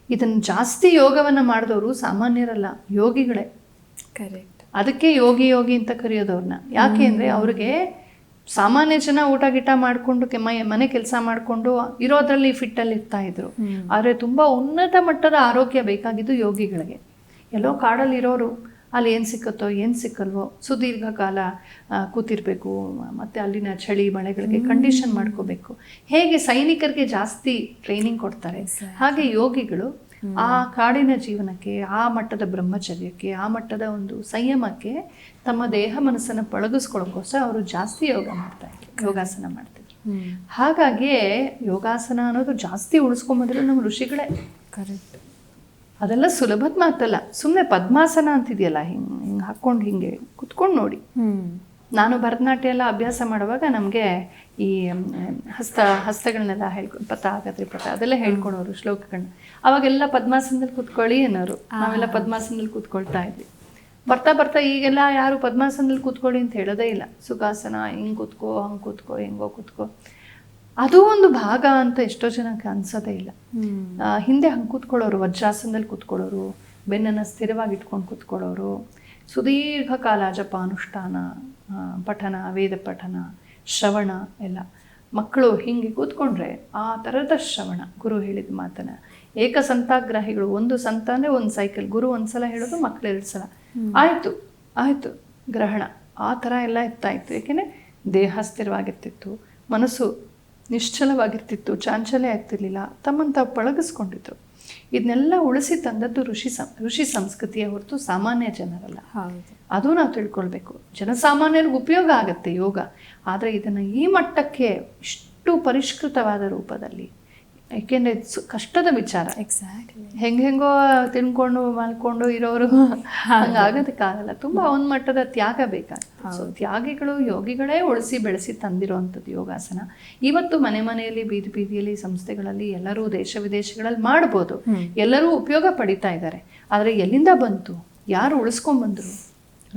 ಇದನ್ನು ಜಾಸ್ತಿ ಯೋಗವನ್ನು ಮಾಡಿದವರು ಸಾಮಾನ್ಯರಲ್ಲ, ಯೋಗಿಗಳೇ. ಕರೆಕ್ಟ್. ಅದಕ್ಕೆ ಯೋಗಿ ಅಂತ ಕರೆಯೋದವ್ರನ್ನ. ಯಾಕೆ ಅಂದರೆ ಅವ್ರಿಗೆ ಸಾಮಾನ್ಯ ಜನ ಊಟ ಗೀಟ ಮಾಡಿಕೊಂಡು ಮನೆ ಕೆಲಸ ಮಾಡಿಕೊಂಡು ಇರೋದ್ರಲ್ಲಿ ಫಿಟ್ಟಲ್ಲಿ ಇರ್ತಾ ಇದ್ರು. ಆದರೆ ತುಂಬ ಉನ್ನತ ಮಟ್ಟದ ಆರೋಗ್ಯ ಬೇಕಾಗಿದ್ದು ಯೋಗಿಗಳಿಗೆ. ಎಲ್ಲೋ ಕಾಡಲ್ಲಿರೋರು ಅಲ್ಲಿ ಏನು ಸಿಕ್ಕತ್ತೋ ಏನು ಸಿಕ್ಕಲ್ವೋ ಸುದೀರ್ಘ ಕಾಲ ಕೂತಿರ್ಬೇಕು, ಮತ್ತು ಅಲ್ಲಿನ ಚಳಿ ಮಳೆಗಳಿಗೆ ಕಂಡೀಷನ್ ಮಾಡ್ಕೋಬೇಕು. ಹೇಗೆ ಸೈನಿಕರಿಗೆ ಜಾಸ್ತಿ ಟ್ರೈನಿಂಗ್ ಕೊಡ್ತಾರೆ, ಹಾಗೆ ಯೋಗಿಗಳು ಆ ಕಾಡಿನ ಜೀವನಕ್ಕೆ, ಆ ಮಟ್ಟದ ಬ್ರಹ್ಮಚರ್ಯಕ್ಕೆ, ಆ ಮಟ್ಟದ ಒಂದು ಸಂಯಮಕ್ಕೆ ತಮ್ಮ ದೇಹ ಮನಸ್ಸನ್ನು ಪಳಗಿಸ್ಕೊಳ್ಳೋಕ್ಕೋಸ್ಕರ ಅವರು ಜಾಸ್ತಿ ಯೋಗ ಮಾಡ್ತಾ ಇದ್ರು, ಯೋಗಾಸನ ಮಾಡ್ತಿದ್ರು. ಹಾಗಾಗಿಯೇ ಯೋಗಾಸನ ಅನ್ನೋದು ಜಾಸ್ತಿ ಉಳಿಸ್ಕೊಂಬಂದ್ರೆ ನಮ್ಮ ಋಷಿಗಳೇ. ಕರೆಕ್ಟ್. ಅದೆಲ್ಲ ಸುಲಭದ ಮಾತಲ್ಲ. ಸುಮ್ಮನೆ ಪದ್ಮಾಸನ ಅಂತಿದೆಯಲ್ಲ, ಹಿಂಗೆ ಹಾಕ್ಕೊಂಡು ಹಿಂಗೆ ಕುತ್ಕೊಂಡು ನೋಡಿ. ನಾನು ಭರತನಾಟ್ಯ ಎಲ್ಲ ಅಭ್ಯಾಸ ಮಾಡುವಾಗ ನಮಗೆ ಈ ಹಸ್ತಗಳನ್ನೆಲ್ಲ ಹೇಳ್ಕೊಂಡು ಪಥ ತ್ರಿಪಥ ಅದೆಲ್ಲ ಹೇಳ್ಕೊಳೋರು ಶ್ಲೋಕಗಳನ್ನ. ಅವಾಗೆಲ್ಲ ಪದ್ಮಾಸನದಲ್ಲಿ ಕೂತ್ಕೊಳ್ಳಿ ಅನ್ನೋರು. ನಾವೆಲ್ಲ ಪದ್ಮಾಸನದಲ್ಲಿ ಕೂತ್ಕೊಳ್ತಾ ಇದ್ವಿ. ಬರ್ತಾ ಈಗೆಲ್ಲ ಯಾರು ಪದ್ಮಾಸನದಲ್ಲಿ ಕೂತ್ಕೊಳ್ಳಿ ಅಂತ ಹೇಳೋದೇ ಇಲ್ಲ. ಸುಖಾಸನ, ಹಿಂಗೆ ಕೂತ್ಕೋ, ಹಂಗೆ ಕೂತ್ಕೋ, ಹೆಂಗೋ ಕೂತ್ಕೋ. ಅದು ಒಂದು ಭಾಗ ಅಂತ ಎಷ್ಟೋ ಜನಕ್ಕೆ ಅನ್ಸೋದೇ ಇಲ್ಲ. ಹಿಂದೆ ಹಂಗೆ ಕೂತ್ಕೊಳ್ಳೋರು, ವಜ್ರಾಸನದಲ್ಲಿ ಕೂತ್ಕೊಳ್ಳೋರು, ಬೆನ್ನನ್ನು ಸ್ಥಿರವಾಗಿ ಇಟ್ಕೊಂಡು ಕೂತ್ಕೊಳ್ಳೋರು, ಸುದೀರ್ಘ ಕಾಲ ಜಪಾನುಷ್ಠಾನ, ಪಠನ, ವೇದ ಪಠನ, ಶ್ರವಣ ಎಲ್ಲ. ಮಕ್ಕಳು ಹಿಂಗೆ ಕೂತ್ಕೊಂಡ್ರೆ ಆ ಥರದ ಶ್ರವಣ, ಗುರು ಹೇಳಿದ ಮಾತನ್ನ. ಏಕಸಂತಾಗ್ರಾಹಿಗಳು, ಒಂದು ಸಂತ ಅಂದರೆ ಒಂದು ಸೈಕಲ್, ಗುರು ಒಂದ್ಸಲ ಹೇಳೋದು, ಮಕ್ಕಳು 2 ಸಲ. ಆಯಿತು ಗ್ರಹಣ, ಆ ಥರ ಎಲ್ಲ ಇರ್ತಾಯಿತ್ತು. ಏಕೆಂದರೆ ದೇಹ ಸ್ಥಿರವಾಗಿರ್ತಿತ್ತು, ಮನಸ್ಸು ನಿಶ್ಚಲವಾಗಿರ್ತಿತ್ತು, ಚಾಂಚಲ್ಯ ಆಗ್ತಿರ್ಲಿಲ್ಲ, ತಮ್ಮನ್ನು ತಾವು ಪಳಗಿಸ್ಕೊಂಡಿದ್ರು. ಇದನ್ನೆಲ್ಲ ಉಳಿಸಿ ತಂದದ್ದು ಋಷಿ ಸಂಸ್ಕೃತಿಯ ಹೊರತು ಸಾಮಾನ್ಯ ಜನರಲ್ಲ. ಅದು ನಾವು ತಿಳ್ಕೊಳ್ಬೇಕು. ಜನಸಾಮಾನ್ಯರಿಗೆ ಉಪಯೋಗ ಆಗುತ್ತೆ ಯೋಗ, ಆದರೆ ಇದನ್ನು ಈ ಮಟ್ಟಕ್ಕೆ ಇಷ್ಟು ಪರಿಷ್ಕೃತವಾದ ರೂಪದಲ್ಲಿ, ಏಕೆಂದರೆ ಕಷ್ಟದ ವಿಚಾರ. ಎಕ್ಸಾಕ್ಟ್ಲಿ. ಹೆಂಗೋ ತಿನ್ಕೊಂಡು ಮಲ್ಕೊಂಡು ಇರೋರು ಹಂಗಾಗೋದಕ್ಕಾಗಲ್ಲ. ತುಂಬ ಒಂದು ಮಟ್ಟದ ತ್ಯಾಗ ಬೇಕಾಗುತ್ತೆ. ಸೊ ತ್ಯಾಗಿಗಳು, ಯೋಗಿಗಳೇ ಉಳಿಸಿ ಬೆಳೆಸಿ ತಂದಿರೋವಂಥದ್ದು ಯೋಗಾಸನ. ಇವತ್ತು ಮನೆ ಮನೆಯಲ್ಲಿ, ಬೀದಿ ಬೀದಿಯಲ್ಲಿ, ಸಂಸ್ಥೆಗಳಲ್ಲಿ ಎಲ್ಲರೂ ದೇಶ ವಿದೇಶಗಳಲ್ಲಿ ಮಾಡ್ಬೋದು, ಎಲ್ಲರೂ ಉಪಯೋಗ ಪಡಿತಾ ಇದ್ದಾರೆ. ಆದರೆ ಎಲ್ಲಿಂದ ಬಂತು? ಯಾರು ಉಳಿಸ್ಕೊಂಡ್ಬಂದರು?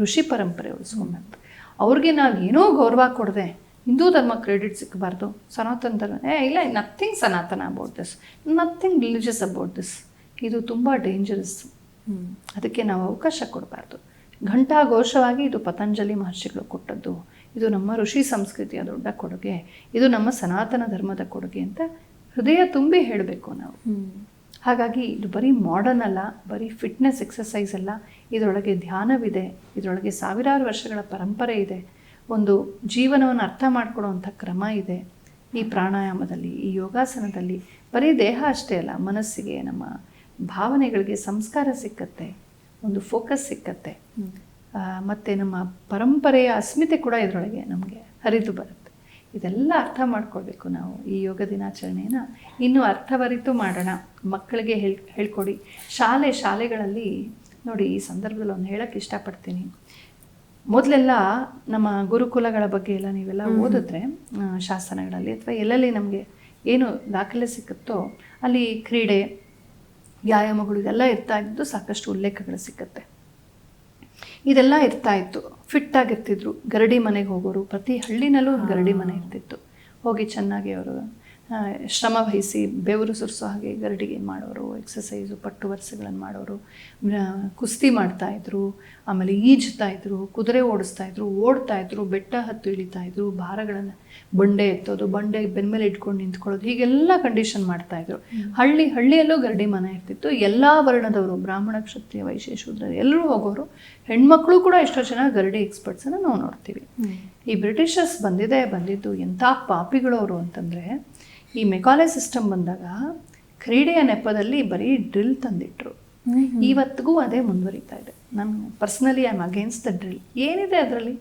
ಋಷಿ ಪರಂಪರೆ ಉಳಿಸ್ಕೊಂಡ್ಬಂತು. ಅವ್ರಿಗೆ ನಾವು ಏನೋ ಗೌರವ ಕೊಡದೆ ಹಿಂದೂ ಧರ್ಮ ಕ್ರೆಡಿಟ್ ಸಿಕ್ಕಬಾರ್ದು, ಸನಾತನ ಧರ್ಮ ಇಲ್ಲ, ನಥಿಂಗ್ ಸನಾತನ about this, nothing religious about this. ಇದು ತುಂಬ ಡೇಂಜರಸ್. ಅದಕ್ಕೆ ನಾವು ಅವಕಾಶ ಕೊಡಬಾರ್ದು. ಘಂಟಾಘೋಷವಾಗಿ ಇದು ಪತಂಜಲಿ ಮಹರ್ಷಿಗಳು ಕೊಟ್ಟದ್ದು, ಇದು ನಮ್ಮ ಋಷಿ ಸಂಸ್ಕೃತಿಯ ದೊಡ್ಡ ಕೊಡುಗೆ, ಇದು ನಮ್ಮ ಸನಾತನ ಧರ್ಮದ ಕೊಡುಗೆ ಅಂತ ಹೃದಯ ತುಂಬಿ ಹೇಳಬೇಕು ನಾವು. ಹಾಗಾಗಿ ಇದು ಬರೀ ಮಾಡರ್ನ್ ಅಲ್ಲ, ಬರೀ ಫಿಟ್ನೆಸ್ ಎಕ್ಸಸೈಸ್ ಅಲ್ಲ, ಇದರೊಳಗೆ ಧ್ಯಾನವಿದೆ, ಇದರೊಳಗೆ ಸಾವಿರಾರು ವರ್ಷಗಳ ಪರಂಪರೆ ಇದೆ, ಒಂದು ಜೀವನವನ್ನು ಅರ್ಥ ಮಾಡ್ಕೊಳ್ಳೋವಂಥ ಕ್ರಮ ಇದೆ ಈ ಪ್ರಾಣಾಯಾಮದಲ್ಲಿ, ಈ ಯೋಗಾಸನದಲ್ಲಿ. ಬರೀ ದೇಹ ಅಷ್ಟೇ ಅಲ್ಲ, ಮನಸ್ಸಿಗೆ, ನಮ್ಮ ಭಾವನೆಗಳಿಗೆ ಸಂಸ್ಕಾರ ಸಿಕ್ಕತ್ತೆ, ಒಂದು ಫೋಕಸ್ ಸಿಕ್ಕತ್ತೆ, ಮತ್ತು ನಮ್ಮ ಪರಂಪರೆಯ ಅಸ್ಮಿತೆ ಕೂಡ ಇದರೊಳಗೆ ನಮಗೆ ಹರಿದು ಬರುತ್ತೆ. ಇದೆಲ್ಲ ಅರ್ಥ ಮಾಡ್ಕೊಳ್ಬೇಕು ನಾವು. ಈ ಯೋಗ ದಿನಾಚರಣೆಯನ್ನು ಇನ್ನೂ ಅರ್ಥವರಿತು ಮಾಡೋಣ, ಮಕ್ಕಳಿಗೆ ಹೇಳ್ಕೊಡಿ. ಶಾಲೆಗಳಲ್ಲಿ ನೋಡಿ, ಈ ಸಂದರ್ಭದಲ್ಲಿ ಒಂದು ಹೇಳೋಕ್ಕೆ ಇಷ್ಟಪಡ್ತೀನಿ. ಮೊದಲೆಲ್ಲ ನಮ್ಮ ಗುರುಕುಲಗಳ ಬಗ್ಗೆ ಎಲ್ಲ ನೀವೆಲ್ಲ ಓದಿದ್ರೆ ಶಾಸನಗಳಲ್ಲಿ ಅಥವಾ ಎಲ್ಲೆಲ್ಲಿ ನಮಗೆ ಏನು ದಾಖಲೆ ಸಿಕ್ಕುತ್ತೋ ಅಲ್ಲಿ ಕ್ರೀಡೆ, ವ್ಯಾಯಾಮಗಳು ಇದೆಲ್ಲ ಇರ್ತಾ ಇದ್ದು ಸಾಕಷ್ಟು ಉಲ್ಲೇಖಗಳು ಸಿಕ್ಕತ್ತೆ. ಇದೆಲ್ಲ ಇರ್ತಾ ಇತ್ತು, ಫಿಟ್ಟಾಗಿರ್ತಿದ್ರು. ಗರಡಿ ಮನೆಗೆ ಹೋಗೋರು, ಪ್ರತಿ ಹಳ್ಳಿನಲ್ಲೂ ಒಂದು ಗರಡಿ ಮನೆ ಇರ್ತಿತ್ತು. ಹೋಗಿ ಚೆನ್ನಾಗಿ ಅವರು ಶ್ರಮ ವಹಿಸಿ ಬೆವರು ಸುರಿಸೋ ಹಾಗೆ ಗರಡಿಗೆ ಮಾಡೋರು, ಎಕ್ಸಸೈಸು, ಪಟ್ಟು ವರ್ಷಗಳನ್ನು ಮಾಡೋರು, ಕುಸ್ತಿ ಮಾಡ್ತಾಯಿದ್ರು, ಆಮೇಲೆ ಈಜ್ತಾಯಿದ್ರು, ಕುದುರೆ ಓಡಿಸ್ತಾಯಿದ್ರು, ಓಡ್ತಾಯಿದ್ರು, ಬೆಟ್ಟ ಹತ್ತು ಇಳಿತಾಯಿದ್ರು, ಭಾರಗಳನ್ನು ಬಂಡೆ ಎತ್ತೋದು, ಬಂಡೆ ಬೆನ್ಮೇಲೆ ಇಟ್ಕೊಂಡು ನಿಂತ್ಕೊಳ್ಳೋದು, ಹೀಗೆಲ್ಲ ಕಂಡೀಷನ್ ಮಾಡ್ತಾಯಿದ್ರು. ಹಳ್ಳಿಯಲ್ಲೂ ಗರಡಿ ಮನೆ ಇರ್ತಿತ್ತು. ಎಲ್ಲ ವರ್ಣದವರು, ಬ್ರಾಹ್ಮಣ, ಕ್ಷತ್ರಿಯ, ವೈಶ್ಯ, ಶೂದ್ರ ಎಲ್ಲರೂ ಹೋಗೋರು. ಹೆಣ್ಮಕ್ಳು ಕೂಡ ಎಷ್ಟೋ ಜನ ಗರಡಿ ಎಕ್ಸ್ಪರ್ಟ್ಸನ್ನು ನಾವು ನೋಡ್ತೀವಿ. ಈ ಬ್ರಿಟಿಷರ್ಸ್ ಬಂದಿದ್ದು ಎಂಥ ಪಾಪಿಗಳು ಅವರು ಅಂತಂದರೆ, ಈ ಮೆಕಾಲೆ ಸಿಸ್ಟಮ್ ಬಂದಾಗ ಕ್ರೀಡೆಯ ನೆಪದಲ್ಲಿ ಬರೀ ಡ್ರಿಲ್ ತಂದಿಟ್ರು. ಇವತ್ತಿಗೂ ಅದೇ ಮುಂದುವರಿತಾ ಇದೆ. ನಾನು personally I am against the drill. ಏನಿದೆ ಅದರಲ್ಲಿ?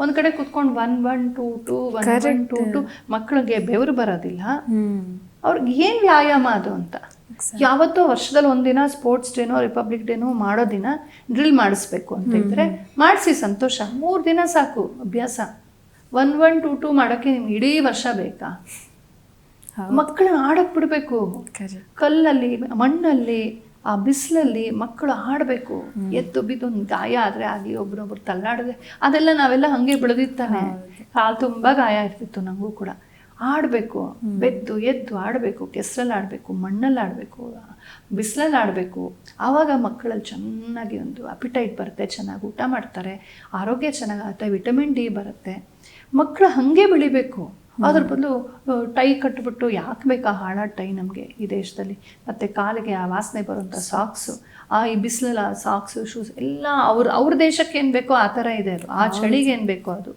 ಒಂದು ಕಡೆ ಕುತ್ಕೊಂಡು 1 1 2 2 1 1 2 2 ಮಕ್ಕಳಿಗೆ ಬೆವರು ಬರೋದಿಲ್ಲ. ಅವ್ರಿಗೆ ಏನು ವ್ಯಾಯಾಮ ಅದು ಅಂತ. ಯಾವತ್ತೋ ವರ್ಷದಲ್ಲಿ ಒಂದಿನ ಸ್ಪೋರ್ಟ್ಸ್ ಡೇನೋ, ರಿಪಬ್ಲಿಕ್ ಡೇನೋ ಮಾಡೋ ದಿನ ಡ್ರಿಲ್ ಮಾಡಿಸ್ಬೇಕು ಅಂತ ಇದ್ರೆ ಮಾಡಿಸಿ, ಸಂತೋಷ. 3 ದಿನ ಸಾಕು ಅಭ್ಯಾಸ. 1 1 2 2 ಮಾಡೋಕ್ಕೆ ನಿಮ್ಗೆ ಇಡೀ ವರ್ಷ ಬೇಕಾ? ಮಕ್ಕಳನ್ನ ಆಡಕ್ಕೆ ಬಿಡಬೇಕು. ಕಲ್ಲಲ್ಲಿ, ಮಣ್ಣಲ್ಲಿ, ಆ ಬಿಸಿಲಲ್ಲಿ ಮಕ್ಕಳು ಆಡಬೇಕು. ಎದ್ದು ಬಿದ್ದು ಗಾಯ ಆದರೆ ಆಗಲಿ, ಒಬ್ರೊಬ್ರು ತಳ್ಳಾಡದೆ, ಅದೆಲ್ಲ ನಾವೆಲ್ಲ ಹಾಗೆ ಬೆಳೆದಿರ್ತಾನೆ. ಕಾಲು ತುಂಬ ಗಾಯ ಇರ್ತಿತ್ತು ನನಗೂ ಕೂಡ. ಆಡಬೇಕು, ಬೆದ್ದು ಎದ್ದು ಆಡಬೇಕು, ಕೆಸರಲ್ಲಿ ಆಡಬೇಕು, ಮಣ್ಣಲ್ಲಿ ಆಡಬೇಕು, ಬಿಸಿಲಲ್ಲಿ ಆಡಬೇಕು. ಆವಾಗ ಮಕ್ಕಳಲ್ಲಿ ಚೆನ್ನಾಗಿ ಒಂದು ಅಪಿಟೈಟ್ ಬರುತ್ತೆ, ಚೆನ್ನಾಗಿ ಊಟ ಮಾಡ್ತಾರೆ, ಆರೋಗ್ಯ ಚೆನ್ನಾಗಾಗುತ್ತೆ, ವಿಟಮಿನ್ ಡಿ ಬರುತ್ತೆ. ಮಕ್ಕಳು ಹಾಗೆ ಬೆಳಿಬೇಕು. ಅದ್ರ ಬದಲು ಟೈ ಕಟ್ಟಿಬಿಟ್ಟು ಯಾಕೆ ಬೇಕಾ ಹಾಳಾದ ಟೈ ನಮಗೆ ಈ ದೇಶದಲ್ಲಿ? ಮತ್ತು ಕಾಲಿಗೆ ಆ ವಾಸನೆ ಬರುವಂಥ ಸಾಕ್ಸು, ಈ ಬಿಸಿಲಲ್ಲಿ ಆ ಸಾಕ್ಸು, ಶೂಸ್ ಎಲ್ಲ ಅವ್ರ ದೇಶಕ್ಕೆ ಏನು ಬೇಕೋ ಆ ಥರ ಇದೆ ಅದು. ಆ ಚಳಿಗೆ ಏನು ಬೇಕೋ ಅದು.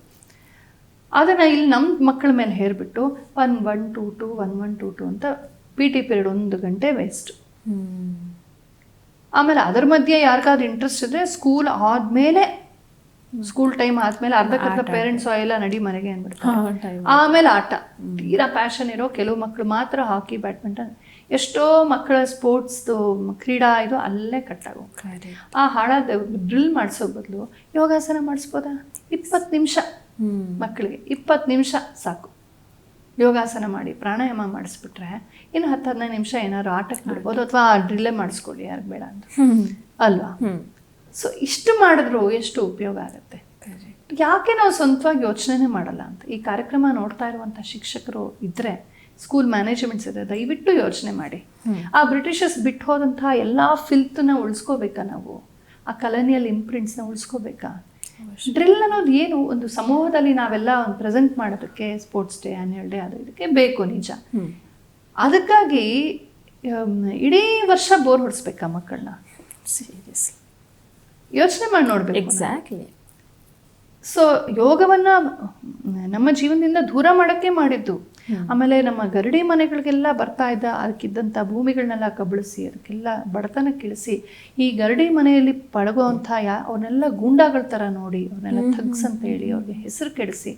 ಅದನ್ನು ಇಲ್ಲಿ ನಮ್ಮ ಮಕ್ಕಳ ಮೇಲೆ ಹೇರ್ಬಿಟ್ಟು 1 1 2 2 1 1 2 2 ಅಂತ PT ಪೀರಿಯಡ್ 1 ಗಂಟೆ ವೇಸ್ಟ್. ಆಮೇಲೆ ಅದರ ಮಧ್ಯೆ ಯಾರಿಗಾದ್ರೂ ಇಂಟ್ರೆಸ್ಟ್ ಇದ್ದರೆ ಸ್ಕೂಲ್ ಟೈಮ್ ಆದಮೇಲೆ ಅರ್ಧಕ್ಕರ್ಧ ಪೇರೆಂಟ್ಸ್ ಎಲ್ಲ ನಡಿ ಮನೆಗೆ ಅಂದ್ಬಿಡ್ತಾರೆ. ಆಮೇಲೆ ಆಟ. ತೀರಾ ಪ್ಯಾಷನ್ ಇರೋ ಕೆಲವು ಮಕ್ಕಳು ಮಾತ್ರ ಹಾಕಿ, ಬ್ಯಾಡ್ಮಿಂಟನ್, ಎಷ್ಟೋ ಮಕ್ಕಳ ಸ್ಪೋರ್ಟ್ಸ್ದು ಕ್ರೀಡಾ ಇದು ಅಲ್ಲೇ ಕಟ್ಟಾಗೋ. ಆ ಹಾಳಾದ ಡ್ರಿಲ್ ಮಾಡಿಸೋ ಬದಲು ಯೋಗಾಸನ ಮಾಡಿಸ್ಬೋದಾ? 20 ನಿಮಿಷ ಮಕ್ಕಳಿಗೆ 20 ನಿಮಿಷ ಸಾಕು. ಯೋಗಾಸನ ಮಾಡಿ ಪ್ರಾಣಾಯಾಮ ಮಾಡಿಸ್ಬಿಟ್ರೆ ಇನ್ನು 10-15 ನಿಮಿಷ ಏನಾದ್ರು ಆಟಕ್ಕೆ ಬಿಡ್ಬೋದು, ಅಥವಾ ಡ್ರಿಲ್ಲೇ ಮಾಡಿಸ್ಕೊಳ್ಳಿ, ಯಾರಿಗೆ ಬೇಡ ಅಂತ ಅಲ್ವಾ? ಸೊ ಇಷ್ಟು ಮಾಡಿದ್ರು ಎಷ್ಟು ಉಪಯೋಗ ಆಗುತ್ತೆ. ಯಾಕೆ ನಾವು ಸ್ವಂತವಾಗಿ ಯೋಚನೆ ಮಾಡಲ್ಲ ಅಂತ. ಈ ಕಾರ್ಯಕ್ರಮ ನೋಡ್ತಾ ಇರುವಂಥ ಶಿಕ್ಷಕರು ಇದ್ದರೆ, ಸ್ಕೂಲ್ ಮ್ಯಾನೇಜ್ಮೆಂಟ್ಸ್ ಇದ್ದರೆ, ದಯವಿಟ್ಟು ಯೋಚನೆ ಮಾಡಿ. ಆ ಬ್ರಿಟಿಷರ್ಸ್ ಬಿಟ್ಟು ಹೋದಂಥ ಎಲ್ಲ ಫಿಲ್ತನ್ನ ಉಳಿಸ್ಕೋಬೇಕಾ ನಾವು? ಆ ಕಲನಿಯಲ್ ಇಂಪ್ರಿಂಟ್ಸ್ನ ಉಳಿಸ್ಕೋಬೇಕಾ? ಡ್ರಿಲ್ ಅನ್ನೋದು ಏನು, ಒಂದು ಸಮೂಹದಲ್ಲಿ ನಾವೆಲ್ಲ ಒಂದು ಪ್ರೆಸೆಂಟ್ ಮಾಡೋದಕ್ಕೆ ಸ್ಪೋರ್ಟ್ಸ್ ಡೇ, ಆನ್ಯುವಲ್ ಡೇ, ಅದು ಇದಕ್ಕೆ ಬೇಕು ನಿಜ. ಅದಕ್ಕಾಗಿ ಇಡೀ ವರ್ಷ ಬೋರ್ ಹೊಡಿಸ್ಬೇಕಾ ಮಕ್ಕಳನ್ನ? ಸೀರಿಯಸ್ಲಿ ಯೋಚನೆ ಮಾಡಿ ನೋಡ್ಬೇಕು. ಎಕ್ಸಾಕ್ಟ್ಲಿ. ಸೊ ಯೋಗವನ್ನ ನಮ್ಮ ಜೀವನದಿಂದ ದೂರ ಮಾಡೋಕ್ಕೆ ಮಾಡಿದ್ದು. ಆಮೇಲೆ ನಮ್ಮ ಗರಡಿ ಮನೆಗಳಿಗೆಲ್ಲ ಬರ್ತಾ ಇದ್ದ ಅದಕ್ಕಿದ್ದಂಥ ಭೂಮಿಗಳನ್ನೆಲ್ಲ ಕಬಳಿಸಿ ಅದಕ್ಕೆಲ್ಲ ಬಡತನ ಕೀಳಿಸಿ ಈ ಗರಡಿ ಮನೆಯಲ್ಲಿ ಪಳಗುವಂಥ ಅವನ್ನೆಲ್ಲ ಗೂಂಡಾಗಳ ಥರ ನೋಡಿ ಅವ್ರನ್ನೆಲ್ಲ ಥಗ್ಸ್ ಅಂತ ಹೇಳಿ ಅವ್ರಿಗೆ ಹೆಸರು ಕೆಡಿಸಿ,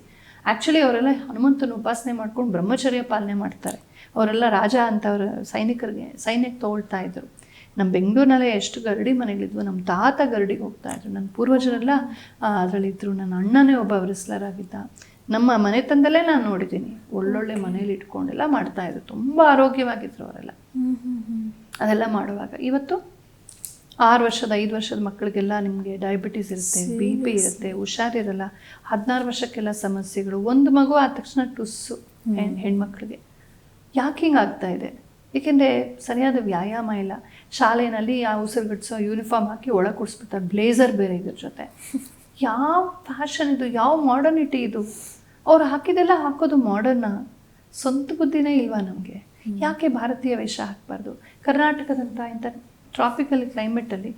ಆ್ಯಕ್ಚುಲಿ ಅವರೆಲ್ಲ ಹನುಮಂತನ ಉಪಾಸನೆ ಮಾಡ್ಕೊಂಡು ಬ್ರಹ್ಮಚರ್ಯ ಪಾಲನೆ ಮಾಡ್ತಾರೆ. ಅವರೆಲ್ಲ ರಾಜ ಅಂತವ್ರ ಸೈನ್ಯಕ್ಕೆ ತಗೊಳ್ತಾ ಇದ್ರು. ನಮ್ಮ ಬೆಂಗಳೂರಿನಲ್ಲೇ ಎಷ್ಟು ಗರಡಿ ಮನೆಗಳಿದ್ವು. ನಮ್ಮ ತಾತ ಗರಡಿಗೆ ಹೋಗ್ತಾ ಇದ್ರು. ನನ್ನ ಪೂರ್ವಜರೆಲ್ಲ ಅದರಲ್ಲಿದ್ದರು. ನನ್ನ ಅಣ್ಣನೇ ಒಬ್ಬ ರೆಸ್ಲರ್ ಆಗಿದ್ದ. ನಮ್ಮ ಮನೆತನದಲ್ಲೇ ನಾನು ನೋಡಿದ್ದೀನಿ. ಒಳ್ಳೊಳ್ಳೆ ಮನೇಲಿ ಇಟ್ಕೊಂಡೆಲ್ಲ ಮಾಡ್ತಾಯಿದ್ರು. ತುಂಬ ಆರೋಗ್ಯವಾಗಿದ್ದರು ಅವರೆಲ್ಲ ಅದೆಲ್ಲ ಮಾಡುವಾಗ. ಇವತ್ತು 6 ವರ್ಷದ 5 ವರ್ಷದ ಮಕ್ಕಳಿಗೆಲ್ಲ ನಿಮಗೆ ಡಯಾಬಿಟೀಸ್ ಇರುತ್ತೆ, BP ಇರುತ್ತೆ, ಹುಷಾರಿರಲ್ಲ. 16 ವರ್ಷಕ್ಕೆಲ್ಲ ಸಮಸ್ಯೆಗಳು. ಒಂದು ಮಗು ಆದ ತಕ್ಷಣ ಟುಸ್ಸು ಹೆಣ್ಮಕ್ಳಿಗೆ. ಯಾಕೆ ಹಿಂಗೆ ಆಗ್ತಾ ಇದೆ? ಏಕೆಂದರೆ ಸರಿಯಾದ ವ್ಯಾಯಾಮ ಇಲ್ಲ. ಶಾಲೆಯಲ್ಲಿ ಆ ಉಸಿರುಗಟ್ಟಿಸೋ ಯೂನಿಫಾರ್ಮ್ ಹಾಕಿ ಒಳಗೆ ಕೊಡಿಸ್ಬಿಡ್ತಾರೆ, ಬ್ಲೇಸರ್ ಬೇರೆ ಇದ್ರ ಜೊತೆ. ಯಾವ ಫ್ಯಾಷನ್ ಇದು, ಯಾವ ಮಾಡರ್ನಿಟಿ ಇದು? ಅವ್ರು ಹಾಕಿದೆಲ್ಲ ಹಾಕೋದು ಮಾಡರ್ನ. ಸ್ವಂತ ಬುದ್ಧಿನೇ ಇಲ್ವಾ ನಮಗೆ? ಯಾಕೆ ಭಾರತೀಯ ವೇಷ ಹಾಕಬಾರ್ದು? ಕರ್ನಾಟಕದಂಥ ಇಂಥ ಟ್ರಾಪಿಕಲ್ ಕ್ಲೈಮೇಟಲ್ಲಿ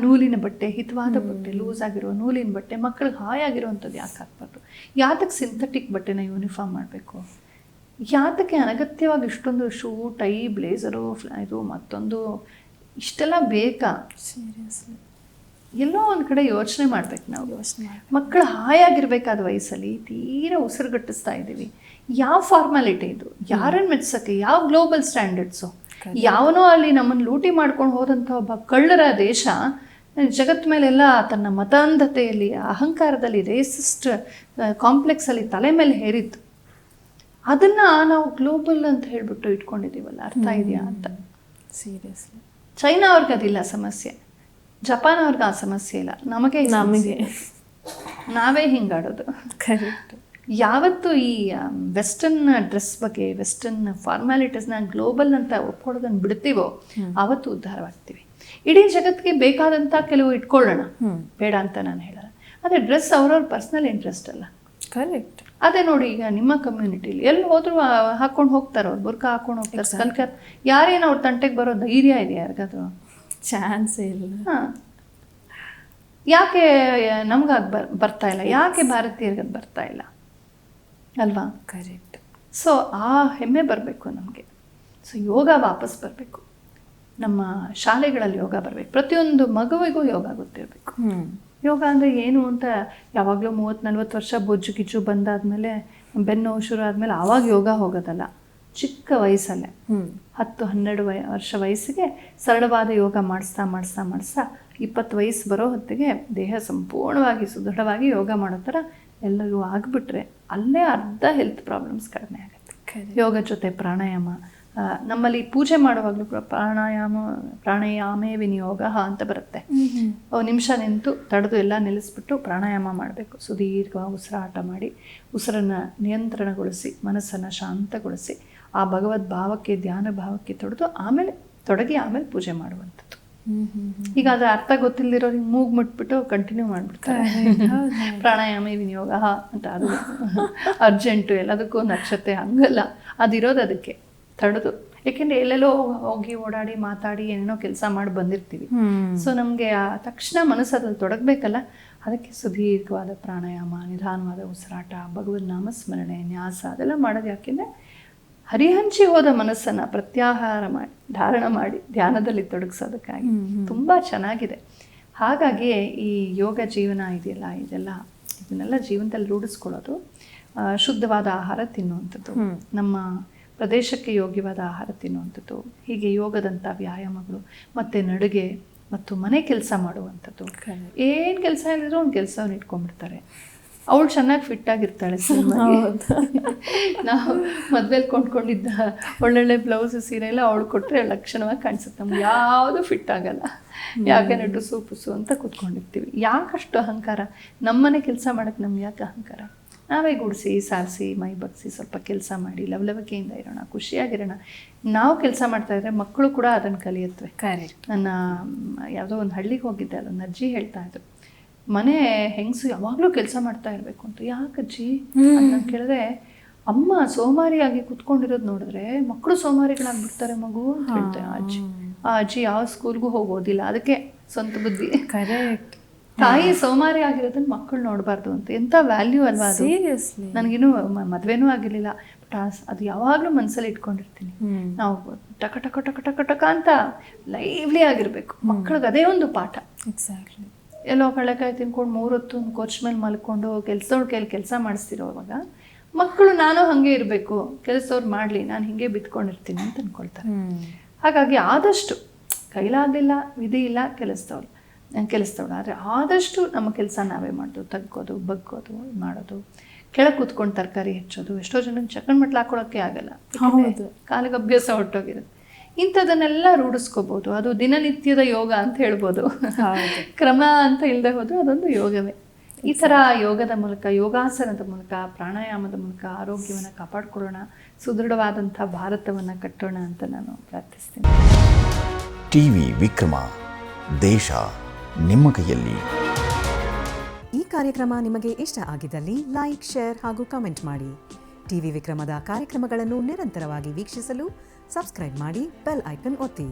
ನೂಲಿನ ಬಟ್ಟೆ, ಹಿತವಾದ ಬಟ್ಟೆ, ಲೂಸ್ ಆಗಿರೋ ನೂಲಿನ ಬಟ್ಟೆ, ಮಕ್ಕಳಿಗೆ ಹಾಯಾಗಿರುವಂಥದ್ದು ಯಾಕೆ ಹಾಕ್ಬಾರ್ದು? ಯಾತಕ್ಕೆ ಸಿಂಥೆಟಿಕ್ ಬಟ್ಟೆನ ಯೂನಿಫಾರ್ಮ್ ಮಾಡಬೇಕು? ಯಾತಕ್ಕೆ ಅನಗತ್ಯವಾಗಿ ಇಷ್ಟೊಂದು ಶೂ, ಟೈ, ಬ್ಲೇಸರು, ಇದು ಮತ್ತೊಂದು ಇಷ್ಟೆಲ್ಲ ಬೇಕಾ? ಸೀರಿಯಸ್ಲಿ ಎಲ್ಲೋ ಒಂದು ಕಡೆ ಯೋಚನೆ ಮಾಡ್ಬೇಕು ನಾವು. ಮಕ್ಕಳು ಹಾಯಾಗಿರ್ಬೇಕಾದ ವಯಸ್ಸಲ್ಲಿ ತೀರಾ ಉಸಿರುಗಟ್ಟಿಸ್ತಾ ಇದ್ದೀವಿ. ಯಾವ ಫಾರ್ಮಾಲಿಟಿ ಇದು? ಯಾರನ್ನು ಮೆಚ್ಚೋಕ್ಕೆ? ಯಾವ ಗ್ಲೋಬಲ್ ಸ್ಟ್ಯಾಂಡರ್ಡ್ಸು? ಯಾವನೋ ಅಲ್ಲಿ ನಮ್ಮನ್ನು ಲೂಟಿ ಮಾಡ್ಕೊಂಡು ಹೋದಂಥ ಒಬ್ಬ ಕಳ್ಳರ ದೇಶ ಜಗತ್ತ ಮೇಲೆಲ್ಲ ತನ್ನ ಮತಾಂಧತೆಯಲ್ಲಿ, ಅಹಂಕಾರದಲ್ಲಿ, ರೇಸಿಸ್ಟ್ ಕಾಂಪ್ಲೆಕ್ಸಲ್ಲಿ ತಲೆ ಮೇಲೆ ಹೇರಿತ್ತು. ಅದನ್ನು ನಾವು ಗ್ಲೋಬಲ್ ಅಂತ ಹೇಳಿಬಿಟ್ಟು ಇಟ್ಕೊಂಡಿದ್ದೀವಲ್ಲ, ಅರ್ಥ ಇದೆಯಾ ಅಂತ? ಸೀರಿಯಸ್ಲಿ ಚೈನಾ ಅವ್ರಿಗೆ ಅದಿಲ್ಲ ಸಮಸ್ಯೆ, ಜಪಾನ್ ಅವ್ರಿಗೆ ಆ ಸಮಸ್ಯೆ ಇಲ್ಲ. ನಮಗೆ ನಾವೇ ಹಿಂಗಾಡೋದು. ಕರೆಕ್ಟ್. ಯಾವತ್ತು ಈ ವೆಸ್ಟರ್ನ್ ಡ್ರೆಸ್ ಬಗ್ಗೆ, ವೆಸ್ಟರ್ನ್ ಫಾರ್ಮ್ಯಾಲಿಟೀಸ್ನ ಗ್ಲೋಬಲ್ ಅಂತ ಒಪ್ಕೊಳ್ಳೋದನ್ನು ಬಿಡ್ತೀವೋ ಆವತ್ತು ಉದ್ಧಾರವಾಗ್ತೀವಿ. ಇಡೀ ಜಗತ್ತಿಗೆ ಬೇಕಾದಂಥ ಕೆಲವು ಇಟ್ಕೊಳ್ಳೋಣ, ಬೇಡ ಅಂತ ನಾನು ಹೇಳಲ್ಲ. ಆದರೆ ಡ್ರೆಸ್ ಅವ್ರವ್ರ ಪರ್ಸ್ನಲ್ ಇಂಟ್ರೆಸ್ಟ್ ಅಲ್ಲ. ಕರೆಕ್ಟ್. ಅದೇ ನೋಡಿ, ಈಗ ನಿಮ್ಮ ಕಮ್ಯುನಿಟಿಲಿ ಎಲ್ಲಿ ಹೋದ್ರು ಹಾಕೊಂಡು ಹೋಗ್ತಾರೆ, ಅವ್ರು ಬುರ್ಕ ಹಾಕೊಂಡು ಹೋಗ್ತಾರೆ, ಕಲ್ಕತ್. ಯಾರೇನು ಅವ್ರ ತಂಟೆಗೆ ಬರೋ ಧೈರ್ಯ ಇದೆ ಯಾರಿಗಾದ್ರು? ಚಾನ್ಸೇ ಇಲ್ಲ. ಹಾಂ, ಯಾಕೆ ನಮ್ಗಾಗಿ ಬರ್ತಾ ಇಲ್ಲ? ಯಾಕೆ ಭಾರತೀಯರಿಗೆ ಬರ್ತಾ ಇಲ್ಲ ಅಲ್ವಾ? ಕರೆಕ್ಟ್. ಸೊ ಆ ಹೆಮ್ಮೆ ಬರಬೇಕು ನಮಗೆ. ಸೊ ಯೋಗ ವಾಪಸ್ ಬರಬೇಕು. ನಮ್ಮ ಶಾಲೆಗಳಲ್ಲಿ ಯೋಗ ಬರಬೇಕು. ಪ್ರತಿಯೊಂದು ಮಗುವಿಗೂ ಯೋಗ ಗೊತ್ತಿರಬೇಕು. ಯೋಗ ಅಂದರೆ ಏನು ಅಂತ ಯಾವಾಗಲೂ 30-40 ವರ್ಷ ಬೊಜ್ಜು ಗಿಜ್ಜು ಬಂದಾದಮೇಲೆ, ಬೆನ್ನು ಶುರು ಆದಮೇಲೆ ಆವಾಗ ಯೋಗ ಹೋಗೋದಲ್ಲ. ಚಿಕ್ಕ ವಯಸ್ಸಲ್ಲೇ 10-12 ವರ್ಷ ವಯಸ್ಸಿಗೆ ಸರಳವಾದ ಯೋಗ ಮಾಡಿಸ್ತಾ 20 ವಯಸ್ಸು ಬರೋ ಹೊತ್ತಿಗೆ ದೇಹ ಸಂಪೂರ್ಣವಾಗಿ ಸುದೃಢವಾಗಿ ಯೋಗ ಮಾಡೋ ಥರ ಎಲ್ಲರೂ ಆಗಿಬಿಟ್ರೆ ಅಲ್ಲೇ ಅರ್ಧ ಹೆಲ್ತ್ ಪ್ರಾಬ್ಲಮ್ಸ್ ಕಡಿಮೆ ಆಗುತ್ತೆ. ಯೋಗ ಜೊತೆ ಪ್ರಾಣಾಯಾಮ. ನಮ್ಮಲ್ಲಿ ಪೂಜೆ ಮಾಡುವಾಗಲೂ ಕೂಡ ಪ್ರಾಣಾಯಾಮೇ ವಿನಿಯೋಗ ಅಂತ ಬರುತ್ತೆ. ನಿಮಿಷ ನಿಂತು ತಡೆದು ಎಲ್ಲ ನಿಲ್ಲಿಸ್ಬಿಟ್ಟು ಪ್ರಾಣಾಯಾಮ ಮಾಡಬೇಕು. ಸುದೀರ್ಘವಾಗಿ ಉಸಿರಾಟ ಮಾಡಿ ಉಸಿರನ್ನು ನಿಯಂತ್ರಣಗೊಳಿಸಿ ಮನಸ್ಸನ್ನು ಶಾಂತಗೊಳಿಸಿ ಆ ಭಗವದ್ ಭಾವಕ್ಕೆ, ಧ್ಯಾನ ಭಾವಕ್ಕೆ ಆಮೇಲೆ ಪೂಜೆ ಮಾಡುವಂಥದ್ದು. ಈಗ ಅದರ ಅರ್ಥ ಗೊತ್ತಿಲ್ಲದಿರೋರಿಗೆ ಮೂಗು ಮುಟ್ಬಿಟ್ಟು ಕಂಟಿನ್ಯೂ ಮಾಡಿಬಿಡ್ತಾರೆ. ಪ್ರಾಣಾಯಾಮ ವಿನಿಯೋಗ ಅಂತ, ಅದು ಅರ್ಜೆಂಟು, ಎಲ್ಲದಕ್ಕೂ ನಕ್ಷತೆ, ಹಂಗಲ್ಲ. ಅದಿರೋದು ಅದಕ್ಕೆ ತಡೆದು. ಏಕೆಂದರೆ ಎಲ್ಲೆಲ್ಲೋ ಹೋಗಿ ಓಡಾಡಿ ಮಾತಾಡಿ ಏನೇನೋ ಕೆಲಸ ಮಾಡಿ ಬಂದಿರ್ತೀವಿ. ಸೊ ನಮಗೆ ಆ ತಕ್ಷಣ ಮನಸ್ಸಲ್ಲಿ ತೊಡಗಬೇಕಲ್ಲ, ಅದಕ್ಕೆ ಸುದೀರ್ಘವಾದ ಪ್ರಾಣಾಯಾಮ, ನಿಧಾನವಾದ ಉಸಿರಾಟ, ಭಗವದ್ ನಾಮಸ್ಮರಣೆ, ನ್ಯಾಸ ಅದೆಲ್ಲ ಮಾಡೋದು ಯಾಕೆಂದರೆ ಹರಿಹಂಚಿ ಹೋದ ಮನಸ್ಸನ್ನು ಪ್ರತ್ಯಾಹಾರ ಮಾಡಿ ಧಾರಣ ಮಾಡಿ ಧ್ಯಾನದಲ್ಲಿ ತೊಡಗಿಸೋದಕ್ಕಾಗಿ ತುಂಬ ಚೆನ್ನಾಗಿದೆ. ಹಾಗಾಗಿ ಈ ಯೋಗ ಜೀವನ ಇದೆಯಲ್ಲ, ಇದನ್ನೆಲ್ಲ ಜೀವನದಲ್ಲಿ ರೂಢಿಸ್ಕೊಳ್ಳೋದು, ಶುದ್ಧವಾದ ಆಹಾರ ತಿನ್ನುವಂಥದ್ದು, ನಮ್ಮ ಪ್ರದೇಶಕ್ಕೆ ಯೋಗ್ಯವಾದ ಆಹಾರ ತಿನ್ನುವಂಥದ್ದು, ಹೀಗೆ ಯೋಗದಂಥ ವ್ಯಾಯಾಮಗಳು, ಮತ್ತು ನಡುಗೆ ಮತ್ತು ಮನೆ ಕೆಲಸ ಮಾಡುವಂಥದ್ದು. ಏನು ಕೆಲಸ ಇಲ್ಲದಿದ್ರು ಒಂದು ಕೆಲಸವನ್ನು ಇಟ್ಕೊಂಡ್ಬಿಡ್ತಾರೆ. ಅವಳು ಚೆನ್ನಾಗಿ ಫಿಟ್ಟಾಗಿರ್ತಾಳೆ. ನಾವು ಮದುವೆಲಿ ಕೊಂಡ್ಕೊಂಡಿದ್ದ ಒಳ್ಳೊಳ್ಳೆ ಬ್ಲೌಸು ಸೀರೆ ಎಲ್ಲ ಅವಳು ಕೊಟ್ಟರೆ ಲಕ್ಷಣವಾಗಿ ಕಾಣಿಸುತ್ತೆ. ನಮ್ಗೆ ಯಾವುದು ಫಿಟ್ ಆಗಲ್ಲ. ಯಾಕೆ ಟುಸು ಪುಸು ಅಂತ ಕೂತ್ಕೊಂಡಿರ್ತೀವಿ. ಯಾಕಷ್ಟು ಅಹಂಕಾರ? ನಮ್ಮನೆ ಕೆಲಸ ಮಾಡೋಕ್ಕೆ ನಮ್ಗೆ ಯಾಕೆ ಅಹಂಕಾರ? ನಾವೇ ಗುಡಿಸಿ ಸಾರಿಸಿ ಮೈ ಬಗ್ಸಿ ಸ್ವಲ್ಪ ಕೆಲಸ ಮಾಡಿ ಲವಲವಿಕೆಯಿಂದ ಇರೋಣ, ಖುಷಿಯಾಗಿರೋಣ. ನಾವು ಕೆಲಸ ಮಾಡ್ತಾಯಿದ್ರೆ ಮಕ್ಕಳು ಕೂಡ ಅದನ್ನು ಕಲಿಯುತ್ತವೆ. ಕರೆಕ್ಟ್. ನನ್ನ ಯಾವುದೋ ಒಂದು ಹಳ್ಳಿಗೆ ಹೋಗಿದ್ದೆ, ಅದೊಂದು ಅಜ್ಜಿ ಹೇಳ್ತಾ ಇದ್ರು, ಮನೆ ಹೆಂಗಸು ಯಾವಾಗಲೂ ಕೆಲಸ ಮಾಡ್ತಾ ಇರಬೇಕು ಅಂತ. ಯಾಕಜ್ಜಿ ಅಂತ ಕೇಳಿದ್ರೆ, ಅಮ್ಮ ಸೋಮಾರಿಯಾಗಿ ಕುತ್ಕೊಂಡಿರೋದು ನೋಡಿದ್ರೆ ಮಕ್ಕಳು ಸೋಮಾರಿಗಳಾಗ್ಬಿಡ್ತಾರೆ ಮಗು ಅಂತ ಹೇಳ್ತಾರೆ ಅಜ್ಜಿ. ಆ ಅಜ್ಜಿ ಯಾವ ಸ್ಕೂಲ್ಗೂ ಹೋಗೋದಿಲ್ಲ, ಅದಕ್ಕೆ ಸ್ವಂತ ಬುದ್ಧಿ. ಕರೆಕ್ಟ್. ತಾಯಿ ಸೋಮಾರಿ ಆಗಿರೋದನ್ನ ಮಕ್ಕಳು ನೋಡಬಾರ್ದು ಅಂತ. ಎಂಥ ವ್ಯಾಲ್ಯೂ ಅಲ್ವಾ ಅದು. ಸೀರಿಯಸ್ಲಿ ನನಗಿನ್ನೂ ಮದುವೆನೂ ಆಗಿರಲಿಲ್ಲ, ಬಟ್ ಅದು ಯಾವಾಗಲೂ ಮನಸ್ಸಲ್ಲಿ ಇಟ್ಕೊಂಡಿರ್ತೀನಿ. ನಾವು ಟಕ ಟಕ ಟಕ ಟಕ ಟಕ ಅಂತ ಲೈವ್ಲಿ ಆಗಿರಬೇಕು. ಮಕ್ಕಳಿಗೆ ಅದೇ ಒಂದು ಪಾಠ. ಎಕ್ಸಾಕ್ಟ್ಲಿ. ಎಲ್ಲೋ ಕಳೆಕಾಯಿ ತಿನ್ಕೊಂಡು 3 ಹೊತ್ತು ಒಂದು ಕೋಚ್ ಮೇಲೆ ಮಲ್ಕೊಂಡು ಕೆಲಸದವ್ರ ಕೈಲಿ ಕೆಲಸ ಮಾಡಿಸ್ತಿರೋವಾಗ ಮಕ್ಕಳು ನಾನು ಹಾಗೆ ಇರಬೇಕು, ಕೆಲಸದವ್ರು ಮಾಡಲಿ, ನಾನು ಹಿಂಗೆ ಬಿತ್ಕೊಂಡಿರ್ತೀನಿ ಅಂತ ಅಂದ್ಕೊಳ್ತಾರೆ. ಹಾಗಾಗಿ ಆದಷ್ಟು ಕೈಲಾಗಲಿಲ್ಲ, ವಿಧಿ ಇಲ್ಲ, ಕೆಲಸದವ್ರು ಆದರೆ ಆದಷ್ಟು ನಮ್ಮ ಕೆಲಸ ನಾವೇ ಮಾಡೋದು. ತಗ್ಗೋದು, ಬಗ್ಗೋದು, ಮಾಡೋದು, ಕೆಳಗೆ ಕೂತ್ಕೊಂಡು ತರಕಾರಿ ಹೆಚ್ಚೋದು. ಎಷ್ಟೋ ಜನಕ್ಕೆ ಚಕ್ಕನ್ ಮಟ್ಲು ಹಾಕೊಳ್ಳೋಕ್ಕೆ ಆಗಲ್ಲ, ಕಾಲಿಗೆ ಅಭ್ಯಾಸ ಹೊರಟೋಗಿರುತ್ತೆ. ಇಂಥದನ್ನೆಲ್ಲ ರೂಢಿಸ್ಕೋಬೋದು. ಅದು ದಿನನಿತ್ಯದ ಯೋಗ ಅಂತ ಹೇಳ್ಬೋದು. ಕ್ರಮ ಅಂತ ಇಲ್ಲದೆ ಹೋದರೂ ಅದೊಂದು ಯೋಗವೇ. ಈ ಥರ ಯೋಗದ ಮೂಲಕ, ಯೋಗಾಸನದ ಮೂಲಕ, ಪ್ರಾಣಾಯಾಮದ ಮೂಲಕ ಆರೋಗ್ಯವನ್ನು ಕಾಪಾಡಿಕೊಳ್ಳೋಣ, ಸುದೃಢವಾದಂಥ ಭಾರತವನ್ನು ಕಟ್ಟೋಣ ಅಂತ ನಾನು ಪ್ರಾರ್ಥಿಸ್ತೀನಿ. ಟಿವಿ ವಿಕ್ರಮ, ದೇಶ ನಿಮ್ಮ ಕೈಯಲ್ಲಿ. ಈ ಕಾರ್ಯಕ್ರಮ ನಿಮಗೆ ಇಷ್ಟ ಆಗಿದ್ದಲ್ಲಿ ಲೈಕ್, ಶೇರ್ ಹಾಗೂ ಕಮೆಂಟ್ ಮಾಡಿ. ಟಿವಿ ವಿಕ್ರಮದ ಕಾರ್ಯಕ್ರಮಗಳನ್ನು ನಿರಂತರವಾಗಿ ವೀಕ್ಷಿಸಲು ಸಬ್ಸ್ಕ್ರೈಬ್ ಮಾಡಿ, ಬೆಲ್ ಐಕನ್ ಒತ್ತಿ.